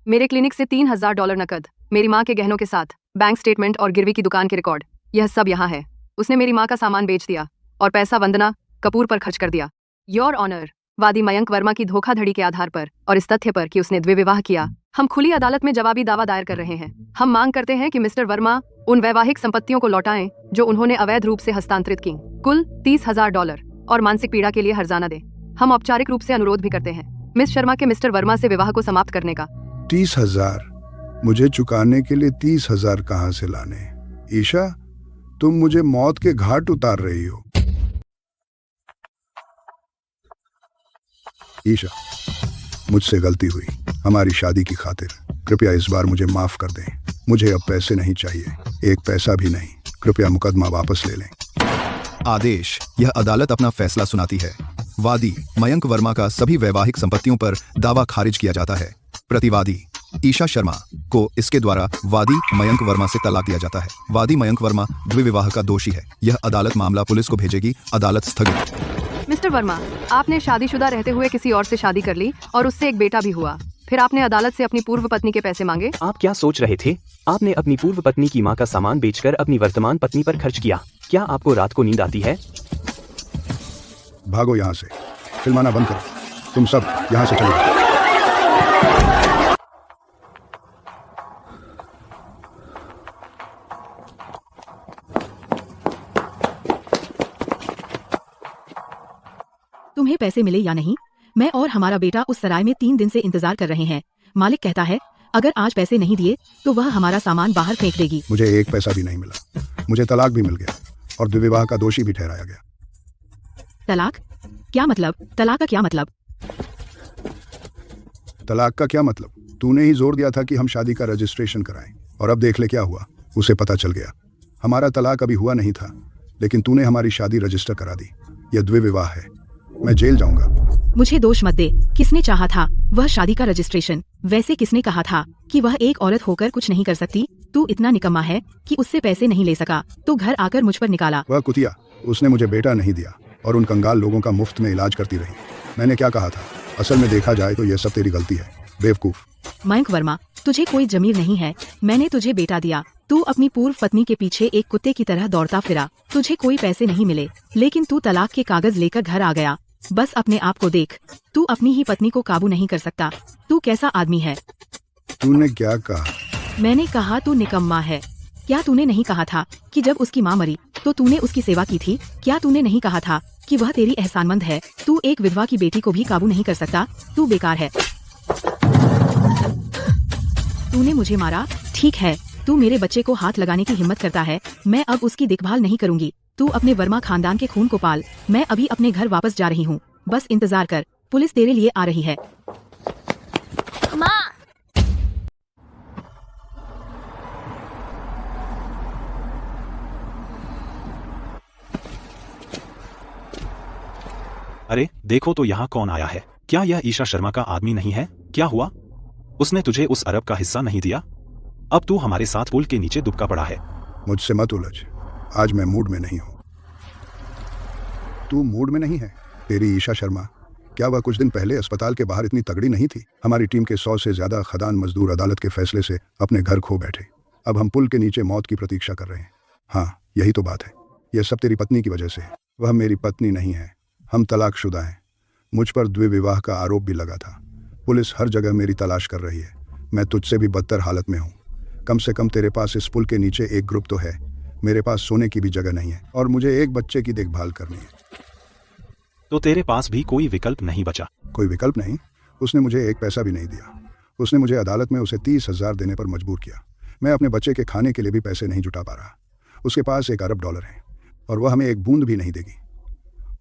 मेरे क्लिनिक से $3000 नकद, मेरी माँ के गहनों के साथ, बैंक स्टेटमेंट और गिरवी की दुकान के रिकॉर्ड, यह सब यहाँ है। उसने मेरी माँ का सामान बेच दिया और पैसा वंदना कपूर पर खर्च कर दिया। योर ऑनर, वादी मयंक वर्मा की धोखाधड़ी के आधार पर और इस तथ्य पर कि उसने द्विविवाह किया, हम खुली अदालत में जवाबी दावा दायर कर रहे हैं। हम मांग करते हैं कि मिस्टर वर्मा उन वैवाहिक संपत्तियों को लौटाएं जो उन्होंने अवैध रूप से हस्तांतरित की, कुल $30,000, और मानसिक पीड़ा के लिए हर्जाना दें। हम औपचारिक रूप से अनुरोध भी करते हैं मिस शर्मा के मिस्टर वर्मा से विवाह को समाप्त करने का। 30,000? मुझे चुकाने के लिए 30,000 कहाँ से लाने? ईशा, तुम मुझे मौत के घाट उतार रही हो। ईशा, मुझसे गलती हुई। हमारी शादी की खातिर कृपया इस बार मुझे माफ कर दें। मुझे अब पैसे नहीं चाहिए, एक पैसा भी नहीं। कृपया मुकदमा वापस ले लें। आदेश, यह अदालत अपना फैसला सुनाती है। वादी मयंक वर्मा का सभी वैवाहिक संपत्तियों पर दावा खारिज किया जाता है। प्रतिवादी ईशा शर्मा को इसके द्वारा वादी मयंक वर्मा से तलाक दिया जाता है। वादी मयंक वर्मा द्विविवाह का दोषी है। यह अदालत मामला पुलिस को भेजेगी। अदालत स्थगित। मिस्टर वर्मा, आपने शादीशुदा रहते हुए किसी और से शादी कर ली और उससे एक बेटा भी हुआ। फिर आपने अदालत से अपनी पूर्व पत्नी के पैसे मांगे। आप क्या सोच रहे थे? आपने अपनी पूर्व पत्नी की माँ का सामान बेचकर अपनी वर्तमान पत्नी पर खर्च किया। क्या आपको रात को नींद आती है? भागो यहाँ से, फिल्माना बंद करो। तुम सब यहाँ से चले जाओ। तुम्हें पैसे मिले या नहीं, मैं और हमारा बेटा उस सराय में 3 दिन से इंतजार कर रहे हैं। मालिक कहता है अगर आज पैसे नहीं दिए तो वह हमारा सामान बाहर फेंक देगी। मुझे एक पैसा भी नहीं मिला। मुझे तलाक भी मिल गया और द्विविवाह का दोषी भी ठहराया गया। तलाक? क्या मतलब? तलाक का क्या मतलब? तलाक का क्या मतलब? तूने ही जोर दिया था कि हम शादी का रजिस्ट्रेशन कराएं और अब देख ले क्या हुआ। उसे पता चल गया। हमारा तलाक अभी हुआ नहीं था, लेकिन तूने हमारी शादी रजिस्टर करा दी। यह द्विविवाह है। मैं जेल जाऊंगा। मुझे दोष मत दे। किसने चाहा था वह शादी का रजिस्ट्रेशन? वैसे किसने कहा था कि वह एक औरत होकर कुछ नहीं कर सकती? तू इतना निकम्मा है कि उससे पैसे नहीं ले सका तो घर आकर मुझ पर निकाला। वह कुतिया, उसने मुझे बेटा नहीं दिया और उन कंगाल लोगों का मुफ्त में इलाज करती रही। मैंने क्या कहा था? असल में देखा जाए तो यह सब तेरी गलती है, बेवकूफ। मयंक वर्मा, तुझे कोई जमीर नहीं है। मैंने तुझे बेटा दिया, तू अपनी पूर्व पत्नी के पीछे एक कुत्ते की तरह दौड़ता फिरा। तुझे कोई पैसे नहीं मिले, लेकिन तू तलाक के कागज लेकर घर आ गया। बस अपने आप को देख, तू अपनी ही पत्नी को काबू नहीं कर सकता। तू कैसा आदमी है? तूने क्या कहा? मैंने कहा तू निकम्मा है। क्या तूने नहीं कहा था कि जब उसकी माँ मरी तो तूने उसकी सेवा की थी? क्या तूने नहीं कहा था कि वह तेरी एहसानमंद है? तू एक विधवा की बेटी को भी काबू नहीं कर सकता। तू बेकार है। तूने मुझे मारा, ठीक है। तू मेरे बच्चे को हाथ लगाने की हिम्मत करता है। मैं अब उसकी देखभाल नहीं करूंगी। तू अपने वर्मा खानदान के खून को पाल। मैं अभी अपने घर वापस जा रही हूँ, बस इंतजार कर, पुलिस तेरे लिए आ रही है। माँ, अरे देखो तो यहाँ कौन आया है। क्या यह ईशा शर्मा का आदमी नहीं है? क्या हुआ? उसने तुझे उस अरब का हिस्सा नहीं दिया? अब तू हमारे साथ पुल के नीचे दुबका पड़ा है। मुझसे मत उलझ, आज मैं मूड में नहीं हूँ। तू मूड में नहीं है? तेरी ईशा शर्मा, क्या वह कुछ दिन पहले अस्पताल के बाहर इतनी तगड़ी नहीं थी? हमारी टीम के 100 से ज्यादा खदान मजदूर अदालत के फैसले से अपने घर खो बैठे। अब हम पुल के नीचे मौत की प्रतीक्षा कर रहे हैं। हाँ, यही तो बात है। यह सब तेरी पत्नी की वजह से है। वह मेरी पत्नी नहीं है, हम तलाकशुदा हैं। मुझ पर द्विविवाह का आरोप भी लगा था। पुलिस हर जगह मेरी तलाश कर रही है। मैं तुझसे भी बदतर हालत में हूँ। कम से कम तेरे पास इस पुल के नीचे एक ग्रुप तो है। मेरे पास सोने की भी जगह नहीं है और मुझे एक बच्चे की देखभाल करनी है। तो तेरे पास भी कोई विकल्प नहीं बचा? कोई विकल्प नहीं। उसने मुझे एक पैसा भी नहीं दिया। उसने मुझे अदालत में उसे 30,000 देने पर मजबूर किया। मैं अपने बच्चे के खाने के लिए भी पैसे नहीं जुटा पा रहा। उसके पास $1 अरब है और वह हमें एक बूंद भी नहीं देगी।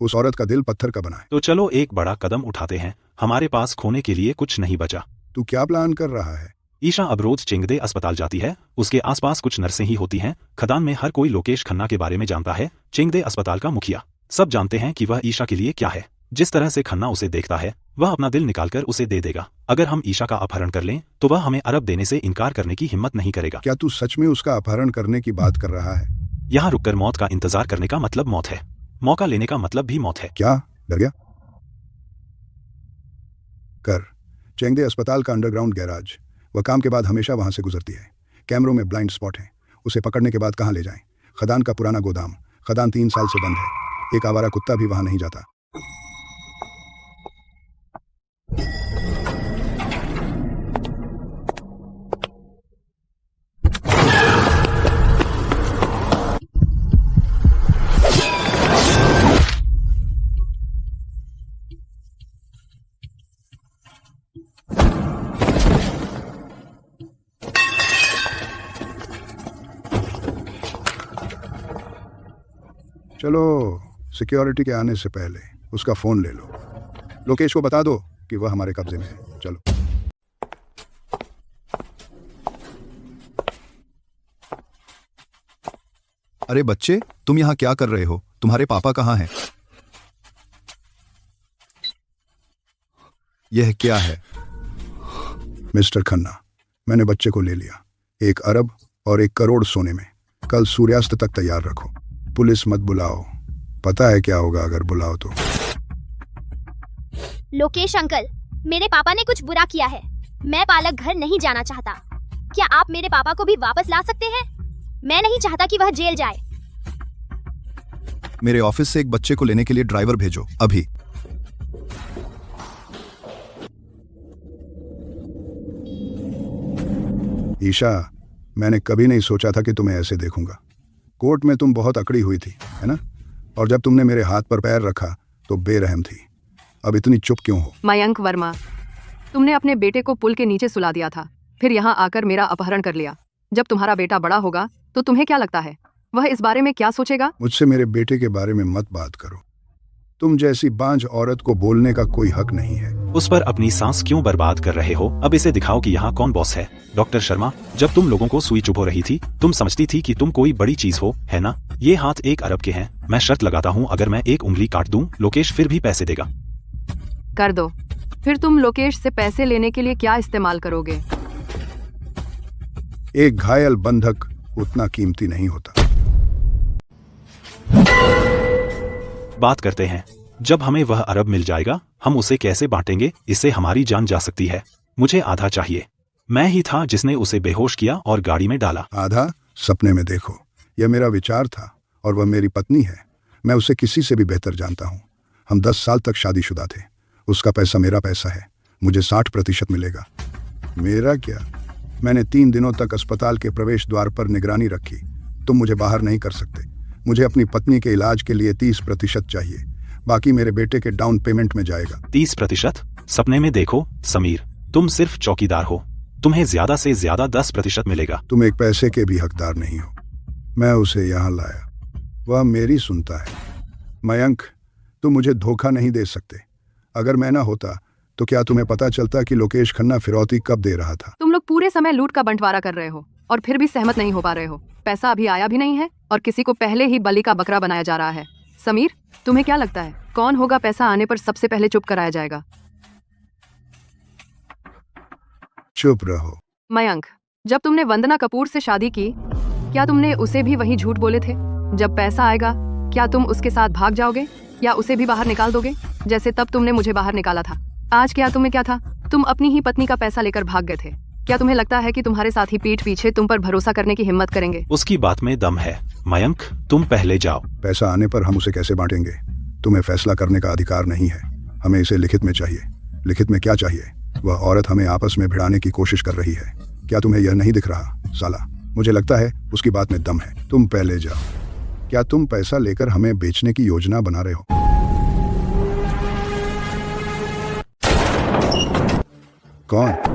उस औरत का दिल पत्थर का बना है। तो चलो एक बड़ा कदम उठाते हैं। हमारे पास खोने के लिए कुछ नहीं बचा। तू क्या प्लान कर रहा है? ईशा अब रोज चिंगदे अस्पताल जाती है। उसके आसपास कुछ नर्सें ही होती हैं। खदान में हर कोई लोकेश खन्ना के बारे में जानता है, चिंगदे अस्पताल का मुखिया। सब जानते हैं कि वह ईशा के लिए क्या है। जिस तरह से खन्ना उसे देखता है, वह अपना दिल निकालकर उसे दे देगा। अगर हम ईशा का अपहरण कर लें तो वह हमें अरब देने से इनकार करने की हिम्मत नहीं करेगा। क्या तू सच में उसका अपहरण करने की बात कर रहा है? यहाँ रुककर मौत का इंतजार करने का मतलब मौत है। मौका लेने का मतलब भी मौत है। क्या डर गया? कर। चेंगदे अस्पताल का अंडरग्राउंड गैराज। वह काम के बाद हमेशा वहां से गुजरती है। कैमरों में ब्लाइंड स्पॉट है। उसे पकड़ने के बाद कहां ले जाएं? खदान का पुराना गोदाम। खदान 3 साल से बंद है। एक आवारा कुत्ता भी वहां नहीं जाता। चलो, सिक्योरिटी के आने से पहले उसका फोन ले लो। लोकेश को बता दो कि वह हमारे कब्जे में है। चलो। अरे बच्चे, तुम यहाँ क्या कर रहे हो? तुम्हारे पापा कहाँ हैं? यह क्या है? मिस्टर खन्ना, मैंने बच्चे को ले लिया। 1 अरब और 1 करोड़ सोने में। कल सूर्यास्त तक तैयार रखो। पुलिस मत बुलाओ, पता है क्या होगा अगर बुलाओ तो। लोकेश अंकल, मेरे पापा ने कुछ बुरा किया है। मैं पालक घर नहीं जाना चाहता। क्या आप मेरे पापा को भी वापस ला सकते हैं? मैं नहीं चाहता कि वह जेल जाए। मेरे ऑफिस से एक बच्चे को लेने के लिए ड्राइवर भेजो अभी। ईशा, मैंने कभी नहीं सोचा था कि तुम्हें ऐसे देखूंगा। कोर्ट में तुम बहुत अकड़ी हुई थी, है ना? और जब तुमने मेरे हाथ पर पैर रखा तो बेरहम थी। अब इतनी चुप क्यों हो? मयंक वर्मा, तुमने अपने बेटे को पुल के नीचे सुला दिया था, फिर यहाँ आकर मेरा अपहरण कर लिया। जब तुम्हारा बेटा बड़ा होगा तो तुम्हें क्या लगता है वह इस बारे में क्या सोचेगा? मुझसे मेरे बेटे के बारे में मत बात करो। तुम जैसी बांझ औरत को बोलने का कोई हक नहीं है। उस पर अपनी सांस क्यों बर्बाद कर रहे हो? अब इसे दिखाओ कि यहाँ कौन बॉस है। डॉक्टर शर्मा, जब तुम लोगों को सुई चुभ हो रही थी, तुम समझती थी कि तुम कोई बड़ी चीज हो, है ना? ये हाथ 1 अरब के हैं। मैं शर्त लगाता हूँ, अगर मैं 1 उंगली काट दूं, लोकेश फिर भी पैसे देगा। कर दो। फिर तुम लोकेश से पैसे लेने के लिए क्या इस्तेमाल करोगे? एक घायल बंधक उतना कीमती नहीं होता। बात करते हैं। जब हमें वह अरब मिल जाएगा हम उसे कैसे बांटेंगे, इससे हमारी जान जा सकती है। मुझे आधा चाहिए। मैं ही था जिसने उसे बेहोश किया और गाड़ी में डाला। आधा सपने में देखो, यह मेरा विचार था और वह मेरी पत्नी है। मैं उसे किसी से भी बेहतर जानता हूँ। हम 10 साल तक शादीशुदा थे। उसका पैसा मेरा पैसा है, मुझे 60% मिलेगा। मेरा क्या? मैंने 3 दिनों तक अस्पताल के प्रवेश द्वार पर निगरानी रखी। तुम मुझे बाहर नहीं कर सकते। मुझे अपनी पत्नी के इलाज के लिए 30% चाहिए, बाकी मेरे बेटे के डाउन पेमेंट में जाएगा। 30%? सपने में देखो समीर, तुम सिर्फ चौकीदार हो। तुम्हें ज्यादा से ज्यादा 10% मिलेगा। तुम एक पैसे के भी हकदार नहीं हो। मैं उसे यहाँ लाया, वह मेरी सुनता है। मयंक, तुम मुझे धोखा नहीं दे सकते। अगर मैं ना होता तो क्या तुम्हें पता चलता कि लोकेश खन्ना फिरौती कब दे रहा था? तुम लोग पूरे समय लूट का बंटवारा कर रहे हो और फिर भी सहमत नहीं हो पा रहे हो। पैसा अभी आया भी नहीं है और किसी को पहले ही बलि का बकरा बनाया जा रहा है। समीर, तुम्हें क्या लगता है कौन होगा पैसा आने पर सबसे पहले चुप कराया जाएगा? चुप रहो। मयंक, जब तुमने वंदना कपूर से शादी की, क्या तुमने उसे भी वही झूठ बोले थे? जब पैसा आएगा क्या तुम उसके साथ भाग जाओगे या उसे भी बाहर निकाल दोगे, जैसे तब तुमने मुझे बाहर निकाला था? आज क्या तुम्हें क्या था? तुम अपनी ही पत्नी का पैसा लेकर भाग गए थे। क्या तुम्हें लगता है कि तुम्हारे साथी पीठ पीछे तुम पर भरोसा करने की हिम्मत करेंगे? उसकी बात में दम है। मयंक, तुम पहले जाओ। पैसा आने पर हम उसे कैसे बांटेंगे? तुम्हें फैसला करने का अधिकार नहीं है। हमें इसे लिखित में चाहिए। लिखित में क्या चाहिए? वह औरत हमें आपस में भिड़ाने की कोशिश कर रही है। क्या तुम्हें यह नहीं दिख रहा? साला, मुझे लगता है उसकी बात में दम है। तुम पहले जाओ। क्या तुम पैसा लेकर हमें बेचने की योजना बना रहे हो? कौन?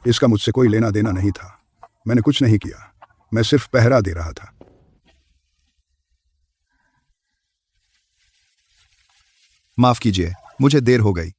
इसका मुझसे कोई लेना देना नहीं था। मैंने कुछ नहीं किया, मैं सिर्फ पहरा दे रहा था। माफ कीजिए, मुझे देर हो गई।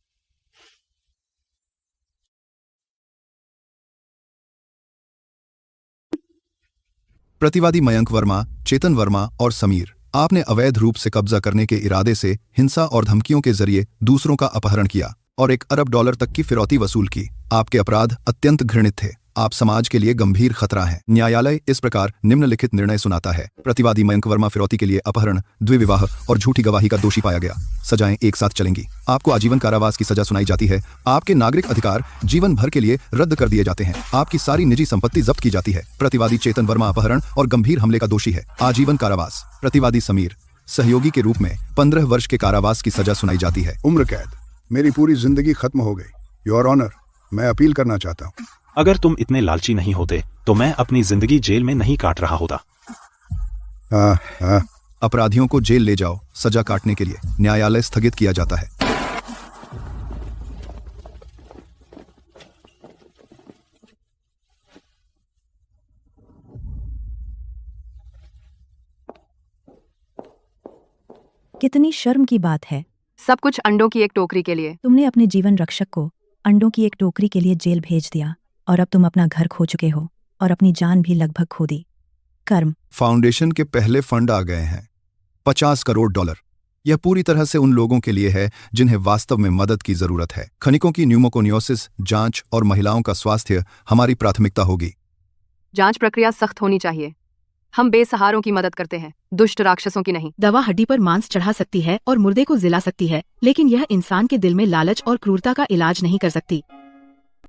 प्रतिवादी मयंक वर्मा, चेतन वर्मा और समीर, आपने अवैध रूप से कब्जा करने के इरादे से हिंसा और धमकियों के जरिए दूसरों का अपहरण किया और $1 अरब तक की फिरौती वसूल की। आपके अपराध अत्यंत घृणित थे। आप समाज के लिए गंभीर खतरा हैं। न्यायालय इस प्रकार निम्नलिखित निर्णय सुनाता है। प्रतिवादी मयंक वर्मा फिरौती के लिए अपहरण, द्विविवाह और झूठी गवाही का दोषी पाया गया। सजाएं एक साथ चलेंगी। आपको आजीवन कारावास की सजा सुनाई जाती है। आपके नागरिक अधिकार जीवन भर के लिए रद्द कर दिए जाते हैं। आपकी सारी निजी संपत्ति जब्त की जाती है। प्रतिवादी चेतन वर्मा अपहरण और गंभीर हमले का दोषी है, आजीवन कारावास। प्रतिवादी समीर, सहयोगी के रूप में 15 वर्ष के कारावास की सजा सुनाई जाती है। उम्र कैद। मेरी पूरी जिंदगी खत्म हो गई। योर ऑनर, मैं अपील करना चाहता हूँ। अगर तुम इतने लालची नहीं होते तो मैं अपनी जिंदगी जेल में नहीं काट रहा होता। अपराधियों को जेल ले जाओ सजा काटने के लिए। न्यायालय स्थगित किया जाता है। कितनी शर्म की बात है। सब कुछ अंडों की एक टोकरी के लिए। तुमने अपने जीवन रक्षक को अंडों की एक टोकरी के लिए जेल भेज दिया और अब तुम अपना घर खो चुके हो और अपनी जान भी लगभग खो दी। कर्म फाउंडेशन के पहले फंड आ गए हैं, $50 करोड़। यह पूरी तरह से उन लोगों के लिए है जिन्हें वास्तव में मदद की जरूरत है। खनिकों की न्यूमोकोनियोसिस जांच और महिलाओं का स्वास्थ्य हमारी प्राथमिकता होगी। जांच प्रक्रिया सख्त होनी चाहिए। हम बेसहारों की मदद करते हैं, दुष्ट राक्षसों की नहीं। दवा हड्डी पर मांस चढ़ा सकती है और मुर्दे को जिला सकती है, लेकिन यह इंसान के दिल में लालच और क्रूरता का इलाज नहीं कर सकती।